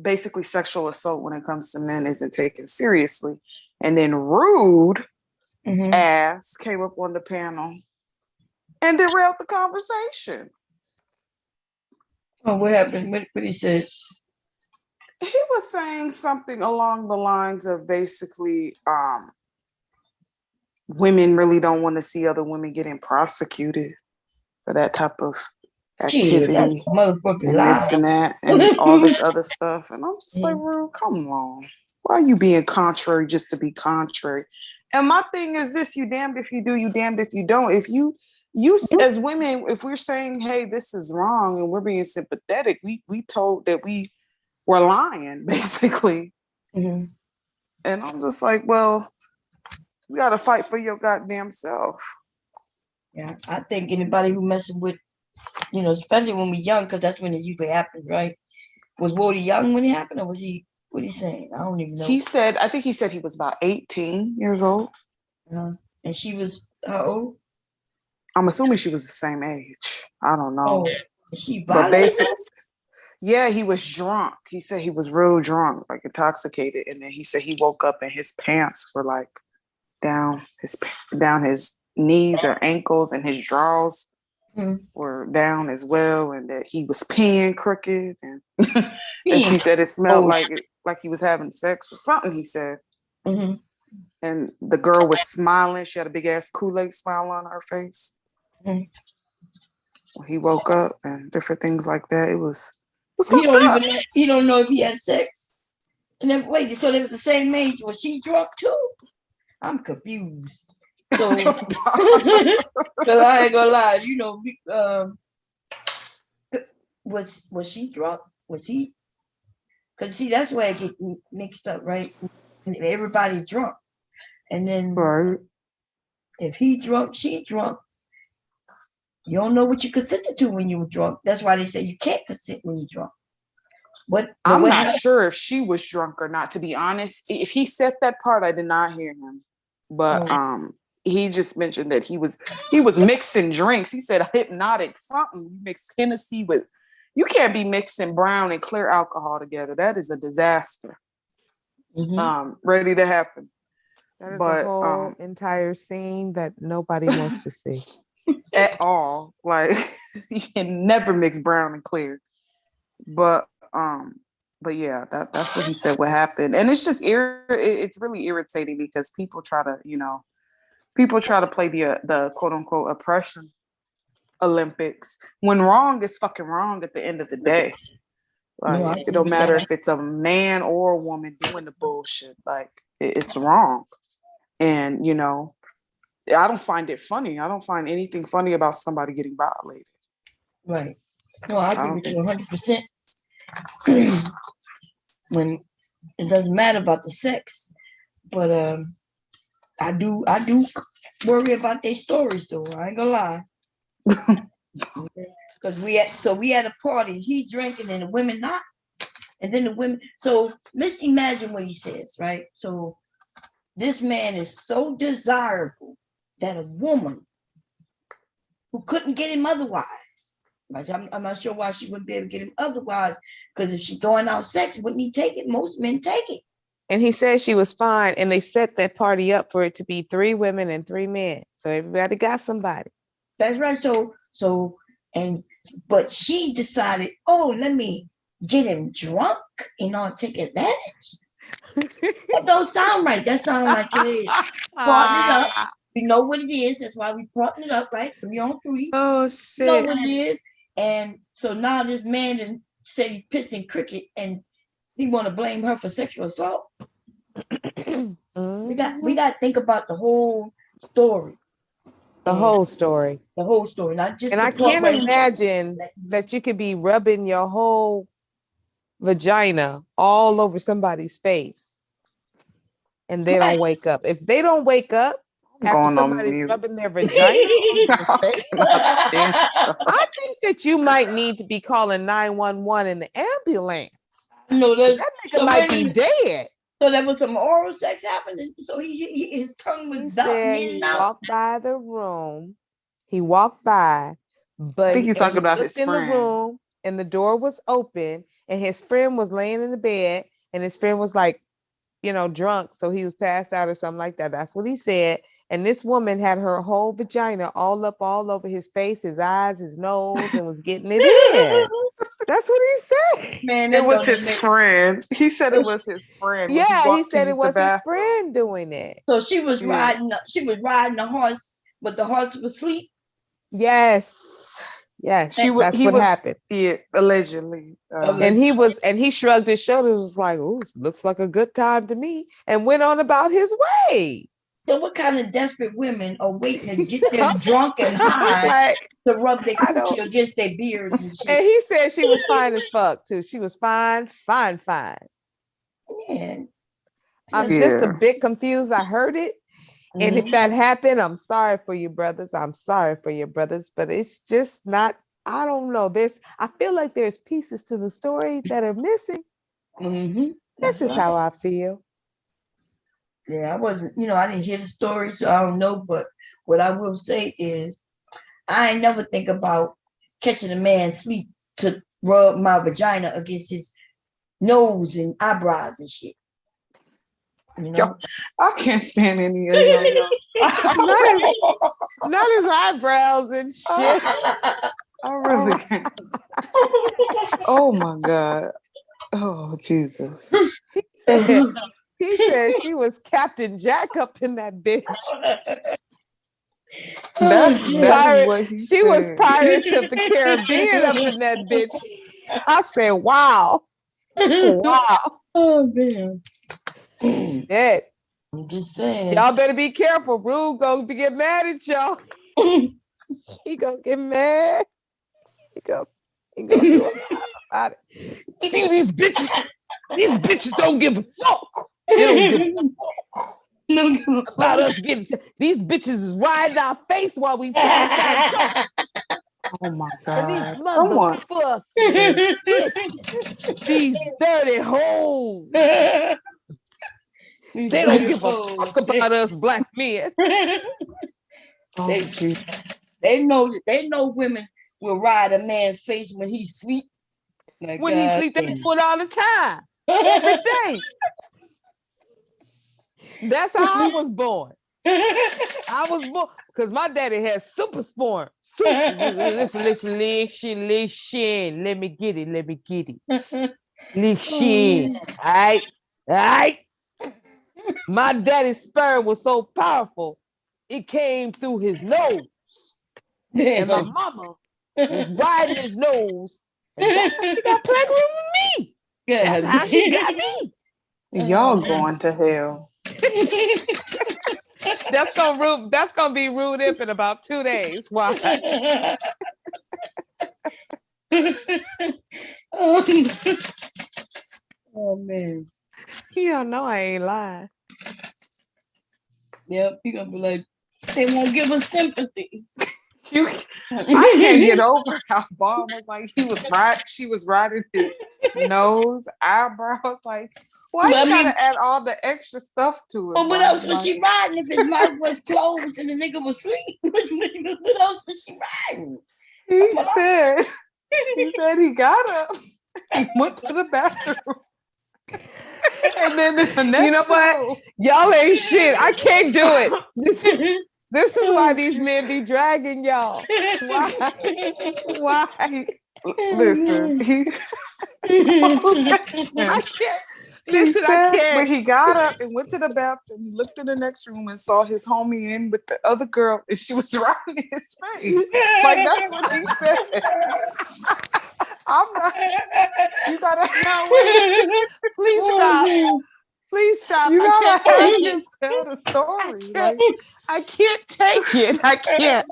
basically sexual assault when it comes to men isn't taken seriously. And then Rude ass came up on the panel and derailed the conversation. Oh, what happened? What he said? He was saying something along the lines of basically women really don't want to see other women getting prosecuted for that type of activity and this and that and all this other stuff. And I'm just like, Rude, come on. Why are you being contrary just to be contrary? And my thing is this, you damned if you do, you damned if you don't. If you as women, if we're saying, hey, this is wrong and we're being sympathetic, we told that we were lying, basically. Mm-hmm. And I'm just like, well, you got to fight for your goddamn self. Yeah, I think anybody who messing with, especially when we're young, because that's when it usually happens, right? Was Wody young when it happened, or was he? What he saying? I don't even know. I think he said he was about 18 years old. And she was how old? I'm assuming she was the same age. I don't know. Oh, she violated? Yeah, he was drunk. He said he was real drunk, like intoxicated. And then he said he woke up and his pants were like down his knees or ankles, and his drawers were down as well, and that he was peeing crooked. And he said it smelled like he was having sex or something, he said. Mm-hmm. And the girl was smiling. She had a big ass Kool-Aid smile on her face. Mm-hmm. When he woke up and different things like that, it was he don't know if he had sex. And then wait, so they were the same age. Was she drunk too? I'm confused. So, because I ain't gonna lie, was she drunk? Was he? Because see, that's where it get mixed up, right? Everybody drunk, and then if he drunk, she drunk. You don't know what you consented to when you were drunk. That's why they say you can't consent when you're drunk. I'm not sure if she was drunk or not, to be honest. If he said that part, I did not hear him. But he just mentioned that he was mixing drinks. He said hypnotic something. You mix Hennessy with, you can't be mixing brown and clear alcohol together. That is a disaster. Mm-hmm. Ready to happen. That is a whole entire scene that nobody wants to see. At all. Like, you can never mix brown and clear. But yeah, that's what he said what happened. And it's just it's really irritating because people try to play the quote unquote oppression Olympics when wrong is fucking wrong at the end of the day. No, I Like, it agree don't with matter that. if it's a man or a woman doing the bullshit. Like, it's wrong. And, you know, I don't find it funny. I don't find anything funny about somebody getting violated. Right. No, I agree don't with think- you 100%. When it doesn't matter about the sex, but I do worry about their stories though. I ain't gonna lie. Because we had a party, he drinking and the women not, and then the women. So let's imagine what he says, right? So this man is so desirable that a woman who couldn't get him otherwise. Like, I'm not sure why she wouldn't be able to get him otherwise. Because if she's throwing out sex, wouldn't he take it? Most men take it. And he said she was fine, and they set that party up for it to be 3 women and 3 men. So everybody got somebody. That's right. But she decided, oh, let me get him drunk and I'll take advantage. That don't sound right. That sounds like, hey, partner it up. We know what it is. That's why we partner it up, right? 3 on 3. Oh You know shit. what it is. And so now this man didn't say he pissing cricket and he want to blame her for sexual assault. We got to think about the whole story. The whole story. The whole story, not just. And I can't imagine that you could be rubbing your whole vagina all over somebody's face and they don't wake up. If they don't wake up after somebody's rubbing their vagina on their face, I think that you might need to be calling 911 in the ambulance. No, that nigga might be dead. So there was some oral sex happening. So his tongue was darting in and out. He walked by the room. He walked by, but I think he's talking about his in friend. the room, and the door was open, and his friend was laying in the bed, and his friend was like, you know, drunk, so he was passed out or something like that. That's what he said. And this woman had her whole vagina all over his face, his eyes, his nose, and was getting it in. That's what he said. Man, it was his friend. He said it was his friend. Yeah, he said it was his friend doing it. So she was riding the horse, but the horse was asleep. Yes. That's what happened. Yeah, allegedly. And he shrugged his shoulders, was like, "Ooh, looks like a good time to me," and went on about his way. So what kind of desperate women are waiting to get them drunk and high to rub their coochie against their beards and shit? And he said she was fine as fuck too. She was fine. Man. I'm just a bit confused. I heard it. And if that happened, I'm sorry for you, brothers. But it's just not, I don't know. I feel like there's pieces to the story that are missing. That's just how I feel. Yeah, I wasn't, I didn't hear the story, so I don't know. But what I will say is, I ain't never think about catching a man sleep to rub my vagina against his nose and eyebrows and shit. You know? I can't stand any of y'all. Not his eyebrows and shit. I really can't. Oh my God. Oh Jesus. He said she was Captain Jack up in that bitch. That is what he she said. was Pirates of the Caribbean up in that bitch. I said, wow. Wow. Oh, man. Shit. I'm just saying. Y'all better be careful. Rue gonna get mad at y'all. He gonna get mad. He gonna do a lot about it. See these bitches. These bitches don't give a fuck. They don't give a fuck about us getting. These bitches is riding our face while we pass out. Oh my And these God. motherfuckers, these dirty hoes. They don't give a fuck about us black men. They know women will ride a man's face when he sleep. Like, when he sleep, they foot all the time. Every day. That's how I was born. I was born because my daddy had super sport. Listen. Let me get it. Listen. All right. My daddy's sperm was so powerful, it came through his nose. And my mama was riding his nose And that's how she got pregnant with me. That's how she got me. Y'all going to hell. That's gonna be Rude Imp in about 2 days. Why? Oh man. You don't know I ain't lying. Yep, he gonna be like, they won't give us sympathy. I can't get over how Bomb was like she was riding his nose, eyebrows, like why you gotta add all the extra stuff to it? But what else was she riding if his mouth was closed and the nigga was asleep? What else was she riding? He said he got up, he went to the bathroom. And then the next you know what? Y'all ain't shit. I can't do it. This is why these men be dragging y'all. Why? Listen, I can't. Listen, I can't. When he got up and went to the bathroom, he looked in the next room and saw his homie in with the other girl, and she was right in his face. Like that's what he said. I'm not. You gotta. Please stop. Please stop. You gotta have take him tell the story. I can't take it. I can't.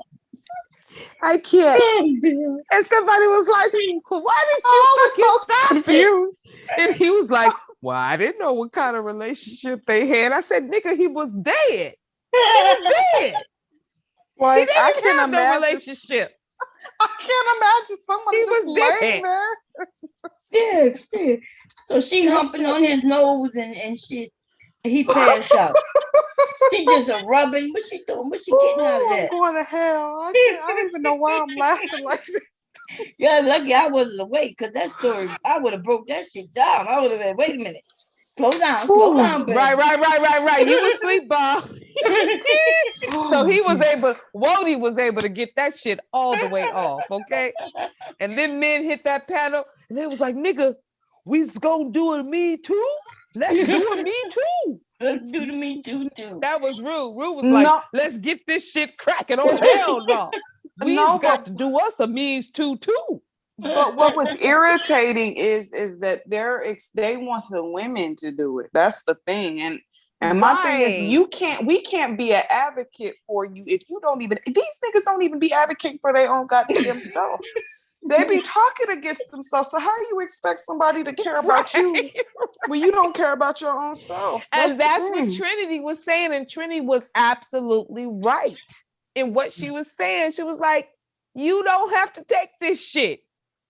And somebody was like, "Why did you stop confused?" And he was like, "Well, I didn't know what kind of relationship they had." I said, "Nigga, he was dead. He was dead. Like, he didn't have no relationship. I can't imagine someone just laying there. Yeah. So she humping on his nose and shit. And he passed out. She just a rubbing. What she doing? What she getting out of that? I'm going to hell. I don't even know why I'm laughing like this. Yeah, lucky I wasn't awake because that story, I would have broke that shit down. I would have been, wait a minute. Slow down, baby. Right. You was asleep, Bob. So Wody was able to get that shit all the way off, okay? And then men hit that panel and they was like, nigga, we's gonna do a Me Too? Let's do a Me Too. Let's do the Me Too. That was Rude. Rude was like, let's get this shit cracking. Oh, hell no. We've got to do us a Me Too too. But what was irritating is that they want the women to do it. That's the thing. And my thing is we can't be an advocate for you if you don't even, these niggas don't even be advocating for their own goddamn self. They be talking against themselves. So how do you expect somebody to care about you when you don't care about your own self? And that's what Trinity was saying. And Trinity was absolutely right in what she was saying. She was like, you don't have to take this shit.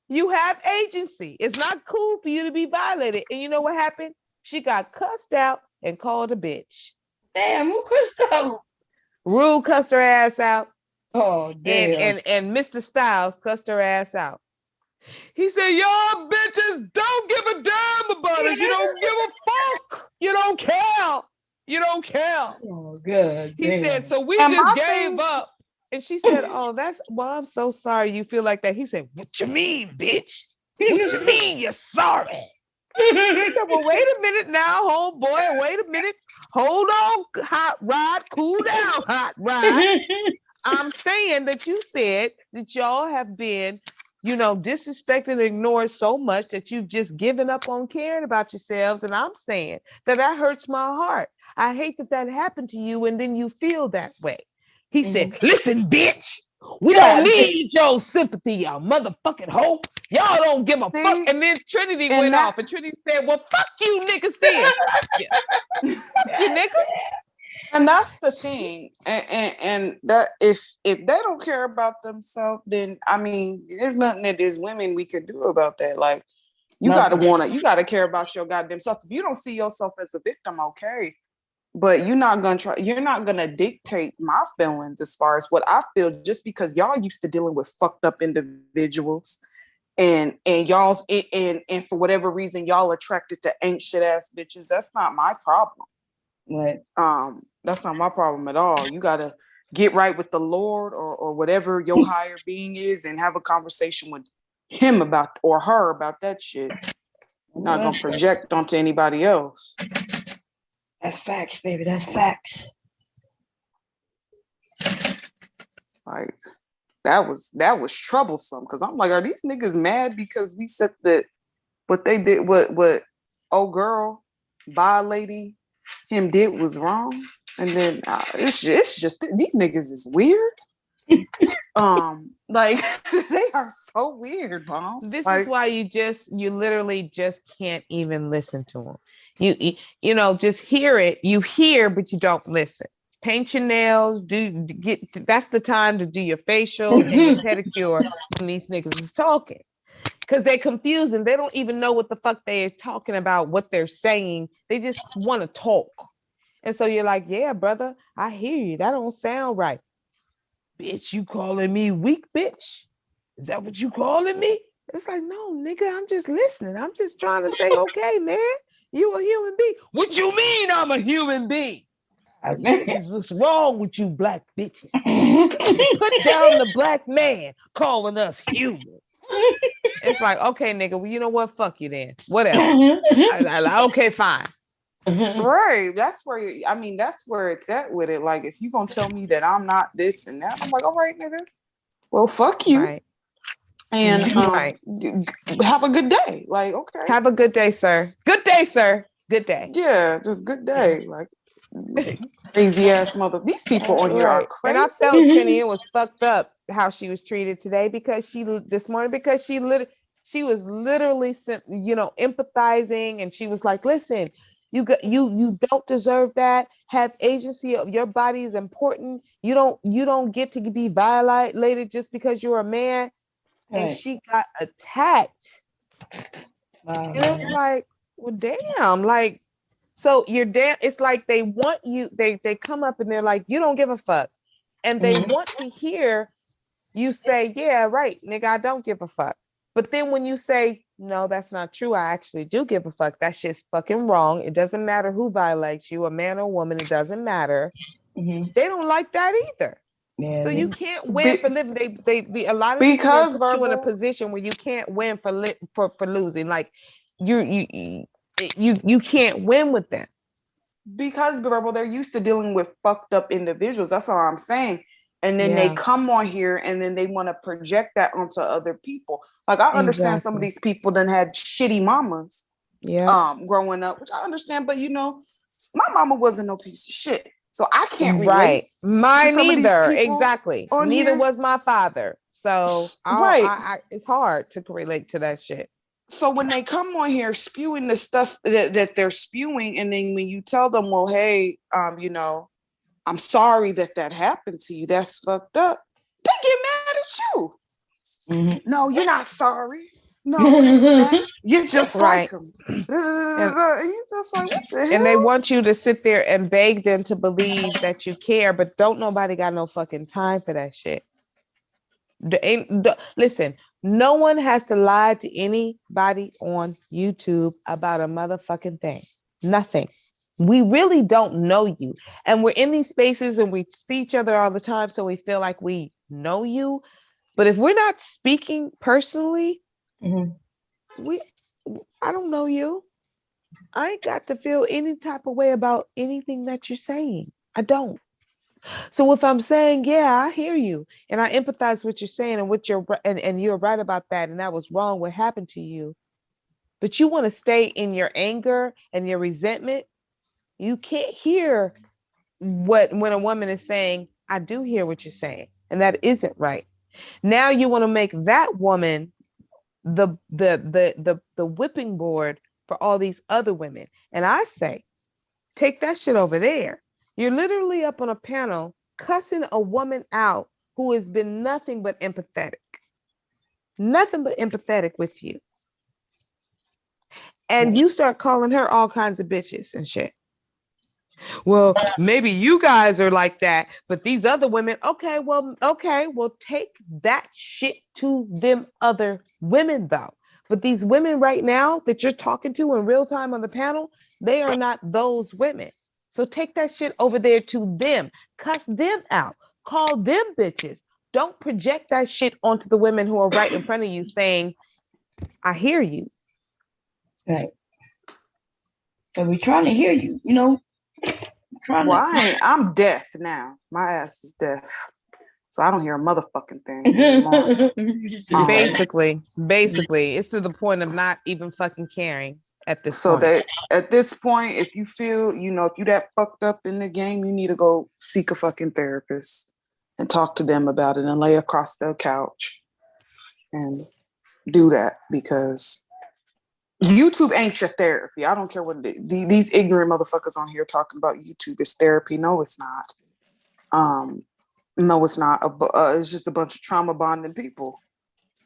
You have agency. It's not cool for you to be violated. And you know what happened? She got cussed out and called a bitch. Damn, who cussed out? Rude cussed her ass out. Oh, damn. And Mr. Styles cussed her ass out. He said, y'all bitches don't give a damn about us. You don't give a fuck. You don't care. You don't care. Oh, good. He said, so we just gave up. And she said, I'm so sorry you feel like that. He said, what you mean, bitch? What you mean you're sorry? He said, well, wait a minute now, homeboy. Wait a minute. Hold on, hot rod. Cool down, hot rod. I'm saying that you said that y'all have been, disrespected and ignored so much that you've just given up on caring about yourselves. And I'm saying that hurts my heart. I hate that happened to you and then you feel that way. He said, listen, bitch, we don't need your sympathy, y'all motherfucking hoe. Y'all don't give a fuck. And then Trinity went off and Trinity said, well, fuck you niggas then. Fuck you niggas. And that's the thing. And that if they don't care about themselves, then I mean, there's nothing that there's women we could do about that. Like you gotta care about your goddamn self. If you don't see yourself as a victim, okay. But you're not gonna dictate my feelings as far as what I feel just because y'all used to dealing with fucked up individuals and y'all's and for whatever reason y'all attracted to ain't shit ass bitches. That's not my problem. Right. That's not my problem at all. You gotta get right with the Lord or whatever your higher being is and have a conversation with him about or her about that shit. You're not gonna project onto anybody else. That's facts, baby. That's facts. Like that was troublesome because I'm like, are these niggas mad because we said that what they did, what old girl, bi lady, him did was wrong? And then it's just these niggas is weird. Like they are so weird, mom. This like, is why you literally just can't even listen to them. You know, just hear it. You hear, but you don't listen. Paint your nails. That's the time to do your facial and your pedicure when these niggas is talking, because they're confused and they don't even know what the fuck they're talking about, what they're saying. They just want to talk, and so you're like, yeah, brother, I hear you. That don't sound right. Bitch, you calling me weak, bitch? Is that what you calling me? It's like, no, nigga, I'm just listening. I'm just trying to say, okay, man, you a human being. What you mean I'm a human being? What's wrong with you black bitches? Put down the black man calling us human. It's like, okay, nigga, well, you know what? Fuck you then. Whatever. Okay, fine. Right. That's where that's where it's at with it. Like, if you gonna tell me that I'm not this and that, I'm like, all right, nigga. Well, fuck you. Right. And Right. have a good day. Like, okay. Have a good day, sir. Good day, sir. Good day. Yeah, just good day. Like, crazy ass mother. These people on here are crazy. And I felt Trini, it was fucked up how she was treated today because she was literally, you know, empathizing, and she was like, listen, you don't deserve that. Have agency. Of your body is important. You don't get to be violated just because you're a man. Right. And she got attacked. Wow. And it's like, well, damn, like, so you're damn. It's like they want you. They come up and they're like, you don't give a fuck, and they want to hear you say, yeah, right, nigga, I don't give a fuck. But then when you say, no, that's not true, I actually do give a fuck, that shit's fucking wrong. It doesn't matter who violates you, a man or woman, it doesn't matter. They don't like that either. Yeah, so you can't win for living. A lot of people put you in a position where you can't win for losing. Like you can't win with them. Because Verbal, they're used to dealing with fucked up individuals. That's all I'm saying. And then they come on here and then they want to project that onto other people. Like, I understand some of these people done had shitty mamas growing up, which I understand, but you know, my mama wasn't no piece of shit. So I can't relate. Right. Mine neither. Exactly. Neither was my father. So it's hard to relate to that shit. So when they come on here spewing the stuff that they're spewing, and then when you tell them, well, hey, you know, I'm sorry that happened to you, that's fucked up, they get mad at you. Mm-hmm. No, you're not sorry. No, you're just like them. And you're just like, what the hell? And they want you to sit there and beg them to believe that you care, but don't nobody got no fucking time for that shit. Listen, no one has to lie to anybody on YouTube about a motherfucking thing. Nothing. We really don't know you. And we're in these spaces and we see each other all the time, so we feel like we know you. But if we're not speaking personally, I don't know you. I ain't got to feel any type of way about anything that you're saying. I don't. So if I'm saying, yeah, I hear you and I empathize with what you're saying and what and you're right about that, and that was wrong what happened to you, but you want to stay in your anger and your resentment, you can't hear when a woman is saying, I do hear what you're saying, and that isn't right. Now you want to make that woman the whipping board for all these other women. And I say, take that shit over there. You're literally up on a panel cussing a woman out who has been nothing but empathetic with you. And you start calling her all kinds of bitches and shit. Well, maybe you guys are like that, but these other women, okay, well, take that shit to them other women though. But these women right now that you're talking to in real time on the panel, they are not those women. So take that shit over there to them, cuss them out, call them bitches. Don't project that shit onto the women who are right in front of you saying, I hear you. Right. And we're trying to hear you, you know. I'm deaf now. My ass is deaf. So I don't hear a motherfucking thing anymore. Basically, it's to the point of not even fucking caring at this So point. that at this point, if you feel, if you that fucked up in the game, you need to go seek a fucking therapist and talk to them about it and lay across their couch and do that, because YouTube ain't your therapy. I don't care what these ignorant motherfuckers on here talking about YouTube is therapy. No, it's not. No, it's not. It's just a bunch of trauma bonding people.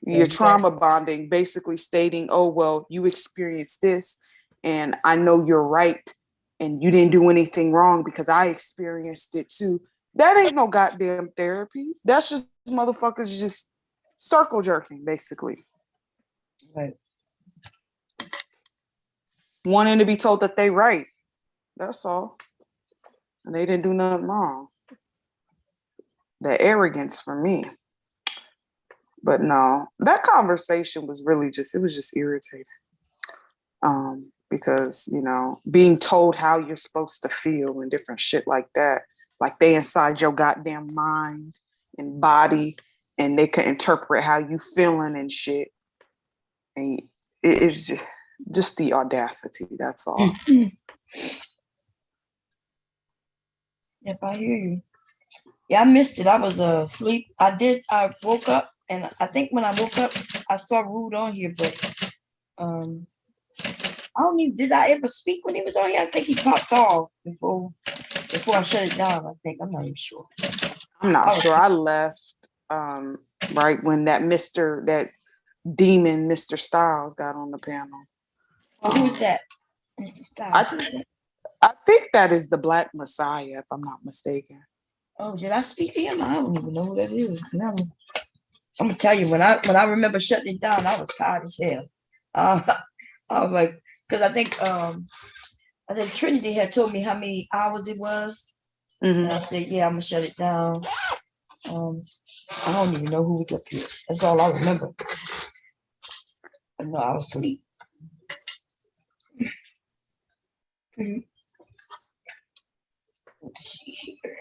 You're trauma bonding, basically stating, oh, well, you experienced this and I know you're right and you didn't do anything wrong because I experienced it too. That ain't no goddamn therapy. That's just motherfuckers just circle jerking, basically. Right. Wanting to be told that they right. That's all. And they didn't do nothing wrong. The arrogance for me. But no, that conversation was really just irritating. Because, being told how you're supposed to feel and different shit like that, like they inside your goddamn mind and body and they can interpret how you feeling and shit. And it's just the audacity, that's all. Yep, I hear you. Yeah, I missed it. I was asleep. I woke up, and I think when I woke up, I saw Rude on here, but I don't even, did I ever speak when he was on here? I think he popped off before I shut it down, I think. I'm not even sure. I'm not sure. I left right when that demon Mr. Styles got on the panel. Oh, who's that? Mr. Styles. Who's that? I think that is the Black Messiah, if I'm not mistaken. Oh, did I speak to him? I don't even know who that is. No. I'm gonna tell you, when I remember shutting it down, I was tired as hell. I was like, because I think Trinity had told me how many hours it was, and I said, yeah, I'm gonna shut it down. I don't even know who was up here. That's all I remember. I know I was asleep. Let's see here.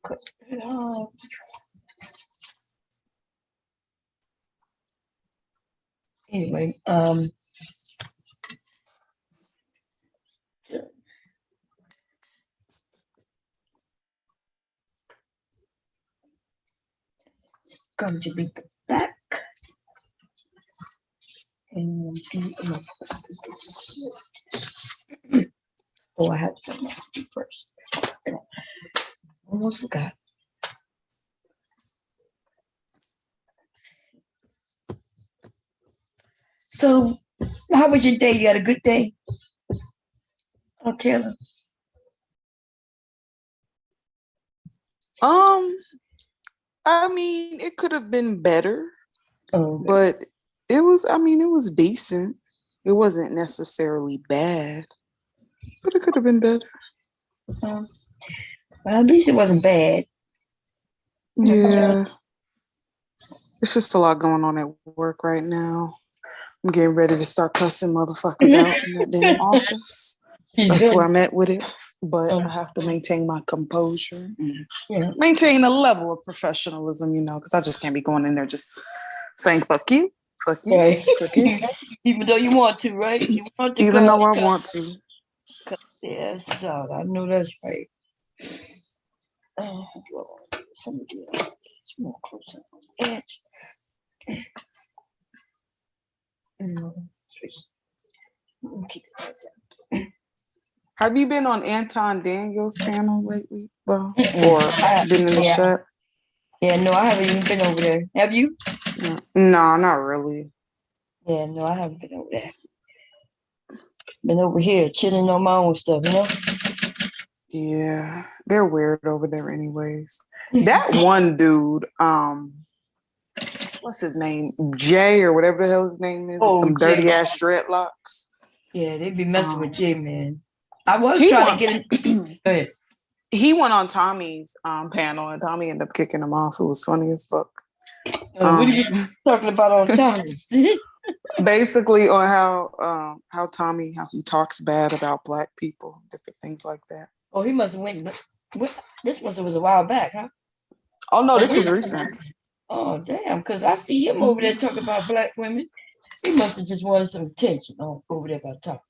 Cut it off. Anyway, it's going to be the back. And oh, I have something else to do first. Almost forgot. So, how was your day? You had a good day? Oh, Taylor. I mean, it could have been better, Oh, but it was decent. It wasn't necessarily bad, but it could have been better. well, at least it wasn't bad. Yeah. It's just a lot going on at work right now. I'm getting ready to start cussing motherfuckers out in that damn office. That's where I'm at with it. But I have to maintain my composure and maintain a level of professionalism, because I just can't be going in there just saying fuck you, Right. fuck you. Even though you want to, right? You want to Even though I want to. Yes, so I know that's right. Something to do. It's more closer on the edge. Keep it like that. Have you been on Anton Daniels' panel lately, Bo? Or been in the chat? Yeah, no, I haven't even been over there. Have you? No, not really. Yeah, no, I haven't been over there. Been over here chilling on my own stuff, Yeah, they're weird over there anyways. That one dude, what's his name? Jay or whatever the hell his name is. Oh, with them Jay. dirty ass dreadlocks. Yeah, they be messing with Jay, man. I was trying to get him. Go ahead. He went on Tommy's panel and Tommy ended up kicking him off. It was funny as fuck. What are you talking about on Tommy's? Basically on how Tommy, how he talks bad about Black people, different things like that. Oh, he must have went. This must have was a while back, huh? Oh no, this was recent. Oh damn! Because I see him over there talking about black women. He must have just wanted some attention over there about talking.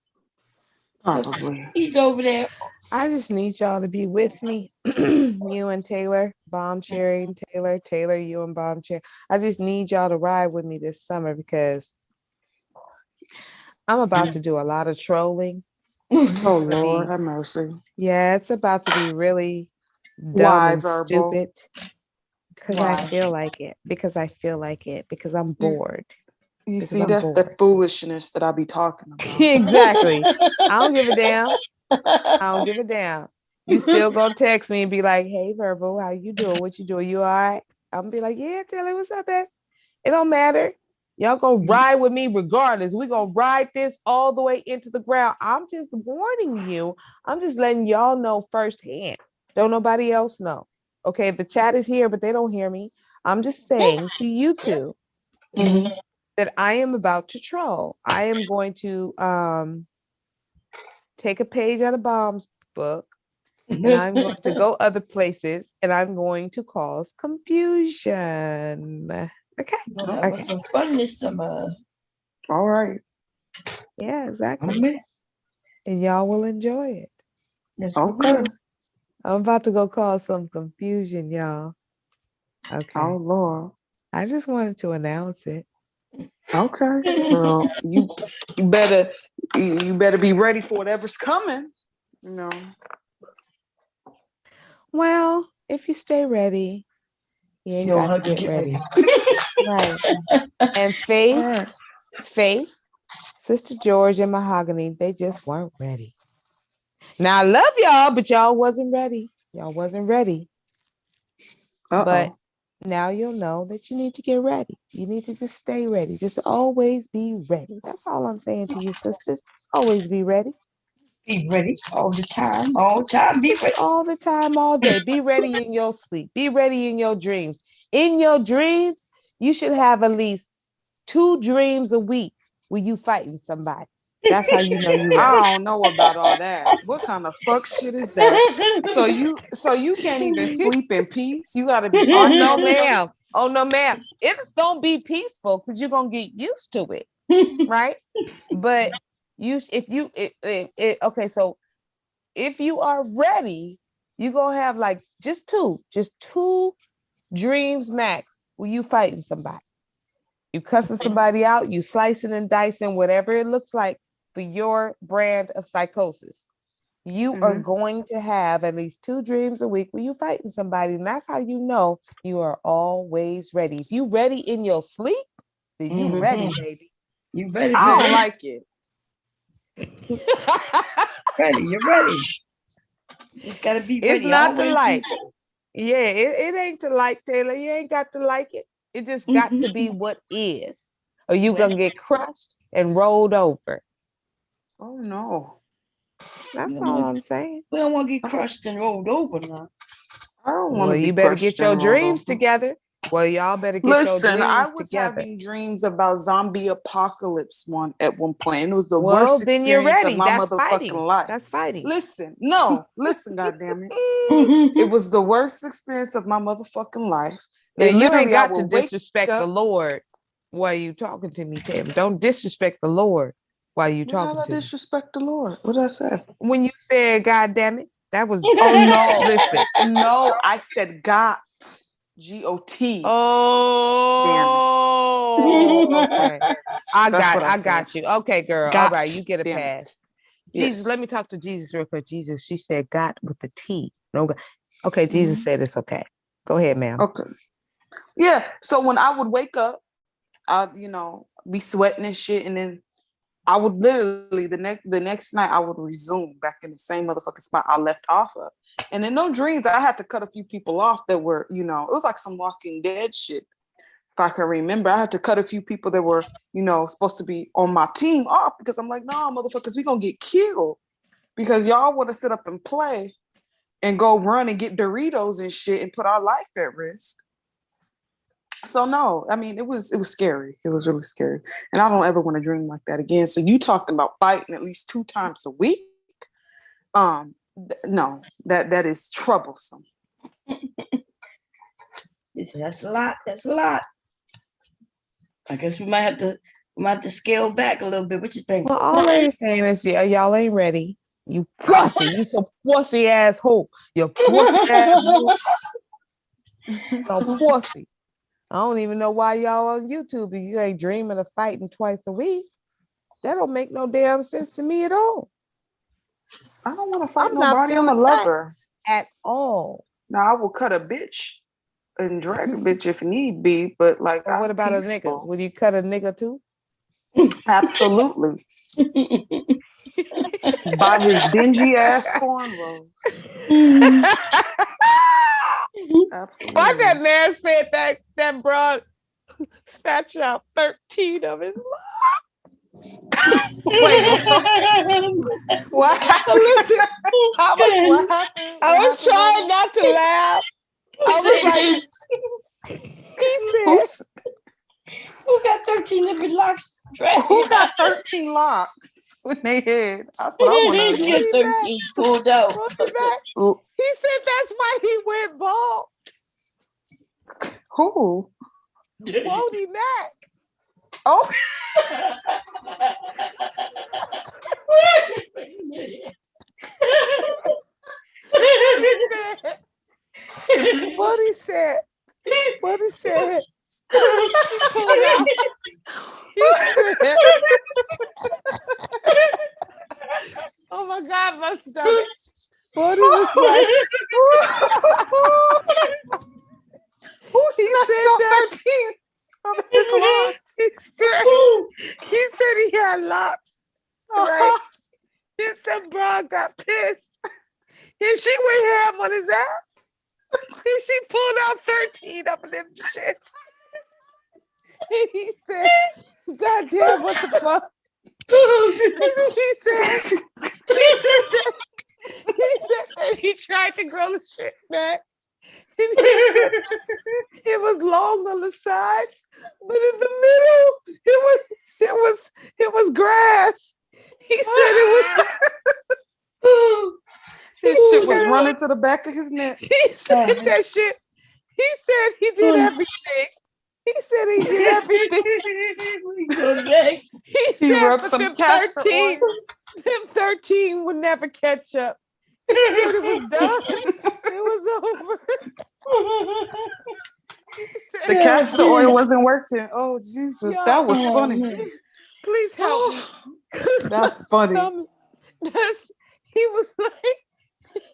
Probably. He's over there. I just need y'all to be with me. You and Taylor, Bomb Cherry and Taylor, Taylor, you and Bomb Cherry. I just need y'all to ride with me this summer because I'm about to do a lot of trolling. Oh Lord, have mercy. Yeah, it's about to be really dumb Why, and Verbal? stupid. Because I Why? feel like it. Because I feel like it. Because I'm bored. You Because see, I'm that's bored. that foolishness that I be talking about. Exactly. I don't give a damn. I don't give a damn. You still gonna text me and be like, "Hey, Verbal, how you doing? What you doing? You all right?" I'm gonna be like, "Yeah, Taylor, what's up, man? It don't matter. Y'all gonna ride with me regardless. We gonna ride this all the way into the ground. I'm just warning you. I'm just letting y'all know firsthand. Don't nobody else know. Okay, the chat is here, but they don't hear me. I'm just saying to you two that I am about to troll. I am going to take a page out of Bomb's book and I'm going to go other places and I'm going to cause confusion. Okay. Have some fun this summer. All right. Yeah, exactly. And y'all will enjoy it. Yes, Okay. I'm about to go cause some confusion, y'all. Okay. Oh Lord. I just wanted to announce it. Okay. Well, you better be ready for whatever's coming. You know. Well, if you stay ready, you ain't You'll got to have to get get ready. ready. Right. And Faith, All right. Faith, Sister George, and Mahogany, they just weren't ready. Now I love y'all, but y'all wasn't ready. Y'all wasn't ready. But now you'll know that you need to get ready. You need to just stay ready. Just always be ready. That's all I'm saying to you, sisters. Always be ready. Be ready all the time. All the time. Be ready. All the time, all day. Be ready in your sleep. Be ready in your dreams. In your dreams, you should have at least 2 dreams a week where you fighting somebody. That's how you know you ready. I don't know about all that. What kind of fuck shit is that? So you can't even sleep in peace. You gotta be Oh no, talking. ma'am. Oh no, ma'am. It's gonna be peaceful because you're gonna get used to it, right? But okay, so if you are ready, you're gonna have like just two dreams max where you fighting somebody. You cussing somebody out, you slicing and dicing, whatever it looks like for your brand of psychosis. You are going to have at least 2 dreams a week where you fighting somebody, and that's how you know you are always ready. If you ready in your sleep, then you ready, baby. You ready? I don't like it. Ready? You're ready. Just gotta be ready. It's not Always to like. be Yeah, it ain't to like, Taylor. You ain't got to like it. It just got to be what is, or you gonna get crushed and rolled over. Oh no. That's all I'm saying. We don't want to get crushed and rolled over now. I don't want to Well, be you better crushed get your and rolled dreams over. together. Well, y'all better get your Listen, dreams I was together. having dreams about zombie apocalypse at one point. And it was the Well, worst then you're experience ready. of my That's motherfucking fighting. life. That's fighting. Listen, goddammit. It was the worst experience of my motherfucking life. Now, you ain't Literally, I got to would wake disrespect the up. Lord while you talking to me, Taylor. Don't disrespect the Lord while you When talking did I to me. disrespect the Lord? What did I say? When you said, "God damn it," that was. Oh no! Listen. No, I said got. G-O-T. Oh, okay. I That's got you. Okay, girl. Got, all right, you get a damn pass. it. Jesus, Yes. let me talk to Jesus real quick. Jesus, she said "got" with the T. No, okay. Jesus said it's okay. Go ahead, ma'am. Okay. Yeah. So when I would wake up, I'd be sweating and shit, and then I would literally the next night I would resume back in the same motherfucking spot I left off of. And in no dreams, I had to cut a few people off that were, it was like some Walking Dead shit. If I can remember, I had to cut a few people that were, supposed to be on my team off because I'm like, no, motherfuckers, we gonna get killed because y'all want to sit up and play and go run and get Doritos and shit and put our life at risk. So no, I mean, it was scary. It was really scary. And I don't ever want to dream like that again. So you talking about fighting at least 2 times a week? No, that is troublesome. He said, that's a lot. That's a lot. I guess we might have to scale back a little bit. What you think? Well, all I'm saying is, yeah, y'all ain't ready. You pussy. You some pussy asshole. You pussy asshole. So pussy. I don't even know why y'all on YouTube if you ain't dreaming of fighting twice a week. That don't make no damn sense to me at all. I don't want to fight I'm not nobody. I'm a feeling that lover. At all. Now I will cut a bitch and drag a bitch if need be, but like, But what I'm about a peaceful. nigga? Would you cut a nigga too? Absolutely. By his dingy ass cornrow. Absolutely. Why that man said that broad snatched out 13 of his locks? Wait, What listen, happened? I was trying not to laugh. I was like, he said, Who got 13 of his locks? Who got 13 locks in their head? That's what I want to He know. got 13 pulled out. He said that's why he went bald. Who? Won't Mac? Oh, What he said? He said, oh my God, my stomach. What he was like, he said 13 of his locks. He said he had locks. Right? He said bro got pissed. And she went ham on his ass. And she pulled out 13 of them shits. And he said, God damn, what the fuck? And then he said that he tried to grow the shit back. And he said it was long on the sides, but in the middle, it was grass. He said it was His shit was running to the back of his neck. He said that shit. He said he did everything. He said he did everything. He said, rubbed but some them castor 13, them 13 would never catch up. He said it was done. It was over. The castor oil wasn't working. Oh, Jesus, that was funny. Please help me. That's funny. He was like,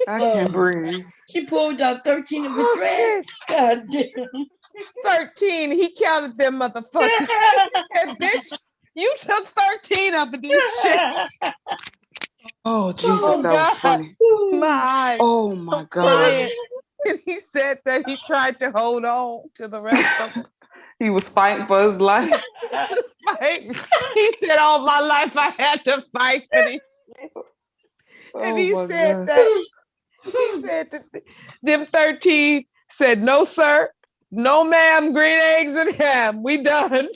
I can't breathe. She pulled out 13 of his dreads. God damn. 13. He counted them motherfuckers. He said, bitch, you took 13 of these shit. Oh, Jesus, that was funny. My eyes. Oh, my God. Crying. And he said that he tried to hold on to the rest of them. He was fighting for his life. He said, all my life I had to fight for these. And he said that them 13 said, no, sir, no, ma'am, green eggs and ham. We done.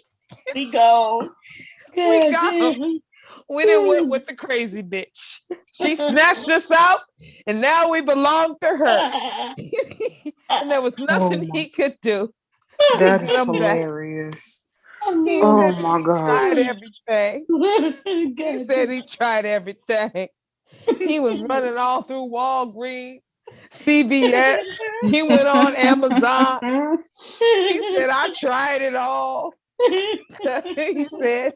We go. We go. We didn't went with the crazy bitch. She snatched us out, and now we belong to her. And there was nothing he could do. That is hilarious. He Oh, said my he God. tried everything. He said he tried everything. He was running all through Walgreens, CVS. He went on Amazon. He said, I tried it all. He said,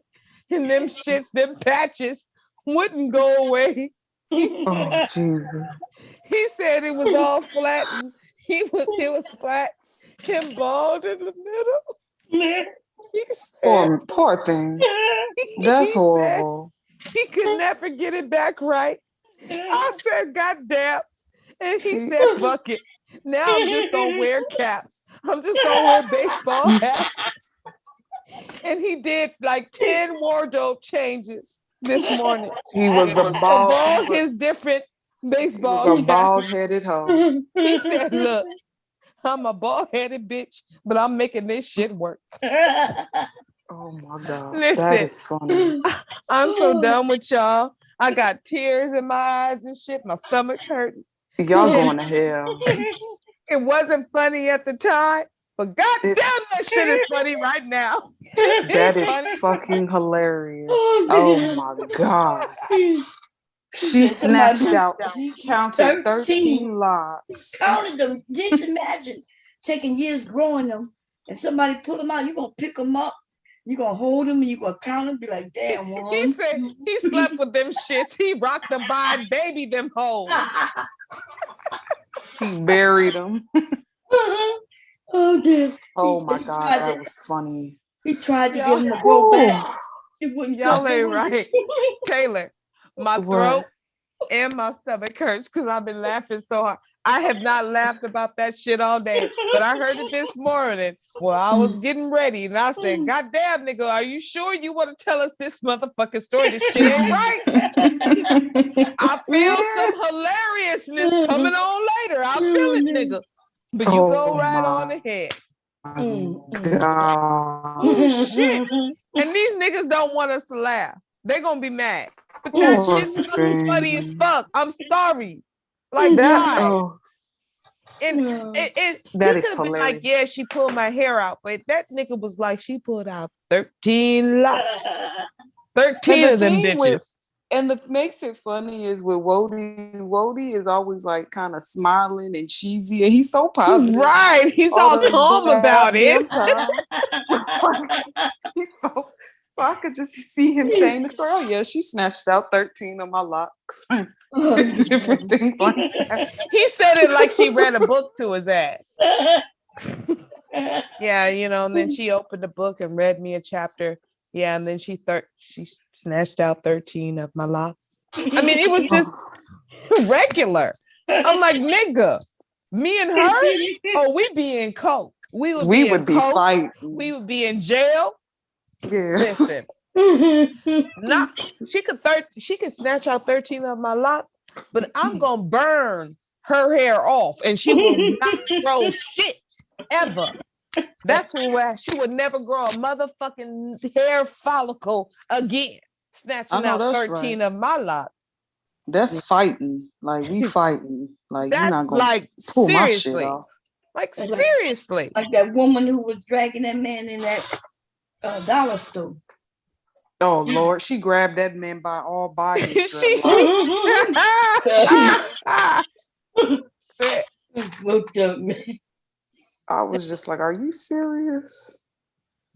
and them shits, them patches wouldn't go away. Oh, Jesus. He said it was all flat. And it was flat and bald in the middle. He said, Poor thing. That's horrible. He could never get it back right. I said, God damn. And he said, fuck it. Now I'm just gonna wear caps. I'm just gonna wear baseball hats. And he did like 10 wardrobe changes this morning. He was the Of all his different baseball caps. A bald-headed hoe. He said, look, I'm a bald-headed bitch, but I'm making this shit work. Oh my God. Listen, that is funny. I'm so done with y'all. I got tears in my eyes and shit. My stomach's hurting. Y'all going to hell. It wasn't funny at the time, But goddamn, It's- that shit is funny right now. That is Funny. fucking hilarious. Oh, Oh my God. She snatched out, he counted 13 locks. Counted them. Just imagine taking years growing them and somebody pull them out. You're going to pick them up. You're going to hold them and you're going to count them. Be like, damn, He one. said he slept with them shits. He rocked them by and baby them hoes. He buried them. Oh, dear. Oh He- my he God, tried that to- was funny. He tried to Y'all- get him to go back. Ooh. It wouldn't Y'all go. ain't right. Taylor, my What? throat and my stomach hurts because I've been laughing so hard. I have not laughed about that shit all day, but I heard it this morning while I was getting ready, and I said, "God damn, nigga, are you sure you want to tell us this motherfucking story? This shit ain't right." I feel some hilariousness coming on later. I feel it, nigga. But you go Oh right my on ahead. God. Oh shit! And these niggas don't want us to laugh. They're gonna be mad. But that Poor shit's fucking funny as thing. fuck. I'm sorry. Like That, why? oh, And that he is could have been like, yeah, hilarious. she pulled my hair out. But that nigga was like, she pulled out 13 locks. 13 And the of them thing with- bitches. And what makes it funny is with Wody is always like kind of smiling and cheesy, and he's so positive. Right. He's all all the calm about it. goddamn time. He's so I could just see him saying the story. Oh yeah, she snatched out 13 of my locks. Different things like that. He said it like she read a book to his ass. Yeah, you know, and then she opened the book and read me a chapter. Yeah, and then she snatched out 13 of my locks. I mean, it was just regular. I'm like, nigga, me and her, oh, we be in coke. We would be fighting. We would be in jail. Yeah. Listen, she could snatch out 13 of my locks, but I'm gonna burn her hair off, and she will not grow shit ever. That's where she would never grow a motherfucking hair follicle again. Snatching out 13 of my locks. That's fighting. Like we fighting. Like you're That's not gonna like pull my shit seriously. off. Like seriously. Like that woman who was dragging that man in that dollar store. Oh Lord, she grabbed that man by all bodies. She Fucked up, man. I was just like, are you serious?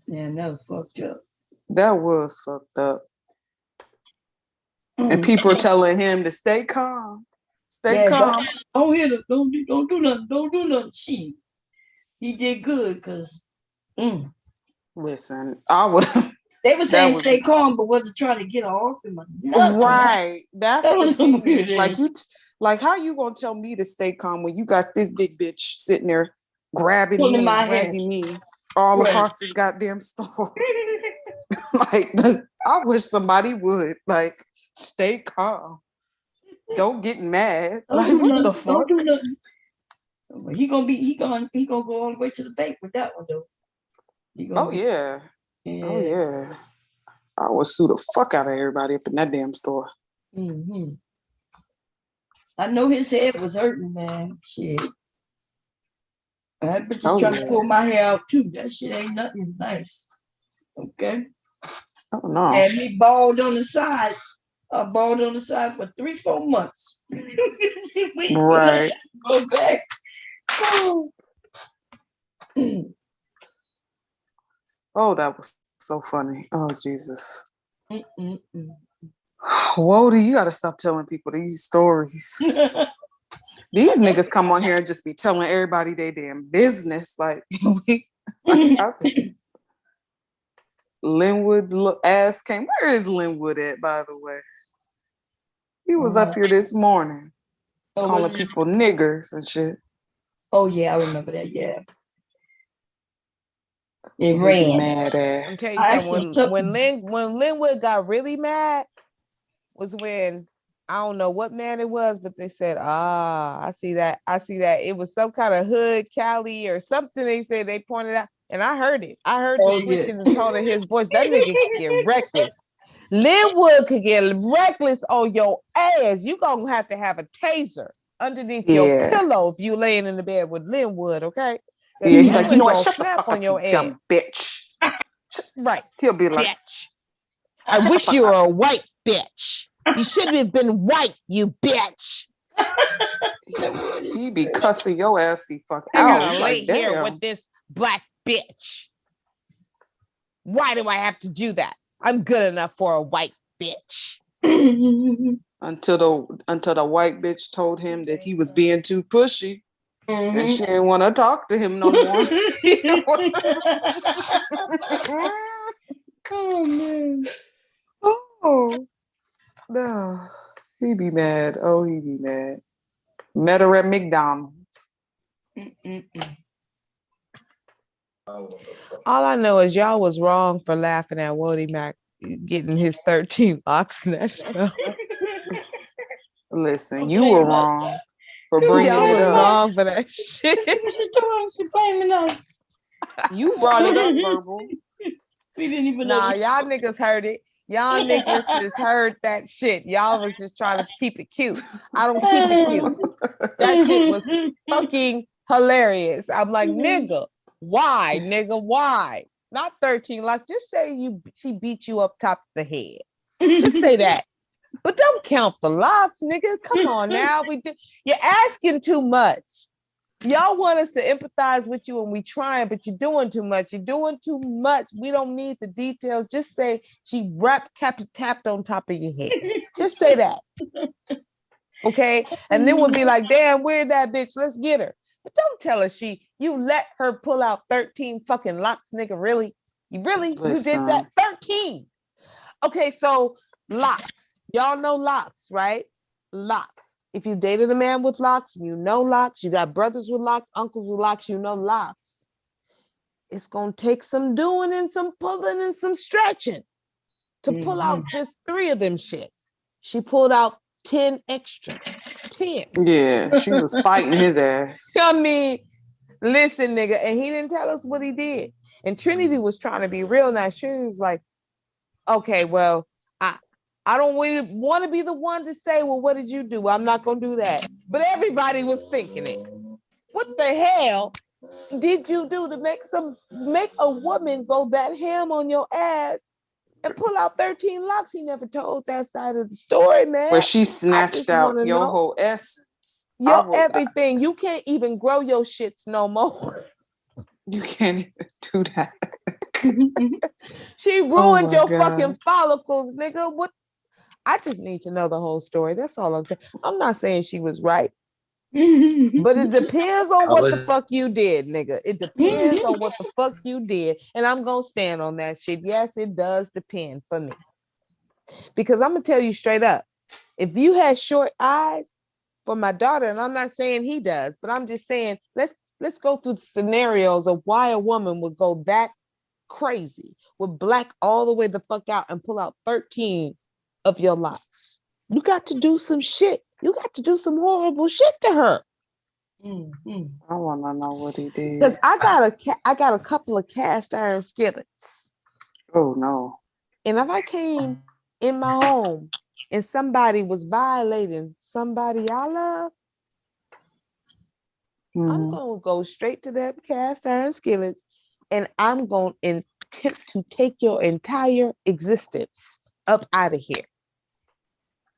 Yeah, that was fucked up. That was fucked up. And people are telling him to stay calm. Stay calm. Don't hit her. Don't do nothing. Don't do nothing. He did good because Listen, I would they were saying stay calm, but wasn't trying to get her off him. Right. That's That the was thing. weird. Like like how you gonna tell me to stay calm when you got this big bitch sitting there grabbing me and dragging me all across this goddamn store? Like I wish somebody would like stay calm. Don't get mad. Like what the fuck? Don't do nothing. He gonna go all the way to the bank with that one though. Oh yeah. Oh yeah. I would sue the fuck out of everybody up in that damn store. Mm-hmm. I know his head was hurting, man. Shit. That bitch is trying to pull my hair out too. That shit ain't nothing nice. Okay. Oh no. And me bald on the side. I bald on the side for 3-4 months. Right. Go back. Oh. Oh, that was so funny. Oh Jesus. Mm-mm-mm. Wody, you gotta stop telling people these stories. These niggas come on here and just be telling everybody they damn business. Like, Linwood ass came. Where is Linwood at, by the way? He was up here this morning calling people niggers and shit. Oh yeah, I remember that. Yeah. It He's ran. mad ass. Okay, when Linwood got really mad was when I don't know what man it was, but they said, I see that. It was some kind of hood Cali or something. They said they pointed out, and I heard it. I heard the switch in the tone of his voice. That nigga could get reckless. Linwood could get reckless on your ass. You gonna have to have a taser underneath your pillow if you laying in the bed with Linwood, okay? Yeah, he's like, you know what? Gonna Shut the snap fuck on up, your you dumb ass. bitch. Right. He'll be like, Bitch. I wish you were a white bitch. You shouldn't have been white, you bitch. he be cussing your ass the fuck I out. gotta He's lay like, here damn. with this black bitch. Why do I have to do that? I'm good enough for a white bitch. Until the white bitch told him that he was being too pushy. And she didn't want to talk to him no more. Oh man. Oh no. He be mad. Oh, he be mad. Met her at McDonald's. All I know is y'all was wrong for laughing at Wody Mac getting his 13 locks snatched out. Listen, you were wrong for bringing Y'all it was up. wrong for that shit. What she doing? She blaming us. You brought it up, Verbal. We didn't even Nah, know. y'all niggas heard it. Y'all niggas just heard that shit. Y'all was just trying to keep it cute. I don't keep it cute. That shit was fucking hilarious. I'm like, nigga, why? Nigga, why? Not 13 locks. Just say she beat you up top of the head. Just say that. But don't count the locks, nigga. Come on now. You're asking too much. Y'all want us to empathize with you and we trying, but you're doing too much. You're doing too much. We don't need the details. Just say she tapped on top of your head. Just say that. Okay? And then we'll be like, damn, where'd that bitch? Let's get her. But don't tell us you let her pull out 13 fucking locks, nigga. Really? You did that? 13. Okay, so locks. Y'all know locks, right? Locks. If you dated a man with locks, you know locks. You got brothers with locks, uncles with locks, you know locks. It's going to take some doing and some pulling and some stretching to pull out just 3 of them shits. She pulled out 10 extra. 10. Yeah, she was fighting his ass. I mean, listen, nigga. And he didn't tell us what he did. And Trinity was trying to be real nice. Trinity was like, okay, well, I don't really want to be the one to say, well, what did you do? I'm not going to do that. But everybody was thinking it. What the hell did you do to make a woman go that ham on your ass and pull out 13 locks? He never told that side of the story, man. Where she snatched out your whole essence. Everything. You can't even grow your shits no more. You can't even do that. She ruined your fucking follicles, nigga. What? I just need to know the whole story. That's all I'm saying. I'm not saying she was right. But it depends on what the fuck you did, nigga. It depends on what the fuck you did. And I'm going to stand on that shit. Yes, it does depend for me. Because I'm going to tell you straight up. If you had short eyes for my daughter, and I'm not saying he does, but I'm just saying, let's go through the scenarios of why a woman would go that crazy with black all the way the fuck out and pull out 13 of your locks. You got to do some shit. You got to do some horrible shit to her. I want to know what he did. Because I got a couple of cast iron skillets. Oh no. And if I came in my home and somebody was violating somebody I love, I'm gonna go straight to that cast iron skillets and I'm gonna attempt to take your entire existence up out of here.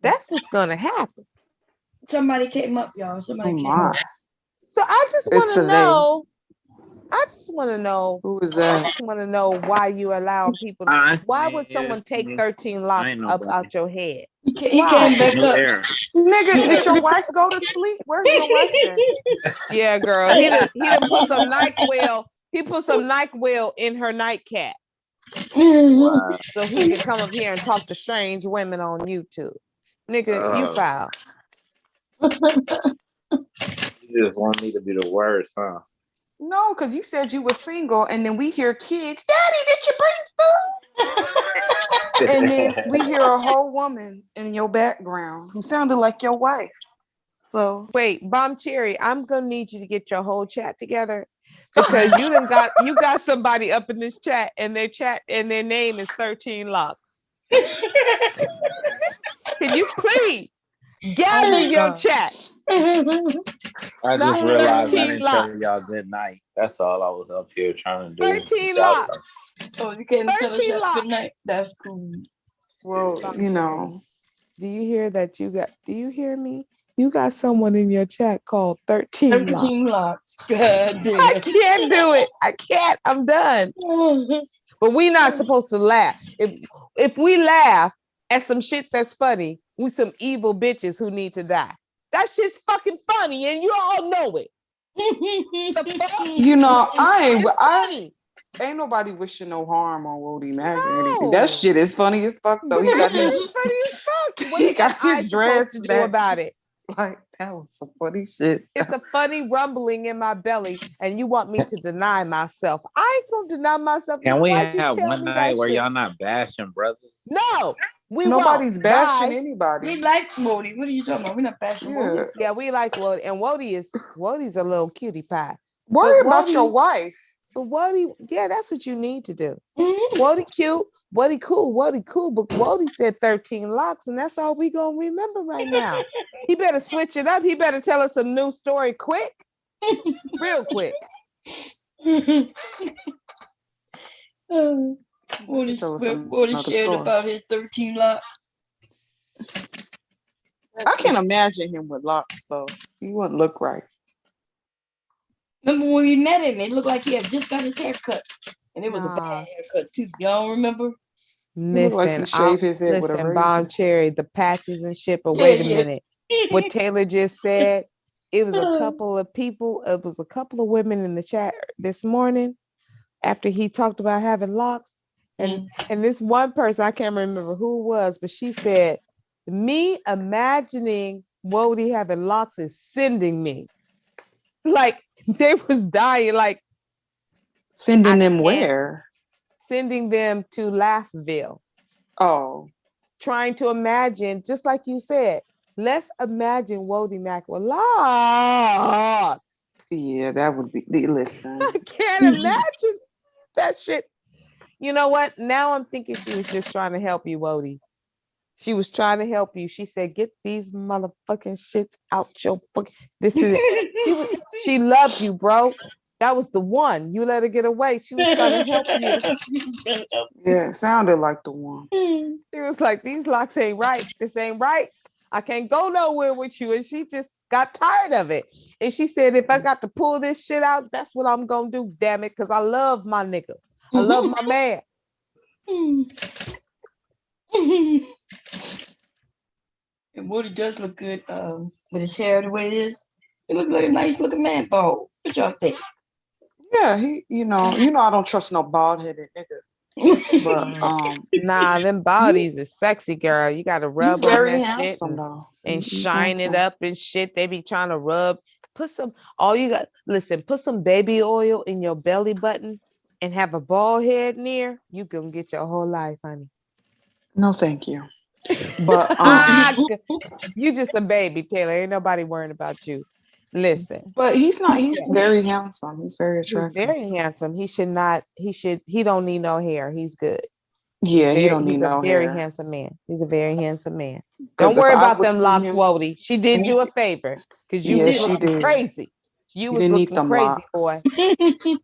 That's what's gonna happen. Somebody came up, y'all. Somebody came up. So I just want to know. I just want to know. Who is that? I just want to know why you allowing people. Why would someone take 13 locks up out your head? He came back up. Nigga, did your wife go to sleep? Where's your wife at? Yeah, girl. He done put some NyQuil. He put some NyQuil in her nightcap. Wow. So he can come up here and talk to strange women on YouTube. Nigga, you foul. You just want me to be the worst, huh? No, because you said you were single, and then we hear kids, Daddy, did you bring food? And then we hear a whole woman in your background who sounded like your wife. So wait, Bomb Cherry, I'm gonna need you to get your whole chat together because you got somebody up in this chat and their name is 13 Locks. Can you please gather your chat? I Not just realized I 13 didn't tell locks. y'all good night. That's all I was up here trying to do. 13 locks. Oh, you can't tell us 13 that locks. good night. That's cool. Well, you know, Do you hear that? Do you hear me? You got someone in your chat called 13 locks. 13 locks. God I damn. can't do it. I can't. I'm done. But we not supposed to laugh. If we laugh at some shit that's funny, we some evil bitches who need to die. That shit's fucking funny, and you all know it. The fuck? you know, It's funny. ain't nobody wishing no harm on Wody Mack or anything. No. That shit is funny as fuck though. He got That shit his is funny as fuck. What he got am I his dreads supposed to do about it? Like that was some funny shit. It's a funny rumbling in my belly, and you want me to deny myself. I ain't gonna deny myself. Can we Why'd you have tell one me that night where shit? y'all not bashing brothers? No, we Nobody's won't. bashing Bye. anybody. We like Wody. What are you talking about? We're not bashing Wody. Yeah. Yeah, we like Wody, and Wody's a little cutie pie. Worry But about your Wody- wife. But Wody, yeah, that's what you need to do. Mhm. Wody cute, Wody cool, but Wody said 13 locks, and that's all we gonna remember right now. He better switch it up. He better tell us a new story quick, real quick. Wody Tell us Wody another shared story. about his 13 locks. I can't imagine him with locks though. He wouldn't look right. Remember when we met him? It looked like he had just got his hair cut. And it was a Nah. bad haircut too. Y'all remember? He looked like he Listen, shaved his head with a listen, Bon razor. Cherry, the patches and shit. But Yeah, wait a yeah. minute, what Taylor just said. It was a couple of people. It was a couple of women in the chat this morning after he talked about having locks, and this one person, I can't remember who it was, but she said, "Me imagining Wody having locks is sending me." Like they was dying, like Sending them can't. where? Sending them to Laughville. Oh, Trying to imagine, just like you said, let's imagine Wody Mack with locks. yeah, that would be. Listen, I can't imagine that shit. You know what? Now I'm thinking she was just trying to help you, Wody. She was trying to help you. She said, "Get these motherfucking shits out your book." This is it. She loved you, bro. That was the one. You let her get away. She was trying to help you. yeah, it sounded like the one. She was like, "These locks ain't right. This ain't right. I can't go nowhere with you." And she just got tired of it. And she said, "If I got to pull this shit out, that's what I'm gonna do, damn it, because I love my nigga. I love my man." And Woody does look good with his hair the way it is. He looks like a nice looking man bald. What y'all think? Yeah, you know, I don't trust no bald headed nigga. But Nah, them bodies is sexy, girl. You gotta rub he's on very that handsome shit though. and He's shine handsome. it up and shit. They be trying to rub. Put some. All you got. Listen. Put some baby oil in your belly button and have a bald head near. You gonna get your whole life, honey. No, thank you. But You just a baby, Taylor. Ain't nobody worrying about you. Listen. but he's not. He's very handsome. He's very He's attractive. very handsome. He should not. He don't need no hair. He's good. Yeah, he don't need He's no a very hair. handsome man. He's a very handsome man. 'Cause Don't worry if I about would them see locks, him- Wody. She did you a favor because you Yeah, was she looking did. crazy. You She was didn't need looking them crazy, locks. boy.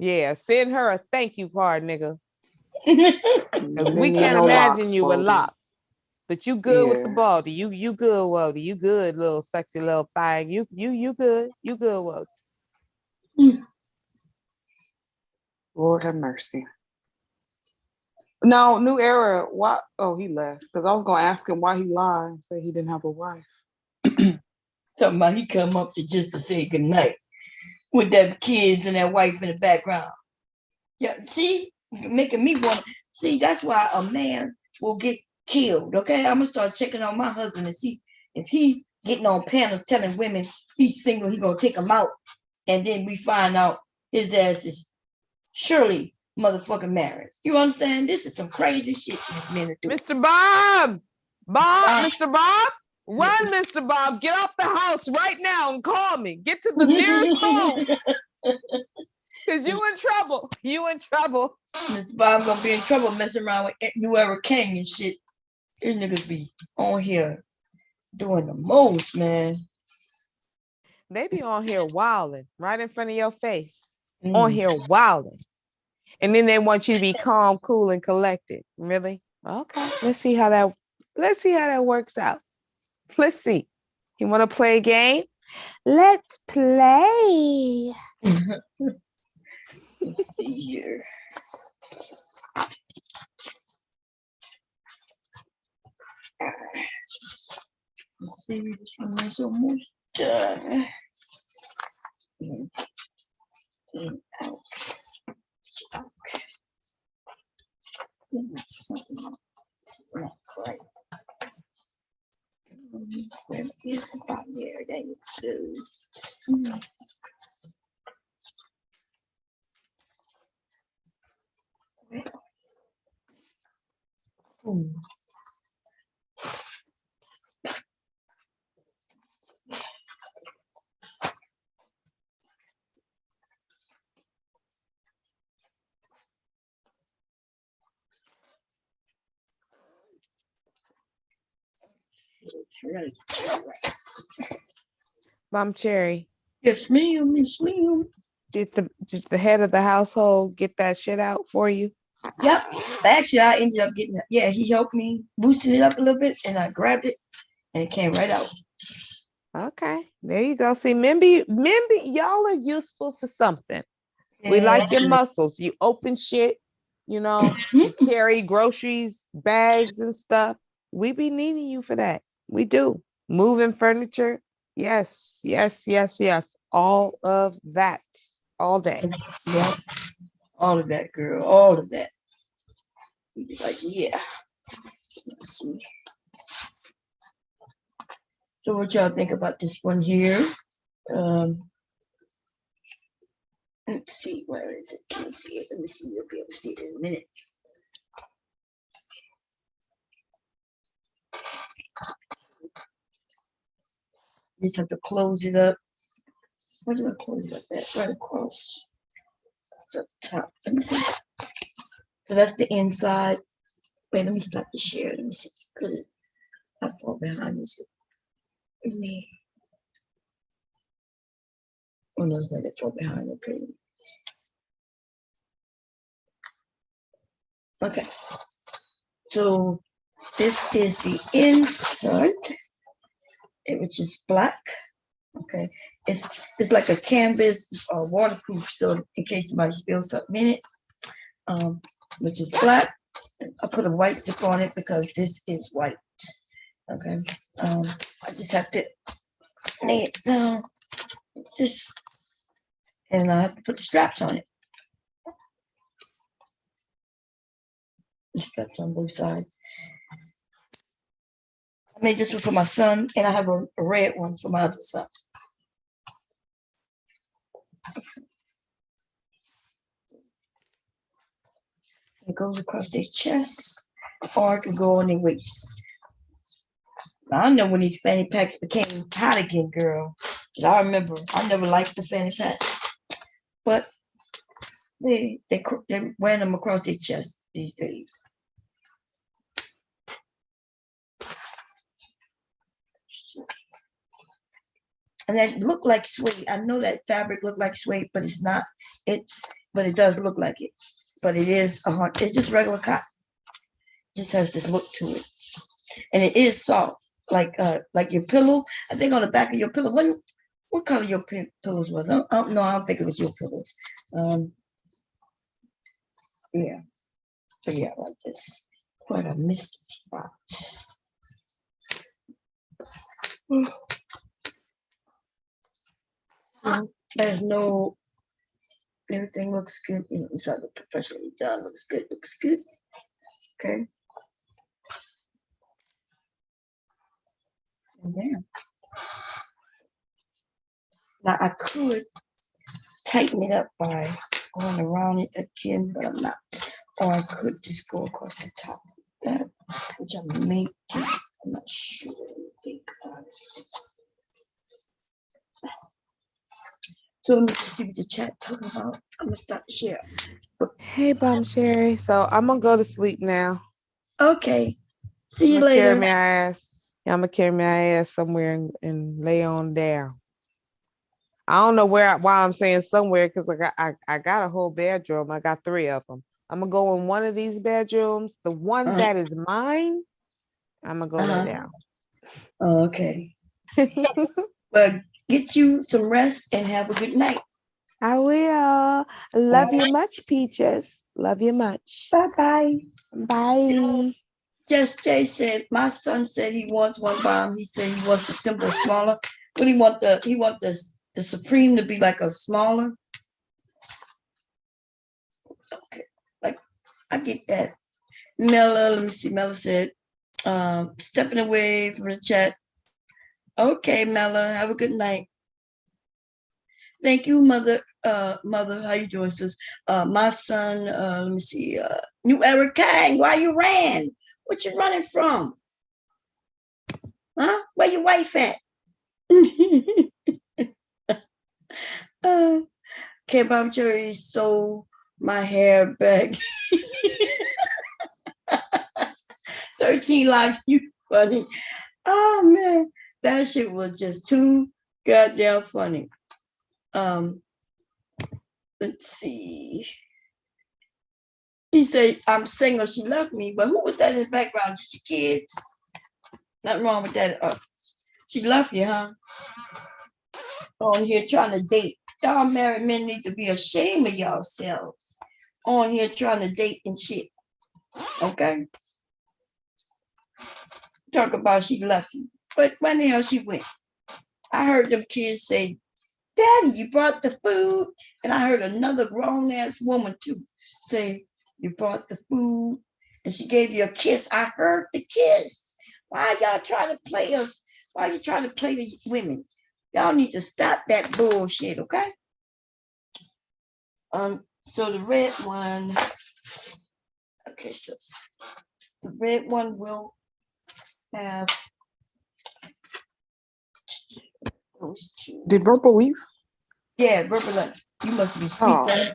Yeah, send her a thank you card, nigga. You Because we didn't need can't no imagine locks, you with Wody. locks. But you good with the Yeah. baldy. You good, Wody. You good, little sexy little thing. You good. You good, Wody. Lord have mercy. No, New Era. Why? Oh, he left. Because I was gonna ask him why he lied and say he didn't have a wife. Talking about he come up to just to say goodnight with them kids and that wife in the background. Yeah, see, making me want. See, that's why a man will get killed. Okay, I'm gonna start checking on my husband and see if he getting on panels telling women he's single. He gonna take them out, and then we find out his ass is surely motherfucking married. You understand? This is some crazy shit these men are doing. Mr. Bob, Mr. Bob, run, Mr. Bob. Get off the house right now and call me. Get to the nearest phone. Because you in trouble. You in trouble. Mr. Bob gonna be in trouble messing around with New Era King and shit. These niggas be on here doing the most, man. They be on here wilding right in front of your face, on Mm. here wilding. And then they want you to be calm, cool, and collected. Really? Okay. Let's see how that works out. Let's see. You want to play a game? Let's play. Let's see here. Let's see, this one is almost done. In, out. Something not quite. Where is it? There, there you go. Mm. Right. Mom Cherry, Yes, ma'am. Yes, ma'am. did the head of the household get that shit out for you? Yep. Actually, I ended up getting it. Yeah, he helped me boosting it up a little bit, and I grabbed it, and it came right out. Okay, there you go. See, Mimby, y'all are useful for something. We like your muscles. You open shit, you carry groceries, bags, and stuff. We be needing you for that. We do. Moving furniture. Yes, yes, yes, yes. All of that. All day. Yeah, all of that, girl. All of that. Like, yeah. Let's see. So what y'all think about this one here? Let's see, where is it? Can you see it? Let me see. You'll be able to see it in a minute. Just have to close it up. Where do I close it up at? Right across the top. Let me see. So that's the inside. Wait, let me stop the share. Let me see. Because I fall behind this. Me. Oh no, it's not that far behind. Okay. Okay. So this is the insert, which is black. Okay. It's like a canvas, waterproof, so in case somebody spills something in it, which is black. I put a white zip on it because this is white. Okay. I just have to lay it down. Just, and I have to put the straps on it. The straps on both sides. I made this one for my son, and I have a red one for my other son. It goes across their chest, or it could go on their waist. I know when these fanny packs became hot again, girl. I remember I never liked the fanny pack, but they're wearing them across their chest these days. And that look like suede. I know that fabric look like suede, but it's not. But it does look like it. But it is it's just regular cotton. It just has this look to it, and it is soft, like your pillow. I think on the back of your pillow. What color your pillows was? I don't think it was your pillows. Yeah, but yeah, like this. Quite a misty spot. There's no. Everything looks good. It's like professionally done. Looks good. Looks good. Okay. And then now I could tighten it up by going around it again, but I'm not. Or I could just go across the top of that, which I may do. I'm not sure what you think about it. So let me see what the chat talking about. I'm gonna stop the share. Hey, Mom Cherry. So I'm gonna go to sleep now. Okay. See you later. I'm gonna carry my ass somewhere and lay on down. I don't know why I'm saying somewhere because I got a whole bedroom. I got 3 of them. I'm gonna go in one of these bedrooms. The one that is mine, I'm gonna go lay down. Okay. Well, get you some rest and have a good night. I will. Love you much, Peaches. Love you much. Bye-bye. Bye. Just Jay said, my son said he wants one bomb. He said he wants the symbol smaller. What he want the Supreme to be like a smaller. Okay, like I get that. Mella, let me see. Mella said, stepping away from the chat. Okay, Mella, have a good night. Thank you, mother. Mother, how you doing, sis? My son, let me see. New Eric Kang, why you ran? What you running from? Huh? Where your wife at? K-Bob Jerry sold my hair back. 13 lives, you funny. Oh man, that shit was just too goddamn funny. Let's see. He said, I'm single, she left me, but who was that in the background? Just your kids? Nothing wrong with that. She left you, huh? On here trying to date. Y'all married men need to be ashamed of yourselves. On here trying to date and shit. Okay? Talk about she left you. But when the hell she went? I heard them kids say, Daddy, you brought the food. And I heard another grown-ass woman too say, you brought the food. And she gave you a kiss. I heard the kiss. Why y'all trying to play us? Why you trying to play the women? Y'all need to stop that bullshit, okay? So the red one, okay, so the red one will have those two. Did Purple leave? Yeah, Verbal, you must be sleeping.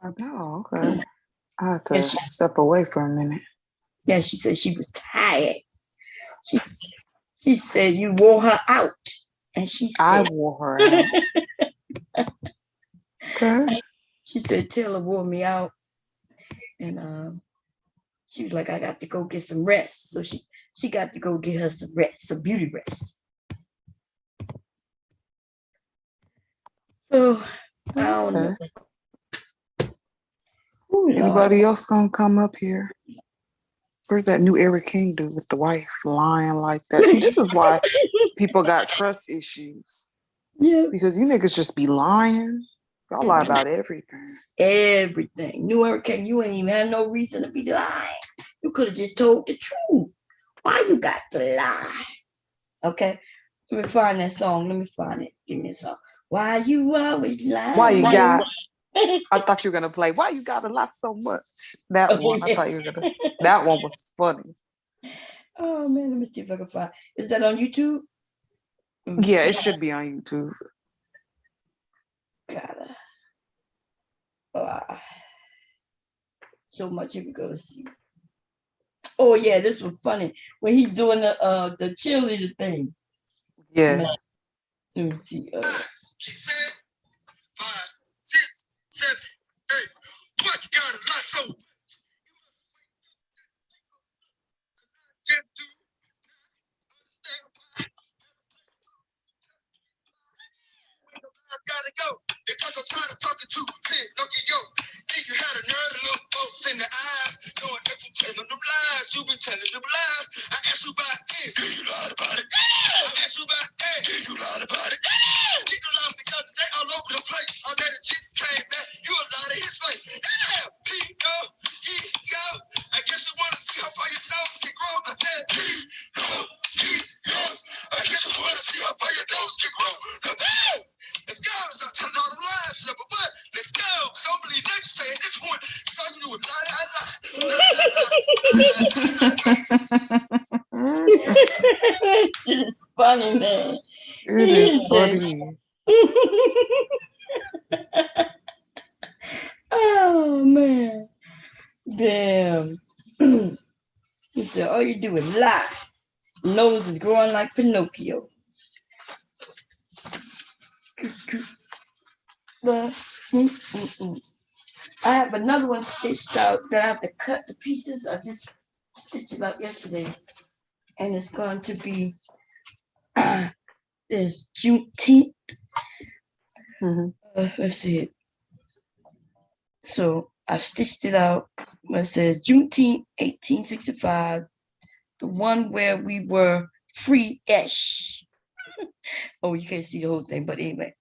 Oh, okay. I had to step away for a minute. Yeah, she said she was tired. She said you wore her out. And she said, I wore her out. Okay. She said Taylor wore me out. And she was like, I got to go get some rest. So she got to go get her some rest, some beauty rest. So I don't know. Anybody else gonna come up here? Where's that new Eric King dude with the wife lying like that? See, this is why people got trust issues. Yeah. Because you niggas just be lying. Y'all lie about everything. Everything. New Eric King, you ain't even had no reason to be lying. You could have just told the truth. Why you got to lie? Okay. Let me find that song. Let me find it. Give me a song. Why you always lie? Why you got? I thought you were gonna play. Why you gotta lie so much? That one. I thought you were gonna. That one was funny. Oh man, let me see if I can find. Is that on YouTube? Yeah, it should be on YouTube. Gotta. So much if we go to see. Oh yeah, this was funny when he doing the cheerleader thing. Yeah. Man, let me see. She said 5, 6, 7, 8. What you gotta lie so much? Just do understand why. I gotta go. Because I'm tired of talking to clear, looking yo. Think you had a nerve to look folks in the eyes, knowing that you telling them lies. You be telling them lies. I asked you about it. Do you lie about it? I asked you about it. Do you lie about it? Keep the lies together. They all over the place. All that Jesus came back. You a lie to his face. Damn, he go. I guess you want to see how far your nose can grow. I said, he go. I guess you want to see how far your nose can grow. Let's go. Stop telling all them lies. Number one, let's go. Because I don't believe nothing you say at this point. Because all you do is lie. It's funny, man. It is funny. Oh man. Damn. He said, all you do is lie. Nose is growing like Pinocchio. I have another one stitched out that I have to cut the pieces. I just stitched it out yesterday, and it's going to be there's Juneteenth. Let's see it. So I stitched it out. It says Juneteenth, 1865, the one where we were free-ish. Oh, you can't see the whole thing, but anyway.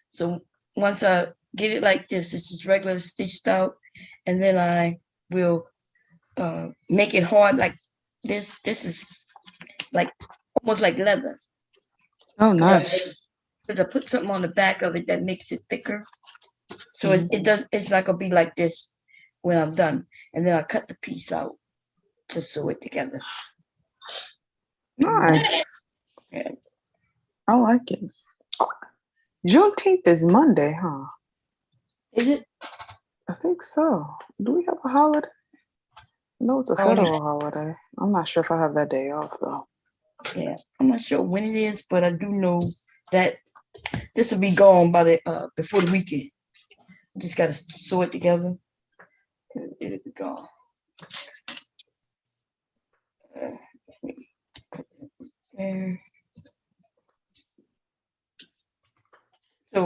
So once I get it like this, it's just regular stitched out, and then I will make it hard like this. This is like almost like leather. Oh, nice. Because I put something on the back of it that makes it thicker. So it does. It's not gonna be like this when I'm done, and then I cut the piece out to sew it together. Nice. Yeah. I like it. Juneteenth is Monday, huh? Is it? I think so. Do we have a holiday? No, it's a federal holiday. I'm not sure if I have that day off though. Yeah, I'm not sure when it is, but I do know that this will be gone by the before the weekend. Just gotta sew it together. It'll be gone.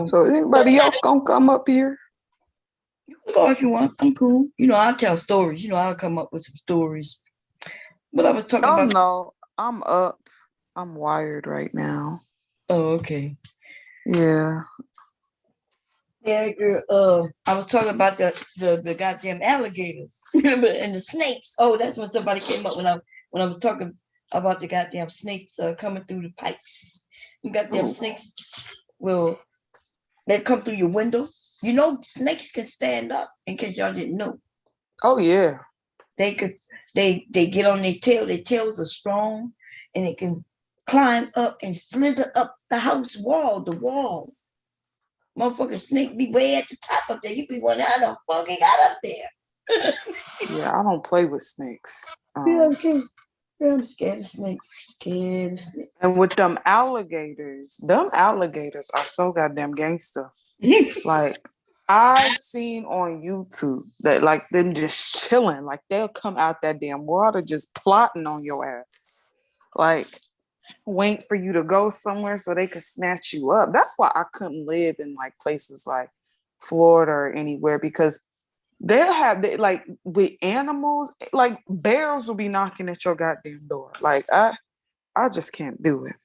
So is anybody else gonna come up here? You can go if you want. I'm cool. You know, I'll tell stories. You know, I'll come up with some stories. But I was talking about. No, I'm up. I'm wired right now. Oh, okay. Yeah. Yeah, girl. I was talking about the goddamn alligators, remember, and the snakes. Oh, that's when somebody came up when I was talking about the goddamn snakes coming through the pipes. The goddamn snakes they come through your window. You know, snakes can stand up. In case y'all didn't know. Oh yeah. They get on their tail. Their tails are strong, and it can climb up and slither up the house wall, the wall. Motherfucking snake be way at the top up there. You be wondering how the fuck he got up there. Yeah, I don't play with snakes. I'm scared of snakes. And with them alligators are so goddamn gangster. Like I've seen on YouTube that like them just chilling, like they'll come out that damn water just plotting on your ass. Like wait for you to go somewhere so they could snatch you up. That's why I couldn't live in like places like Florida or anywhere, because they'll have like with animals, like bears will be knocking at your goddamn door. Like I just can't do it.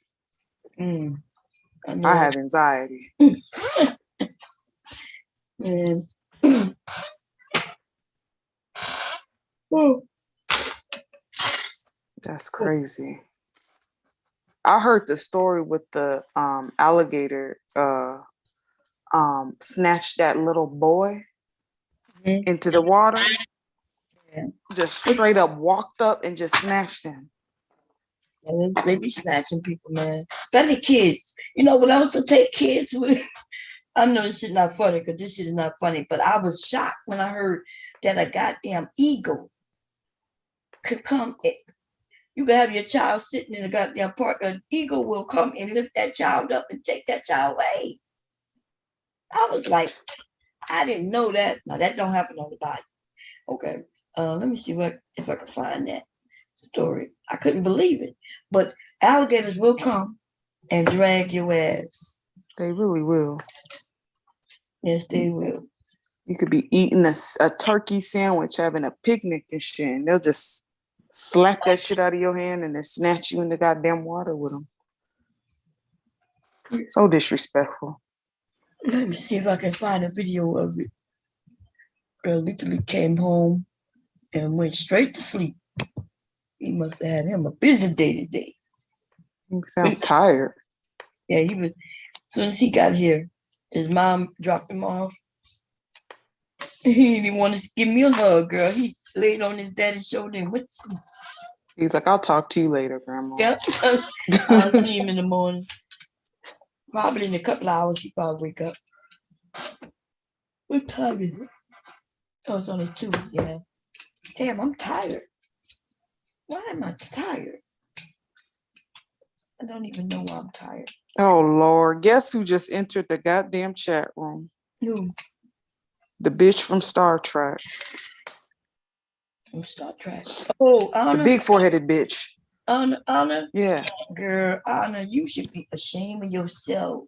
I have anxiety. That's crazy. I heard the story with the alligator snatched that little boy into the water. Yeah. Just straight up walked up and just snatched him. And they be snatching people, man. Especially kids. You know, when I was to take kids with I know this shit not funny because this shit is not funny, but I was shocked when I heard that a goddamn eagle could come. You can have your child sitting in a goddamn park. An eagle will come and lift that child up and take that child away. I was like, I didn't know that. Now that don't happen on the body. Okay. Let me see if I can find that story. I couldn't believe it. But alligators will come and drag your ass. They really will. Yes, they will. You could be eating a turkey sandwich, having a picnic and shit, and they'll just slap that shit out of your hand and then snatch you in the goddamn water with them. So disrespectful. Let me see if I can find a video of it. Girl literally came home and went straight to sleep. He must have had him a busy day today. He sounds tired. Yeah, he was. As soon as he got here, his mom dropped him off. He didn't want to give me a hug, girl. He laid on his daddy's shoulder and went to sleep. He's like, I'll talk to you later, Grandma. Yep. I'll see him in the morning. Probably in a couple of hours, he probably wake up. What time is it? Oh, it's only 2, yeah. Damn, I'm tired. Why am I tired? I don't even know why I'm tired. Oh Lord, guess who just entered the goddamn chat room? No, The bitch from Star Trek. from Star Trek. Oh, The Anna, big four-headed bitch. Anna, Yeah. girl, Anna, you should be ashamed of yourself.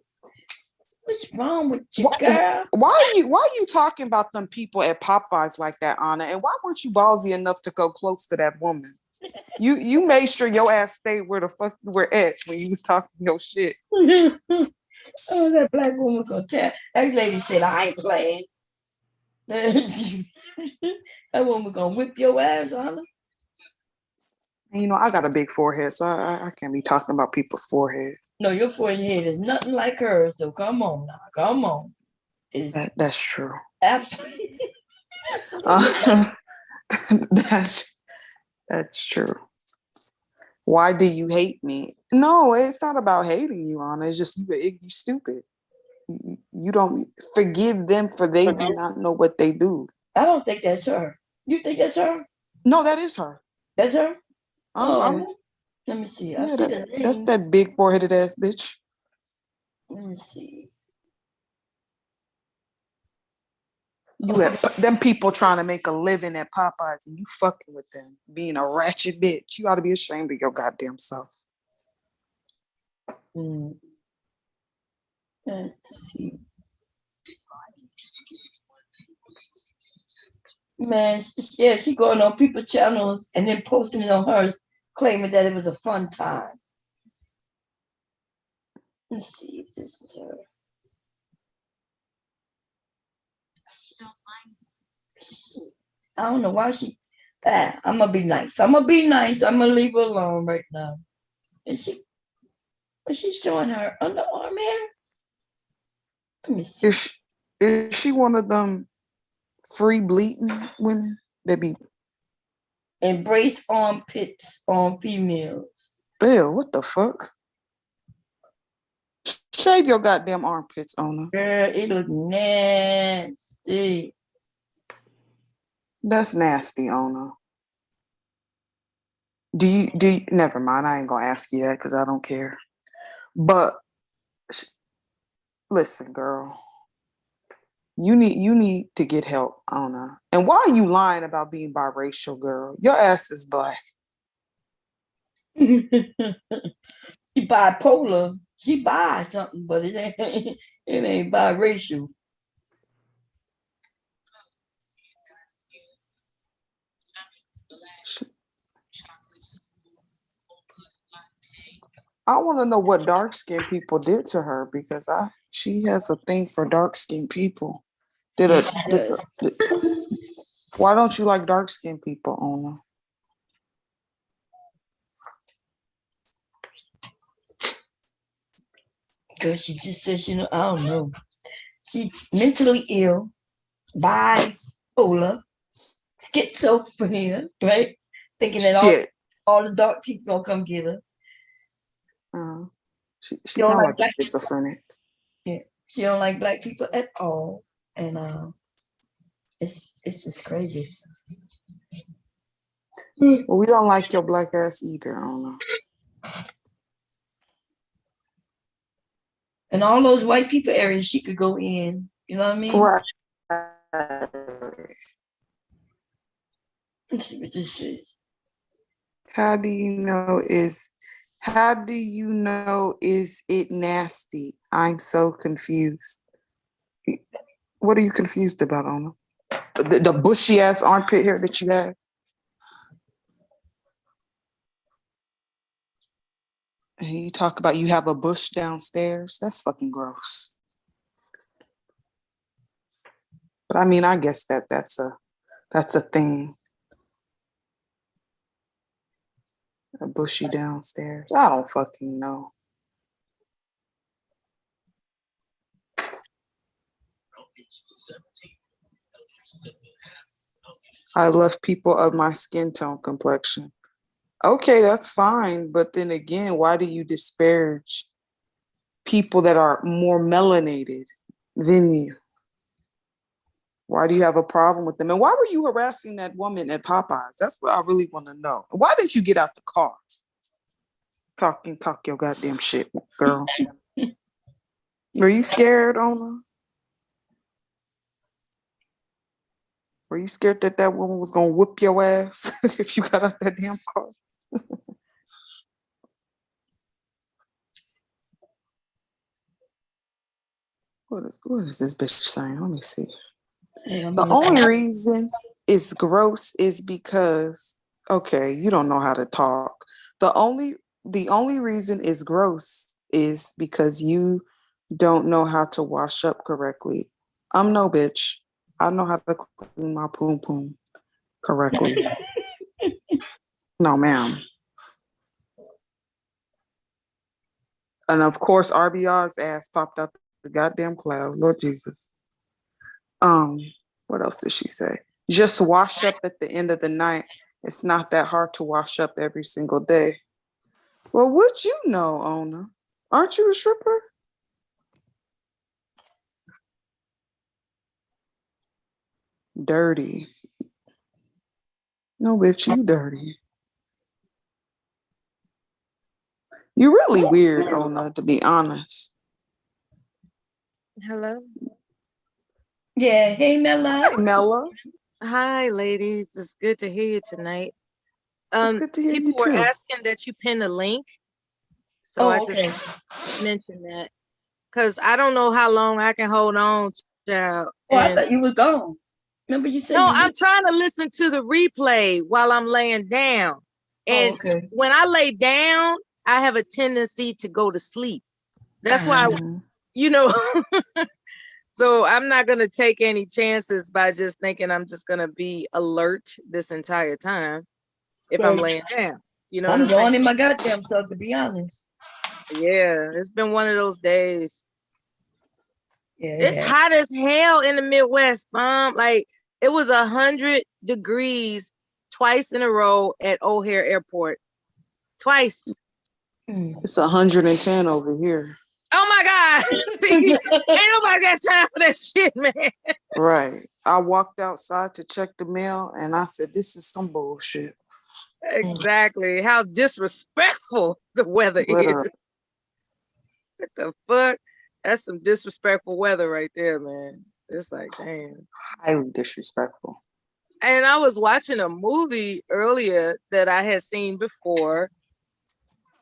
What's wrong with you, Why, girl? why are you talking about them people at Popeyes like that, Anna? And why weren't you ballsy enough to go close to that woman? You made sure your ass stayed where the fuck you were at when you was talking your shit. Oh, that black woman gonna tell. That lady said, I ain't playing. That woman gonna whip your ass, Anna. And, you know, I got a big forehead, so I can't be talking about people's forehead. No, your forehead is nothing like hers, so come on now. Come on. It's That's true. absolutely. That's true. Why do you hate me? No, it's not about hating you, Anna. It's just you stupid. You don't forgive them for they do not know what they do. I don't think that's her. You think that's her? No, that is her. That's her? Uh-huh. Oh, let me see. I Yeah, see the that's name. that big foreheaded ass bitch. Let me see. You at them people trying to make a living at Popeyes and you fucking with them, being a ratchet bitch. You ought to be ashamed of your goddamn self. Let's see. Man, yeah, she going on people's channels and then posting it on hers, claiming that it was a fun time. Let's see if this is her. I don't know why she. I'm gonna be nice. I'm gonna be nice. I'm gonna leave her alone right now. Is she showing her underarm hair? Let me see. Is she one of them free bleeding women that be Embrace armpits on females. ew, what the fuck? Shave your goddamn armpits, Ona. Girl, it look nasty. That's nasty, Ona. Do you never mind, I ain't gonna ask you that because I don't care. But listen, girl. You need to get help, Ona. And why are you lying about being biracial, girl? Your ass is black. She bipolar. She bi something, but it ain't biracial. I want to know what dark skinned people did to her because she has a thing for dark skinned people. Why don't you like dark skinned people, Ona? Because she just says, I don't know. She's mentally ill, bipolar, schizophrenia, right? Thinking that all the dark people gonna come get her. She sounds like a schizophrenic. Yeah, she don't like black people at all, and it's just crazy. Well, we don't like your black ass either, Ona. And all those white people areas she could go in. You know what I mean? Right. Let's see what this is. How do you know is it nasty? I'm so confused. What are you confused about, Ona? The bushy ass armpit hair that you have? And you talk about you have a bush downstairs. That's fucking gross. But I mean, I guess that's a thing. A bushy downstairs. I don't fucking know. I love people of my skin tone complexion. Okay, that's fine. But then again, why do you disparage people that are more melanated than you? Why do you have a problem with them? And why were you harassing that woman at Popeyes? That's what I really want to know. Why didn't you get out the car? Talk your goddamn shit, girl. Were you scared, Ona? Were you scared that that woman was gonna whoop your ass if you got out that damn car? What is this bitch saying? Let me see. Yeah, The only reason it's gross is because, okay, you don't know how to talk. The only reason it's gross is because you don't know how to wash up correctly. I'm no bitch. I know how to clean my poom poom correctly. No, ma'am. And of course, RBR's ass popped out the goddamn cloud. Lord Jesus. What else did she say? Just wash up at the end of the night. It's not that hard to wash up every single day. Well, would you know, Ona? Aren't you a stripper? Dirty. No, bitch, you dirty. You really weird, Ona, to be honest. Hello. Yeah, hey Mella. Hey, Mella. Hi, ladies. It's good to hear you tonight. It's good to hear you People were too. asking that you pin the link, so I just mentioned that because I don't know how long I can hold on, child. Oh, I thought you were gone. Remember you said No, you I'm trying to listen to the replay while I'm laying down, and when I lay down, I have a tendency to go to sleep. That's why, you know. So I'm not going to take any chances by just thinking I'm just going to be alert this entire time if I'm laying down. You know, I'm yawning my goddamn self, to be honest. Yeah, it's been one of those days. Yeah, it's hot as hell in the Midwest, Mom. Like it was 100 degrees twice in a row at O'Hare Airport. Twice. It's 110 over here. Oh my God. See, ain't nobody got time for that shit, man. Right. I walked outside to check the mail and I said, this is some bullshit. Exactly. How disrespectful the weather Literally. is. What the fuck? That's some disrespectful weather right there, man. It's like, damn. Highly disrespectful. And I was watching a movie earlier that I had seen before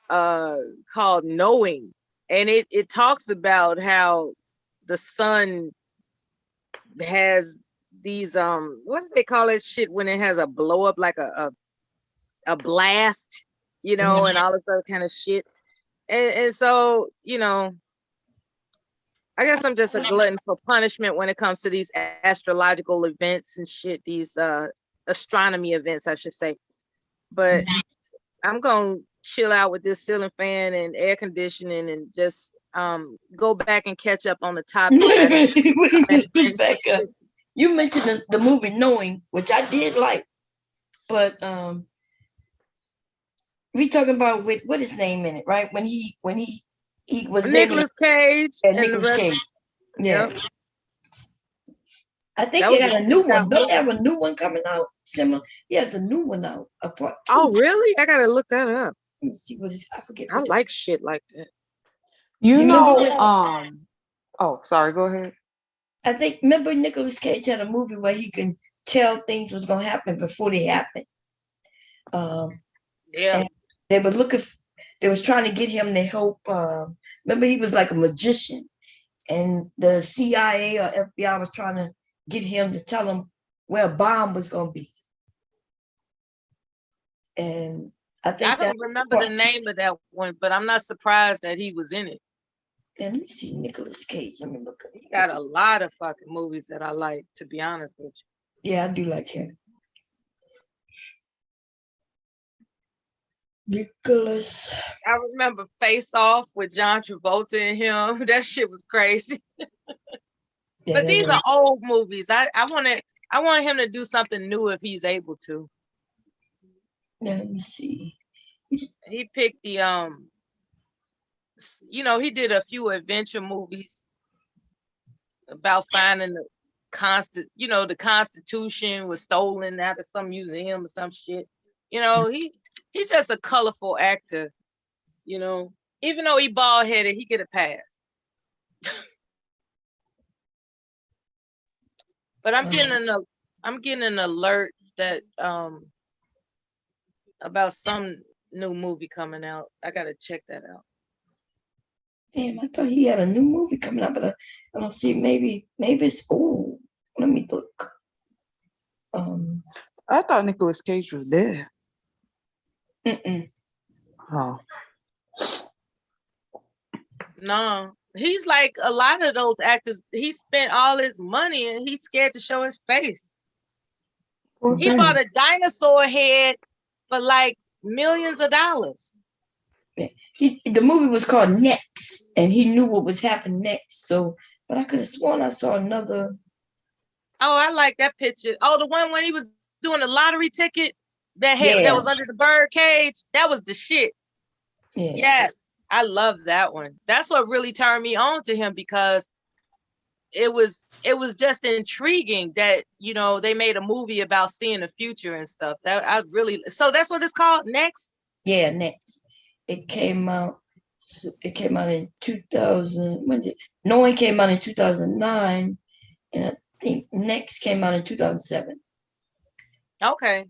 called Knowing. And it talks about how the sun has these what do they call it shit when it has a blow up like a blast, you know, and all this other kind of shit. And so, you know, I guess I'm just a glutton for punishment when it comes to these astrological events and shit, these astronomy events, I should say. But I'm gonna chill out with this ceiling fan and air conditioning and just go back and catch up on the topic. Back up. You mentioned the movie Knowing, which I did like, but we talking about with what his name in it, right? When he was Nicolas Cage. And Nicolas Cage. Yeah. Yep. I think they got a new one. Don't they have a new one coming out? Similar. He has a new one out. Oh, really? I gotta look that up. Let me see what is. I forget. I like shit like that. You know, oh, sorry, go ahead. I think remember Nicolas Cage had a movie where he can tell things was gonna happen before they happen. Yeah. They were looking. They was trying to get him to help. Remember, he was like a magician, and the CIA or FBI was trying to get him to tell him where a bomb was gonna be. And I think I don't remember the name of that one, but I'm not surprised that he was in it. And let me see Nicolas Cage. Let me look at He got a lot of fucking movies that I like, to be honest with you. Yeah, I do like him. Nicholas. I remember Face Off with John Travolta and him. That shit was crazy. Yeah, but these are old movies. I want him to do something new if he's able to. Let me see. He picked the you know, he did a few adventure movies about finding the the Constitution was stolen out of some museum or some shit. You know, he's just a colorful actor, you know. Even though he bald headed, he get a pass. But I'm getting an alert that about some new movie coming out. I gotta check that out. Damn, I thought he had a new movie coming out, but I don't see. Maybe it's old. Let me look. I thought Nicolas Cage was dead. Oh. No, he's like a lot of those actors. He spent all his money and he's scared to show his face. He bought a dinosaur head for like millions of dollars. The movie was called Next, and he knew what was happening next. So, but I could have sworn I saw another. Oh, I like that picture. Oh, the one when he was doing the lottery ticket that was under the bird cage. That was the shit. Yeah. Yes, I love that one. That's what really turned me on to him, because it was just intriguing that, you know, they made a movie about seeing the future and stuff. So that's what it's called, Next? Yeah, Next. It came out in 2000. Knowing came out in 2009, and I think Next came out in 2007. Okay,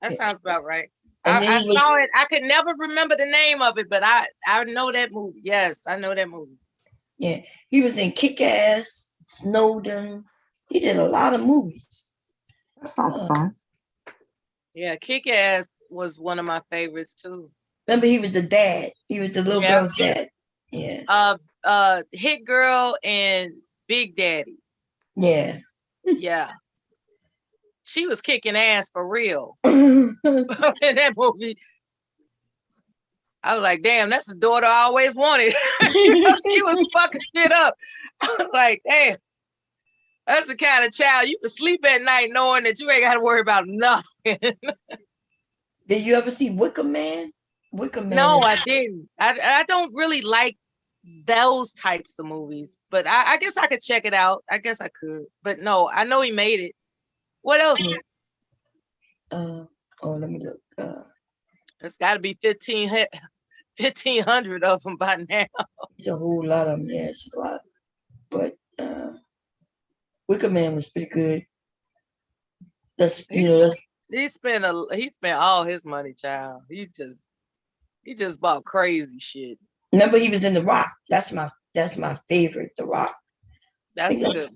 that sounds about right. And I saw it. I could never remember the name of it, but I know that movie. Yes, I know that movie. Yeah, he was in Kick-Ass, Snowden. He did a lot of movies. That sounds fun. Yeah, Kick-Ass was one of my favorites too. Remember, he was the dad. He was the little girl's dad. Yeah. Hit Girl and Big Daddy. Yeah. Yeah. She was kicking ass for real in that movie. I was like, damn, that's the daughter I always wanted. She was fucking shit up. I was like, damn, that's the kind of child you can sleep at night knowing that you ain't got to worry about nothing. Did you ever see Wicker Man? Wicker Man. No, I didn't. I don't really like those types of movies, but I guess I could check it out. I guess I could, but no, I know he made it. What else? Let me look. It's got to be 1,500 of them by now. It's a whole lot of them. Yeah, it's a lot. But Wicker Man was pretty good. He spent all his money, child. He just bought crazy shit. Remember, he was in The Rock. That's my favorite, The Rock. That's good.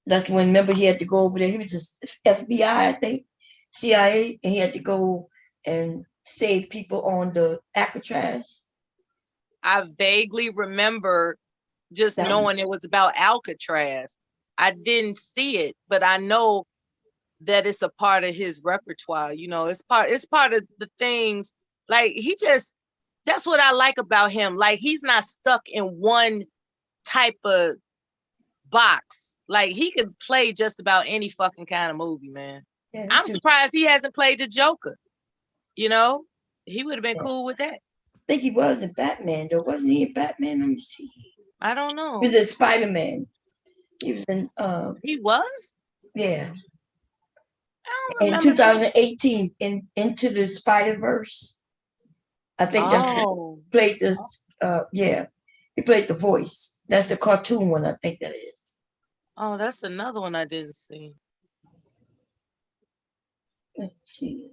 That's when, remember, he had to go over there. He was the FBI, I think, CIA, and he had to go and save people on the Alcatraz. I vaguely remember just knowing it was about Alcatraz. I didn't see it, but I know that it's a part of his repertoire. You know, it's part of the things. Like, that's what I like about him. Like, he's not stuck in one type of box. Like, he can play just about any fucking kind of movie, man. Yeah, I'm surprised he hasn't played the Joker. You know, he would have been cool with that. I think he was in Batman, though. Wasn't he in Batman? Let me see. I don't know. He was in Spider-Man. He was in He was? Yeah. In 2018, Into the Spider-Verse. I think played this he played the voice. That's the cartoon one, I think that is. Oh, that's another one I didn't see. Let's see.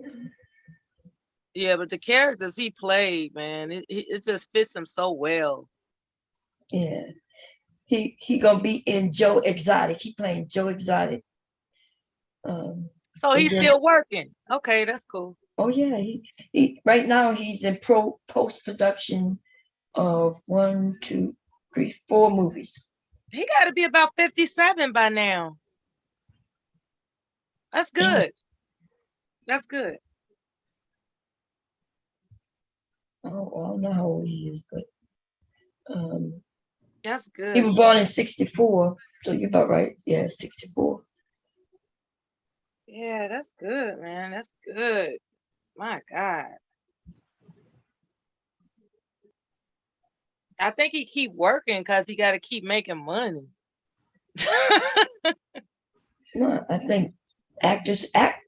Yeah, but the characters he played, man, it just fits him so well. Yeah. He gonna be in Joe Exotic. He playing Joe Exotic. So he's still working. Okay, that's cool. Oh yeah, he right now he's in post-production of 1, 2, 3, 4 movies. He got to be about 57 by now. That's good. That's good. I don't know how old he is, but that's good. He was born in 64, so you're about right. Yeah, 64. Yeah, that's good, man. That's good. My God. I think he keep working because he got to keep making money. No, I think actors act,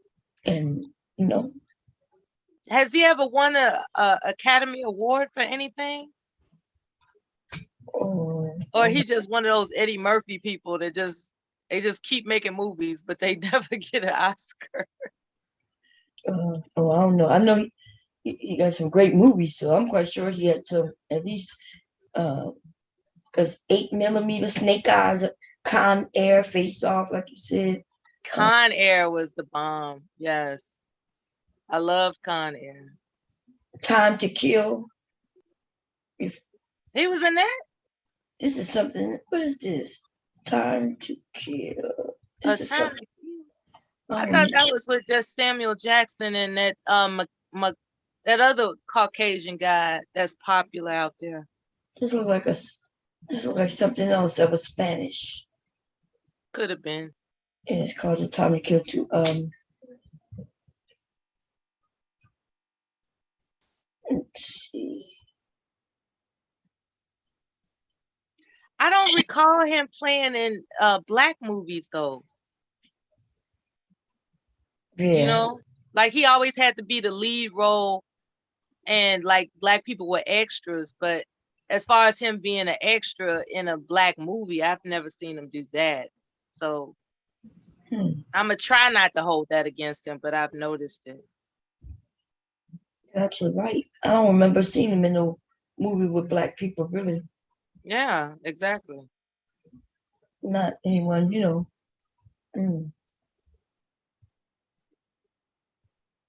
and you know. Has he ever won a Academy Award for anything? Oh, Or he just one of those Eddie Murphy people that they just keep making movies, but they never get an Oscar. Oh, I don't know. I know he got some great movies, so I'm quite sure he had some at least because 8mm, Snake Eyes, Con Air, Face Off, like you said. Con Air was the bomb. Yes. I loved Con Air. Time to Kill. He was in that? This is something. What is this? Time to Kill. This is something. I thought that was with just Samuel Jackson and that that other Caucasian guy that's popular out there. This looks like something else that was Spanish. Could have been. And it's called The Time to Kill 2. Let's see. I don't recall him playing in black movies though. Yeah. You know, like he always had to be the lead role and like black people were extras, but as far as him being an extra in a black movie, I've never seen him do that. So I'm gonna try not to hold that against him, but I've noticed it. You're actually right. I don't remember seeing him in no movie with black people, really. Yeah, exactly. Not anyone, you know.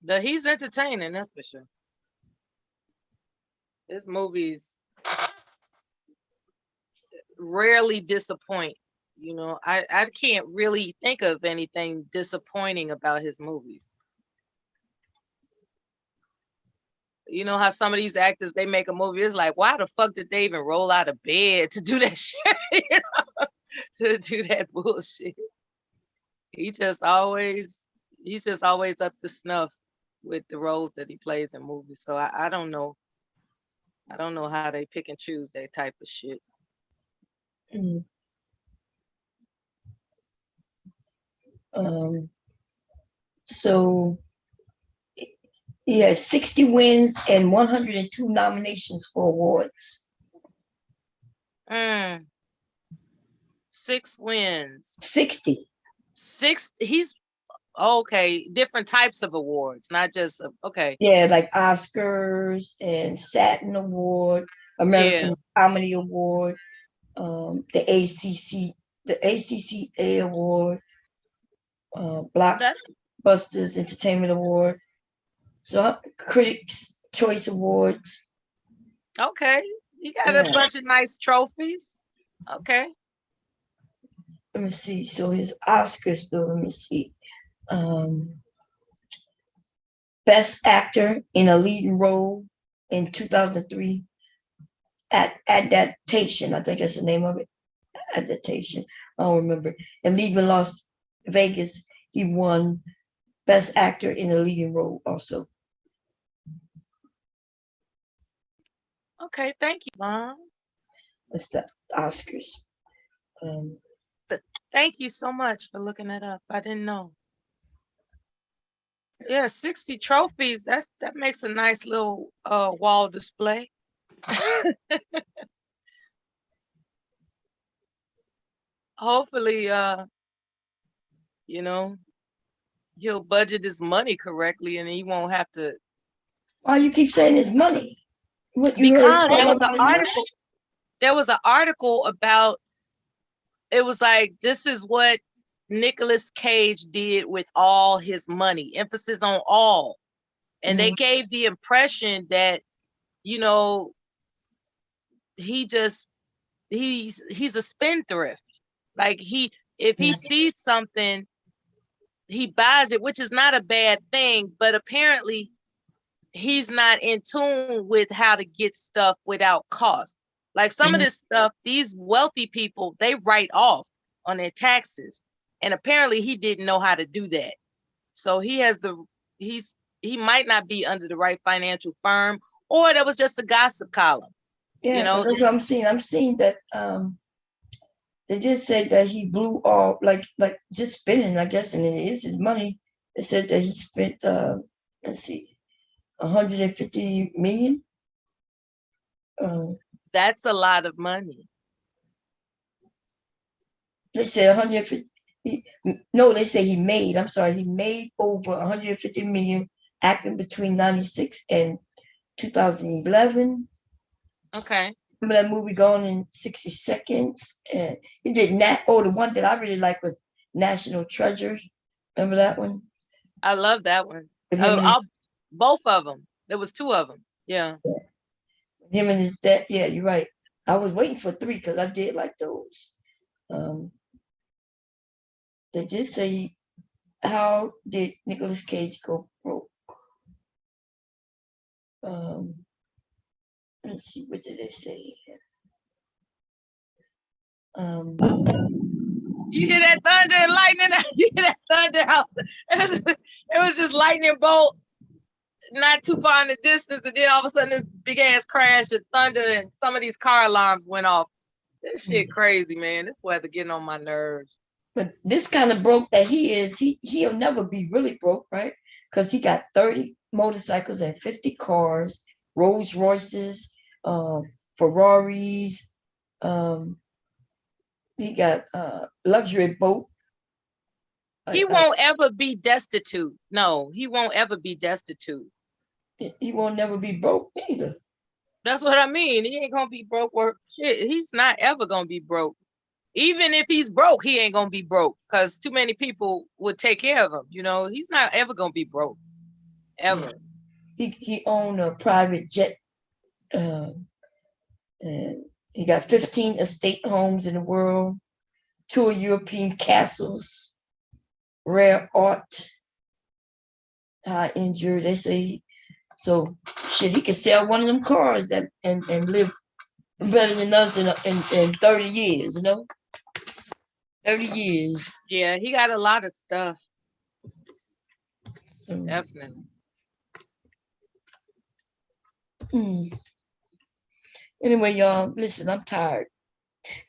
But he's entertaining, that's for sure. His movies rarely disappoint. You know, I can't really think of anything disappointing about his movies. You know how some of these actors, they make a movie, it's like, why the fuck did they even roll out of bed to do that shit? You know, to do that bullshit. He's just always up to snuff with the roles that he plays in movies. So I don't know. I don't know how they pick and choose that type of shit. So he has 60 wins and 102 nominations for awards. 6 wins. 60. 6. He's okay. Different types of awards, not just okay. Yeah, like Oscars and Saturn Award, American Comedy Award, the ACCA Award, Blockbusters Entertainment Award, so Critics' Choice Awards. Okay, you got a bunch of nice trophies. Okay. Let me see. So his Oscars, though, let me see. Best Actor in a Leading Role in 2003. Adaptation, I think that's the name of it. Adaptation. I don't remember. And Leaving Las Vegas, he won Best Actor in a Leading Role also. Okay, thank you, Mom. That's the Oscars. Thank you so much for looking that up. I didn't know. Yeah, 60 trophies. That makes a nice little wall display. Hopefully, you know, he'll budget his money correctly and he won't have to. Why you keep saying his money? Because there was an article about, it was like, this is what Nicolas Cage did with all his money, emphasis on all. And they gave the impression that, you know, he's a spendthrift. Like if he sees something, he buys it, which is not a bad thing, but apparently he's not in tune with how to get stuff without cost. Like some of this stuff, these wealthy people, they write off on their taxes. And apparently he didn't know how to do that. So he might not be under the right financial firm, or that was just a gossip column. Yeah, you know, that's what I'm seeing. I'm seeing that they did say that he blew off, like just spending, I guess, and it is his money. They said that he spent, let's see, 150 million. That's a lot of money. They said 150. No, they say he made. I'm sorry, he made over 150 million acting between 96 and 2011. Okay. Remember that movie Gone in 60 Seconds? And he did the one that I really like was National Treasures. Remember that one? I love that one. With him, and Both of them. There was two of them. Yeah. him and his dad. Yeah, you're right. I was waiting for 3 because I did like those. They did say, how did Nicolas Cage go broke? Let's see, what did they say? You hear that thunder and lightning? You hear that thunder out? It was just lightning bolt, not too far in the distance, and then all of a sudden this big ass crash of thunder, and some of these car alarms went off. This shit crazy, man. This weather getting on my nerves. But this kind of broke that he is, he'll never be really broke, right? Because he got 30 motorcycles and 50 cars, Rolls Royces, Ferraris. He got luxury boat. He won't ever be destitute. No, he won't ever be destitute. He won't never be broke either. That's what I mean. He ain't gonna be broke or shit. He's not ever gonna be broke. Even if he's broke, he ain't gonna be broke because too many people would take care of him. You know, he's not ever gonna be broke. Ever. He owned a private jet, and he got 15 estate homes in the world, 2 European castles, rare art, high injured. They say so. Shit, he could sell one of them cars that and live better than us in 30 years. You know, 30 years. Yeah, he got a lot of stuff. Definitely. Anyway, y'all, listen, I'm tired.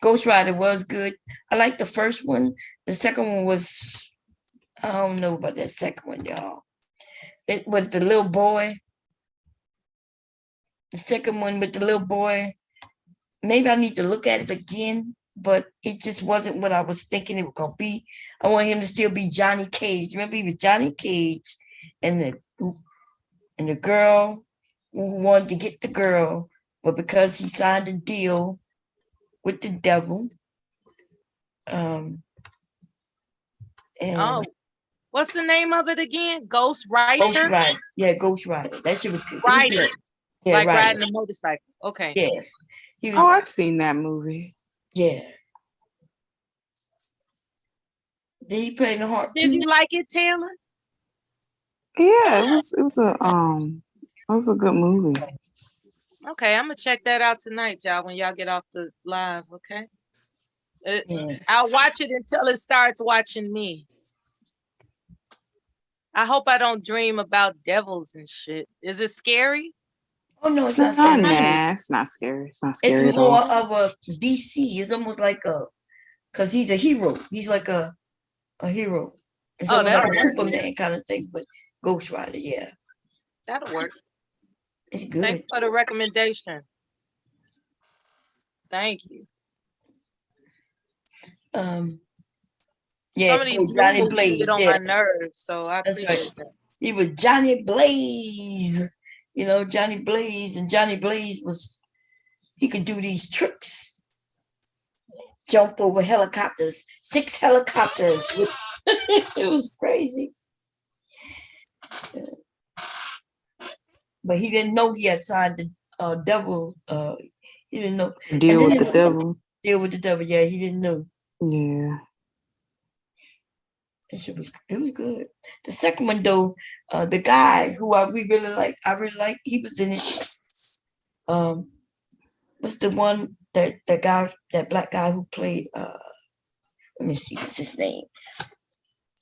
Ghost Rider was good. I like the first one. The second one was, I don't know about that second one, y'all. It was the little boy. The second one with the little boy. Maybe I need to look at it again, but it just wasn't what I was thinking it was gonna be. I want him to still be Johnny Cage. Remember, he was Johnny Cage, and the girl who wanted to get the girl, but because he signed a deal with the devil, and what's the name of it again? Ghost Rider? Ghost Rider. Yeah, Ghost Rider. That shit was good. Rider. Yeah, like Rider. riding a motorcycle. Okay. Yeah. He was, I've seen that movie. Yeah. Did he play in the heart Did too? you like it, Taylor? Yeah, it was a good movie. Okay, I'm gonna check that out tonight, y'all, when y'all get off the live, okay? I'll watch it until it starts watching me. I hope I don't dream about devils and shit. Is it scary? Oh no, it's not scary. Nah, it's not scary. It's not scary It's at more all. of a DC. It's almost like because he's a hero. He's like a hero. It's almost like a Superman kind of thing, but Ghost Rider, yeah. That'll work. It's good. Thanks for the recommendation. Thank you. Yeah, some of these Johnny Blaze. Get on Yeah. my nerves, so I That's appreciate right. that. He was Johnny Blaze. You know, Johnny Blaze, and Johnny Blaze he could do these tricks. Jump over helicopters, 6 helicopters. It was crazy. But he didn't know he had signed the devil. He didn't know. Deal with the devil. Deal with the devil. Yeah, he didn't know. Yeah. It was good. The second one though, the guy who I really like, he was in it. What's the one that black guy who played let me see, what's his name?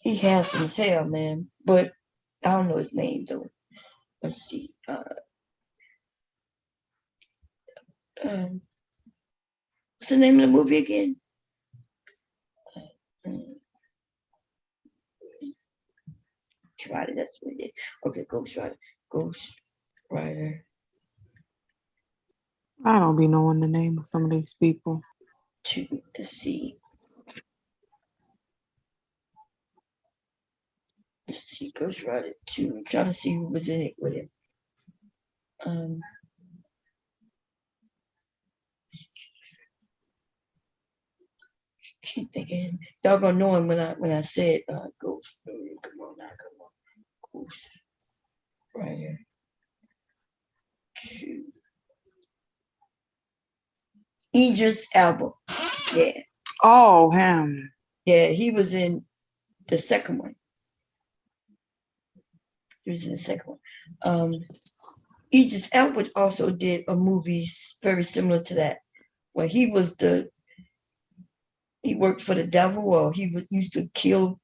He handsome as hell, man. But I don't know his name though. Let's see. What's the name of the movie again? Rider, that's what it is. Okay, Ghost Rider. Ghost Rider. I don't be knowing the name of some of these people. Let's see. Let's see, Ghost Rider 2. I'm trying to see who was in it with him. Keep thinking, y'all gonna know him when I said Ghost. Come on now, come on. Ghost Rider 2. Idris Elba. Yeah. Oh, him. Yeah, he was in the second one. He was in the second one. Idris Elba also did a movie very similar to that, where he worked for the devil, or he used to kill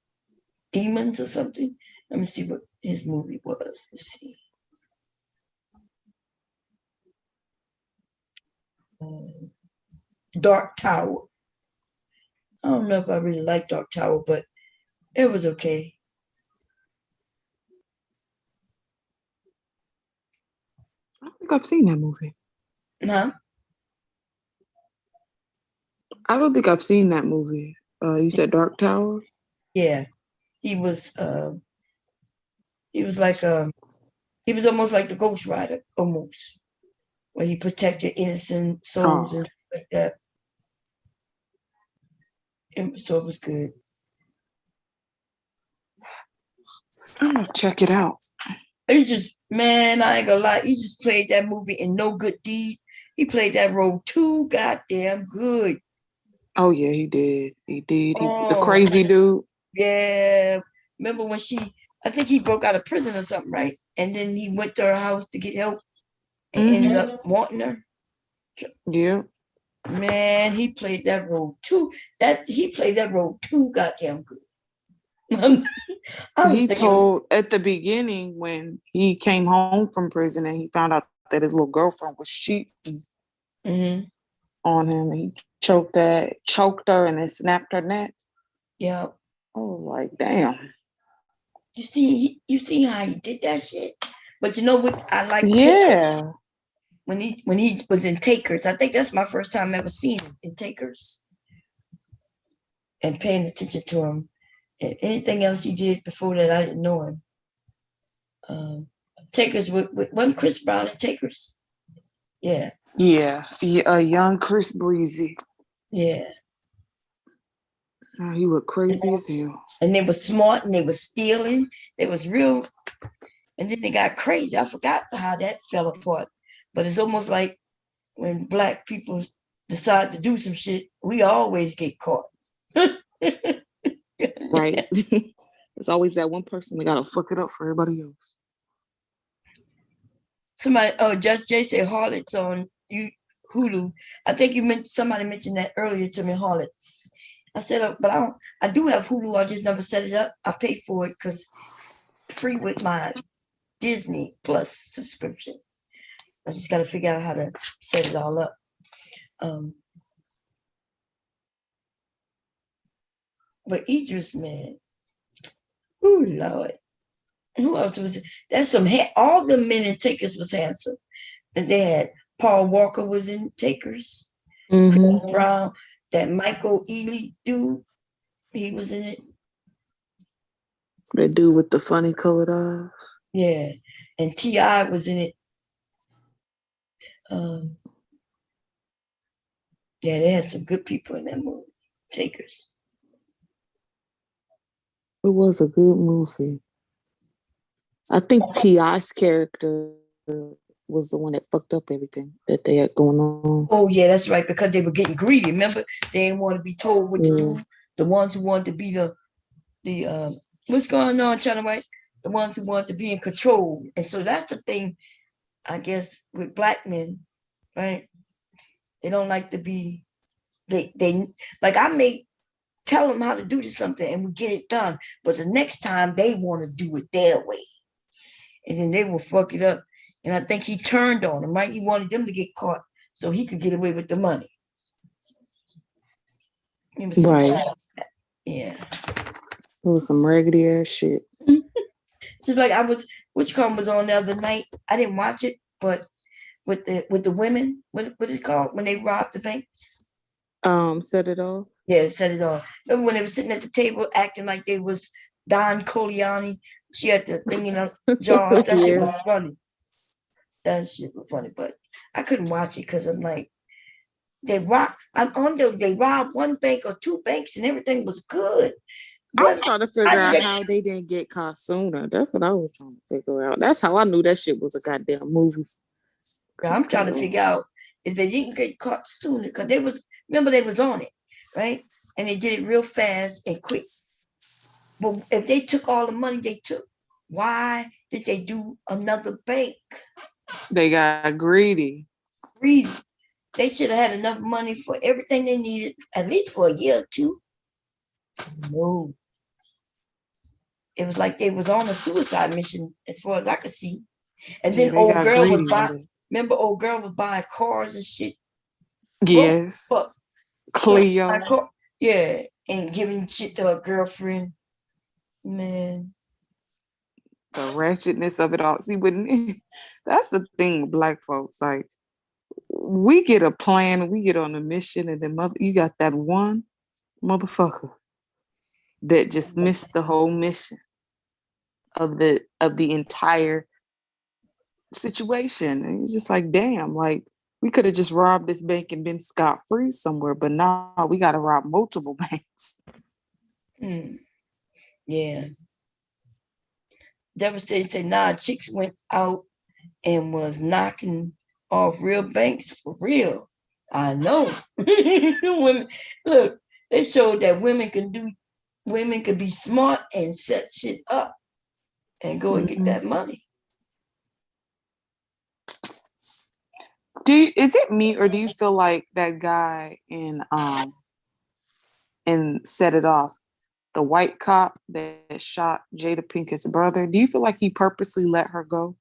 demons or something. Let me see what his movie was. Let's see. Dark Tower. I don't know if I really like Dark Tower, but it was okay. I don't think I've seen that movie. Huh? I don't think I've seen that movie. You said Dark Tower? Yeah. He was like he was almost like the Ghost Rider, almost, where he protected innocent souls and like that. And so it was good. I'm gonna check it out. He just, man, I ain't gonna lie, he just played that movie in No Good Deed. He played that role too goddamn good. Oh yeah, he did. He did. The crazy dude. Yeah. Remember when I think he broke out of prison or something, right? And then he went to her house to get help and ended up wanting her. Yeah. Man, he played that role too. He played that role too goddamn good. He told at the beginning when he came home from prison and he found out that his little girlfriend was cheating on him, and he choked her and then snapped her neck. Yeah. I was like, damn. You see how he did that shit? But you know what I like? Yeah. Takers, when he was in Takers, I think that's my first time ever seeing him in Takers and paying attention to him. And anything else he did before that, I didn't know him. Takers wasn't Chris Brown in Takers? Yeah. Yeah. A young Chris Breezy. Yeah. Oh, he looked crazy as hell. And they were smart and they were stealing. They was real. And then they got crazy. I forgot how that fell apart. But it's almost like when Black people decide to do some shit, we always get caught. Right. It's always that one person that gotta fuck it up for everybody else. Just Jay said Harlots on Hulu. I think somebody mentioned that earlier to me, Harlots. I said, but I do have Hulu. I just never set it up. I paid for it because free with my Disney Plus subscription. I just got to figure out how to set it all up. But Idris, man, oh Lord, who else was it? That's all the men in Takers was handsome, and they had Paul Walker was in Takers, Chris Brown, that Michael Ealy dude, he was in it. That dude with the funny colored eyes. Yeah, and T.I. was in it. Yeah, they had some good people in that movie, Takers. It was a good movie. I think T.I.'s character was the one that fucked up everything that they had going on. Oh, yeah, that's right, because they were getting greedy. Remember, they didn't want to be told what to do. The ones who wanted to be the what's going on, China White? The ones who wanted to be in control. And so that's the thing, I guess, with Black men, right? They don't like to be, they like I may tell them how to do something and we get it done, but the next time they want to do it their way. And then they will fuck it up. And I think he turned on them, right? He wanted them to get caught so he could get away with the money. Right. Yeah. It was some raggedy ass shit. Just like which one was on the other night? I didn't watch it, but with the women, what is it called when they robbed the banks? Set It Off. Yeah, Set It Off. Remember when they were sitting at the table acting like they was Don Coliani. She had the thing in her jaw. That shit was funny. That shit was funny, but I couldn't watch it because I'm like, they robbed one bank or two banks and everything was good. I'm trying to figure out how they didn't get caught sooner. That's what I was trying to figure out. That's how I knew that shit was a goddamn movie. I'm trying to figure out if they didn't get caught sooner because they was on it, right? And they did it real fast and quick. But if they took all the money they took, why did they do another bank? They got greedy. Greedy. They should have had enough money for everything they needed, at least for a year or two. No. It was like they was on a suicide mission, as far as I could see. And then old girl was buying, remember old girl was buying cars and shit. Yes. Cleo. Yeah, and giving shit to her girlfriend. Man. The wretchedness of it all. See, that's the thing with Black folks. Like, we get a plan, we get on a mission, and then you got that one motherfucker that just missed the whole mission of the entire situation. And you're just like, damn, like we could have just robbed this bank and been scot-free somewhere, but now we got to rob multiple banks. Yeah. Devastated say, nah, chicks went out and was knocking off real banks for real. I know. Women, look, they showed that women could be smart and set shit up and go and get that money. Is it me, or do you feel like that guy in Set It Off, the white cop that shot Jada Pinkett's brother, do you feel like he purposely let her go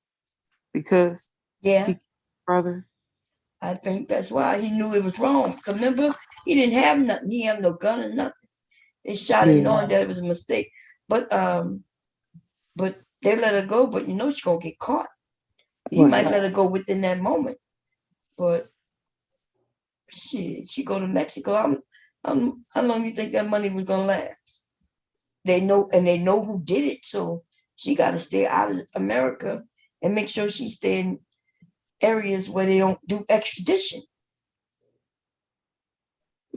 because brother? I think that's why he knew it was wrong. Because remember, he didn't have nothing. He had no gun or nothing. They shot him knowing that it was a mistake. But they let her go. But you know she's gonna get caught. He might let her go within that moment. But shit, she go to Mexico. How long you think that money was gonna last? They know who did it. So she got to stay out of America and make sure she stay in areas where they don't do extradition.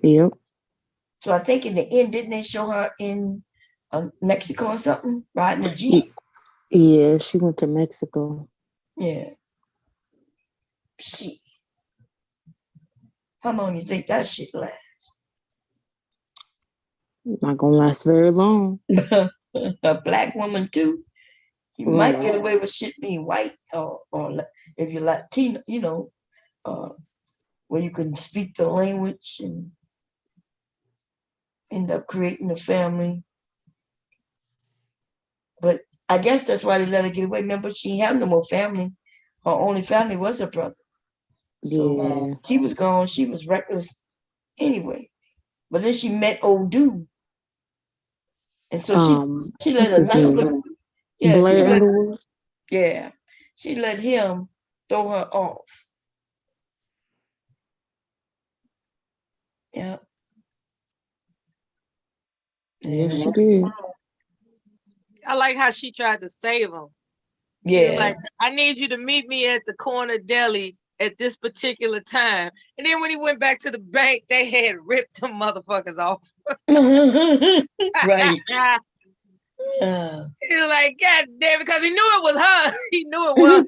Yep. So I think in the end, didn't they show her in Mexico or something, riding a Jeep? Yeah, she went to Mexico. Yeah. Shit. How long do you think that shit lasts? Not gonna last very long. A black woman too. You might get away with shit being white, or if you're Latino, where you can speak the language and end up creating a family. But I guess that's why they let her get away. Remember, she didn't have no more family. Her only family was her brother. So she was gone. She was reckless anyway. But then she met old dude. And so she let her she let him throw her off. Yeah. Yeah, she did. I like how she tried to save him. Yeah. Like, I need you to meet me at the corner deli at this particular time. And then when he went back to the bank, they had ripped them motherfuckers off. Right. He was like, God damn, because he knew it was her. He knew it was.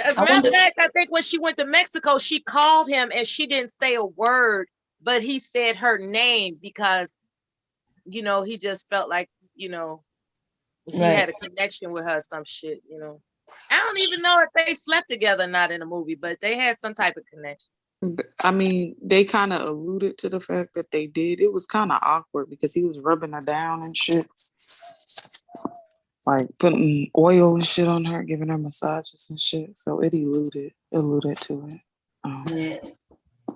As a matter of fact, I think when she went to Mexico, she called him and she didn't say a word, but he said her name because, he just felt like, he had a connection with her, some shit, I don't even know if they slept together or not in the movie, but they had some type of connection. I mean, they kind of alluded to the fact that they did. It was kind of awkward because he was rubbing her down and shit. Like putting oil and shit on her, giving her massages and shit. So it alluded to it.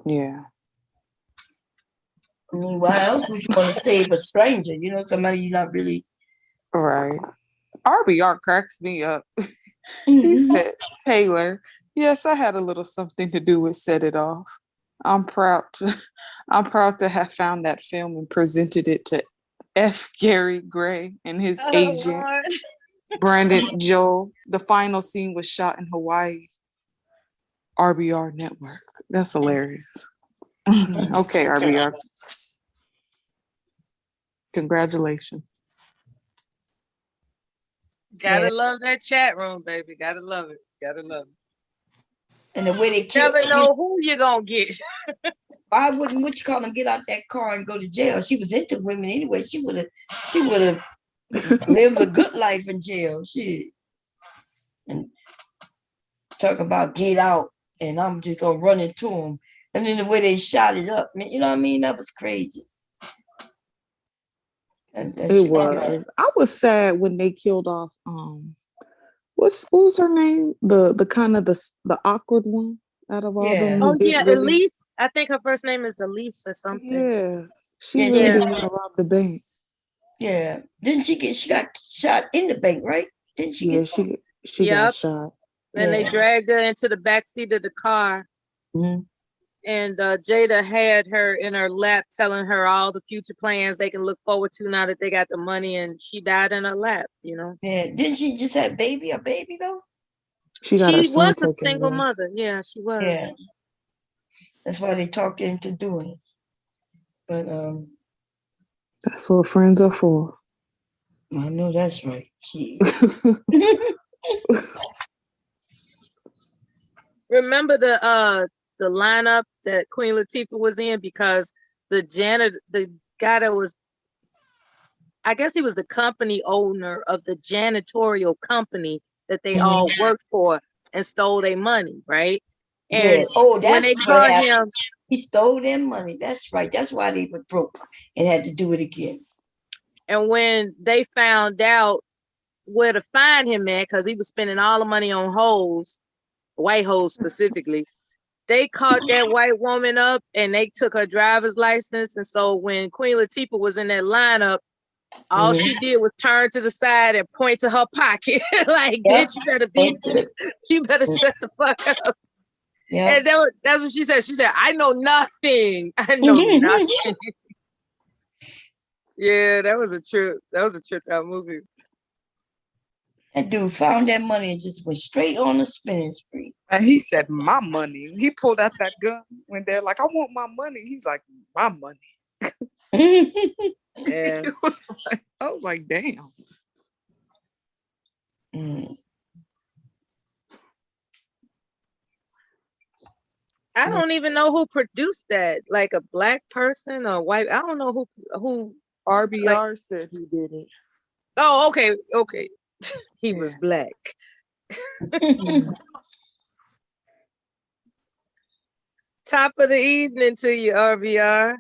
Yeah. I mean, why else would you want to save a stranger? Somebody you're not really. Right. RBR cracks me up. He said, Taylor, yes, I had a little something to do with Set It Off. I'm proud to have found that film and presented it to F. Gary Gray and his Oh, agent, Lord. Brandon Joel. The final scene was shot in Hawaii. RBR Network. That's hilarious. Okay, RBR. Congratulations. Gotta Yeah. love that chat room, baby. Gotta love it. Gotta love it. And the way they killed, Never know who you gonna get. I wouldn't, what you call them, get out that car and go to jail. She was into women anyway. She would have lived a good life in jail. Shit. And talk about get out, and I'm just gonna run into him. And then the way they shot it up, man, you know what I mean? That was crazy. And that It shit was. I was sad when they killed off what was her name? The kind of the awkward one out of all them Yeah. Oh who yeah, didn't really. Elise. I think her first name is Elise or something. Yeah. She Yeah, really Yeah. didn't want to rob the bank. Yeah. Didn't she got shot in the bank, right? Didn't she Yeah, get she got Yep. shot. Then they Yeah. dragged her into the back seat of the car, Mhm. and Jada had her in her lap, telling her all the future plans they can look forward to now that they got the money, and she died in her lap. You know, Yeah. Didn't she just have a baby though? She got her she son was a taken single away. mother. Yeah, she was. Yeah. That's why they talked her into doing it. But That's what friends are for. I know that's right. She Remember the lineup that Queen Latifah was in, because the guy that was, I guess he was the company owner of the janitorial company that they all worked for and stole their money, right? And yeah. Oh, when that's they what caught happened. him, He stole their money. That's right. That's why they were broke and had to do it again. and when they found out where to find him at, because he was spending all the money on hoes, white hoes specifically, they caught that white woman up and they took her driver's license. And so when Queen Latifah was in that lineup, all she did was turn to the side and point to her pocket, like, Yep. bitch, you better shut the fuck up. Yeah. And that's what she said. She said, I know nothing. I know nothing. Yeah, that was a trip. That was a tripped out movie. That dude found that money and just went straight on the spinning spree. And he said, my money. He pulled out that gun when they're like, I want my money. He's like, my money. Yeah. I was like, damn. I don't even know who produced that. Like a black person or white. I don't know who. RBR said he did it. Oh, okay. He was black. Top of the evening to you, RBR.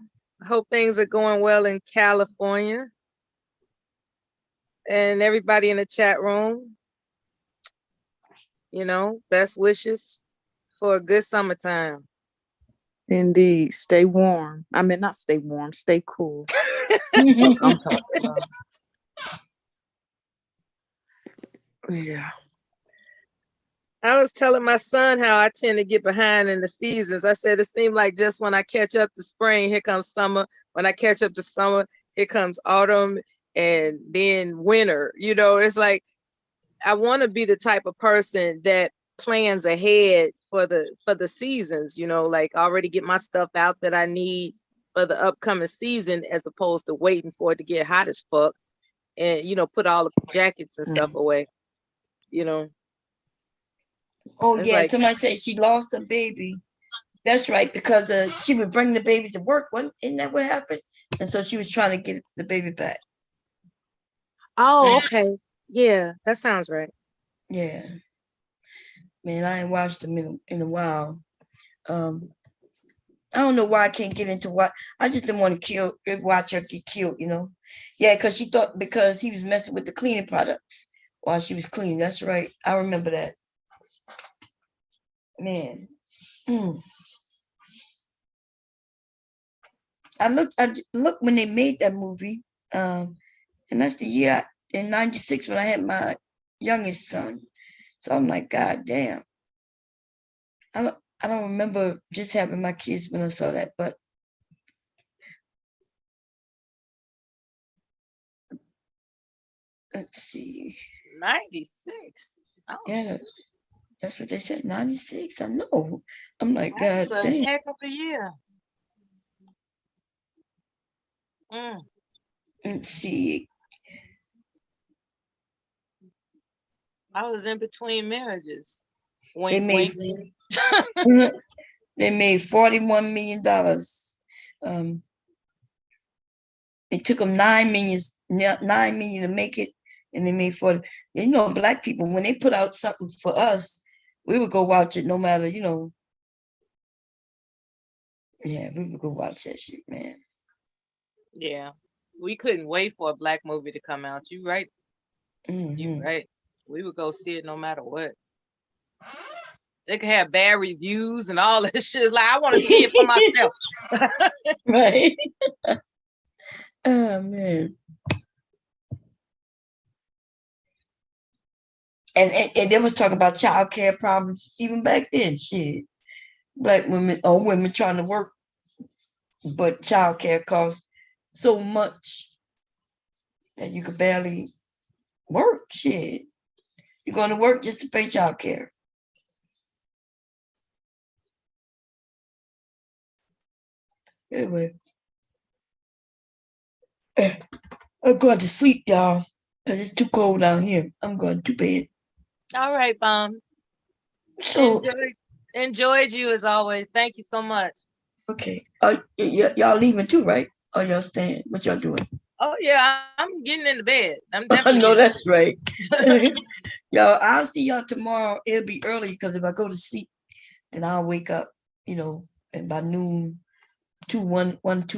Hope things are going well in California. And everybody in the chat room, you know, best wishes for a good summertime. Indeed. Stay warm. I mean, not stay warm, stay cool. I'm talking about. Yeah. I was telling my son how I tend to get behind in the seasons. I said, it seemed like just when I catch up to spring, here comes summer. When I catch up to summer, here comes autumn and then winter. You know, it's like, I want to be the type of person that plans ahead for the seasons, you know, like already get my stuff out that I need for the upcoming season, as opposed to waiting for it to get hot as fuck and, you know, put all the jackets and stuff away, you know. Oh, It's yeah. like, Somebody said she lost a baby. That's right, because she would bring the baby to work. Isn't that what happened? And so she was trying to get the baby back. oh, okay. Yeah, that sounds right. Yeah. Man, I ain't watched them in a while. I don't know why I can't get into what. I just didn't want to watch her get killed, you know? Yeah, because she thought because he was messing with the cleaning products while she was cleaning. That's right. I remember that. Man. I looked when they made that movie. And that's the year in 96 when I had my youngest son. So I'm like, God damn. I don't remember just having my kids when I saw that, but let's see. 96. Oh, Yeah, that's what they said. 96. I know. I'm like, God that's a damn. heck of a year. Mm. Let's see. I was in between marriages. They Wink, made wink. they made $41 million. It took them 9 million to make it, and they made 40. You know, Black people, when they put out something for us, we would go watch it no matter, you know. Yeah, we would go watch that shit, man. Yeah. We couldn't wait for a Black movie to come out. You right. You right. We would go see it no matter what. They could have bad reviews and all that shit. Like, I want to see it for myself. Right. Oh man. And they was talking about child care problems even back then. Shit. Black women or women trying to work, but child care costs so much that you could barely work. Shit. You're going to work just to pay child care. Anyway. I'm going to sleep, y'all, because it's too cold down here. I'm going to bed. All right, So enjoyed you as always. Thank you so much. okay. Y'all leaving too, right? Or y'all staying? What y'all doing? Oh yeah, I'm getting into bed. I'm I definitely know getting that's right. Y'all, I'll see y'all tomorrow. It'll be early because if I go to sleep, then I'll wake up, you know, and by noon, 2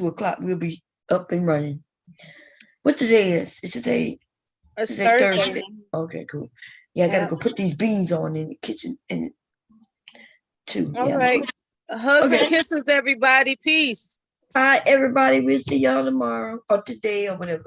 o'clock, we'll be up and running. What today is? Is today? It's Today Thursday. Thursday. Okay, cool. Yeah, I gotta Yeah. go put these beans on in the kitchen and too. All Yeah. right. Hugs Okay. and kisses, everybody. Peace. Bye, everybody. We'll see y'all tomorrow or today or whatever.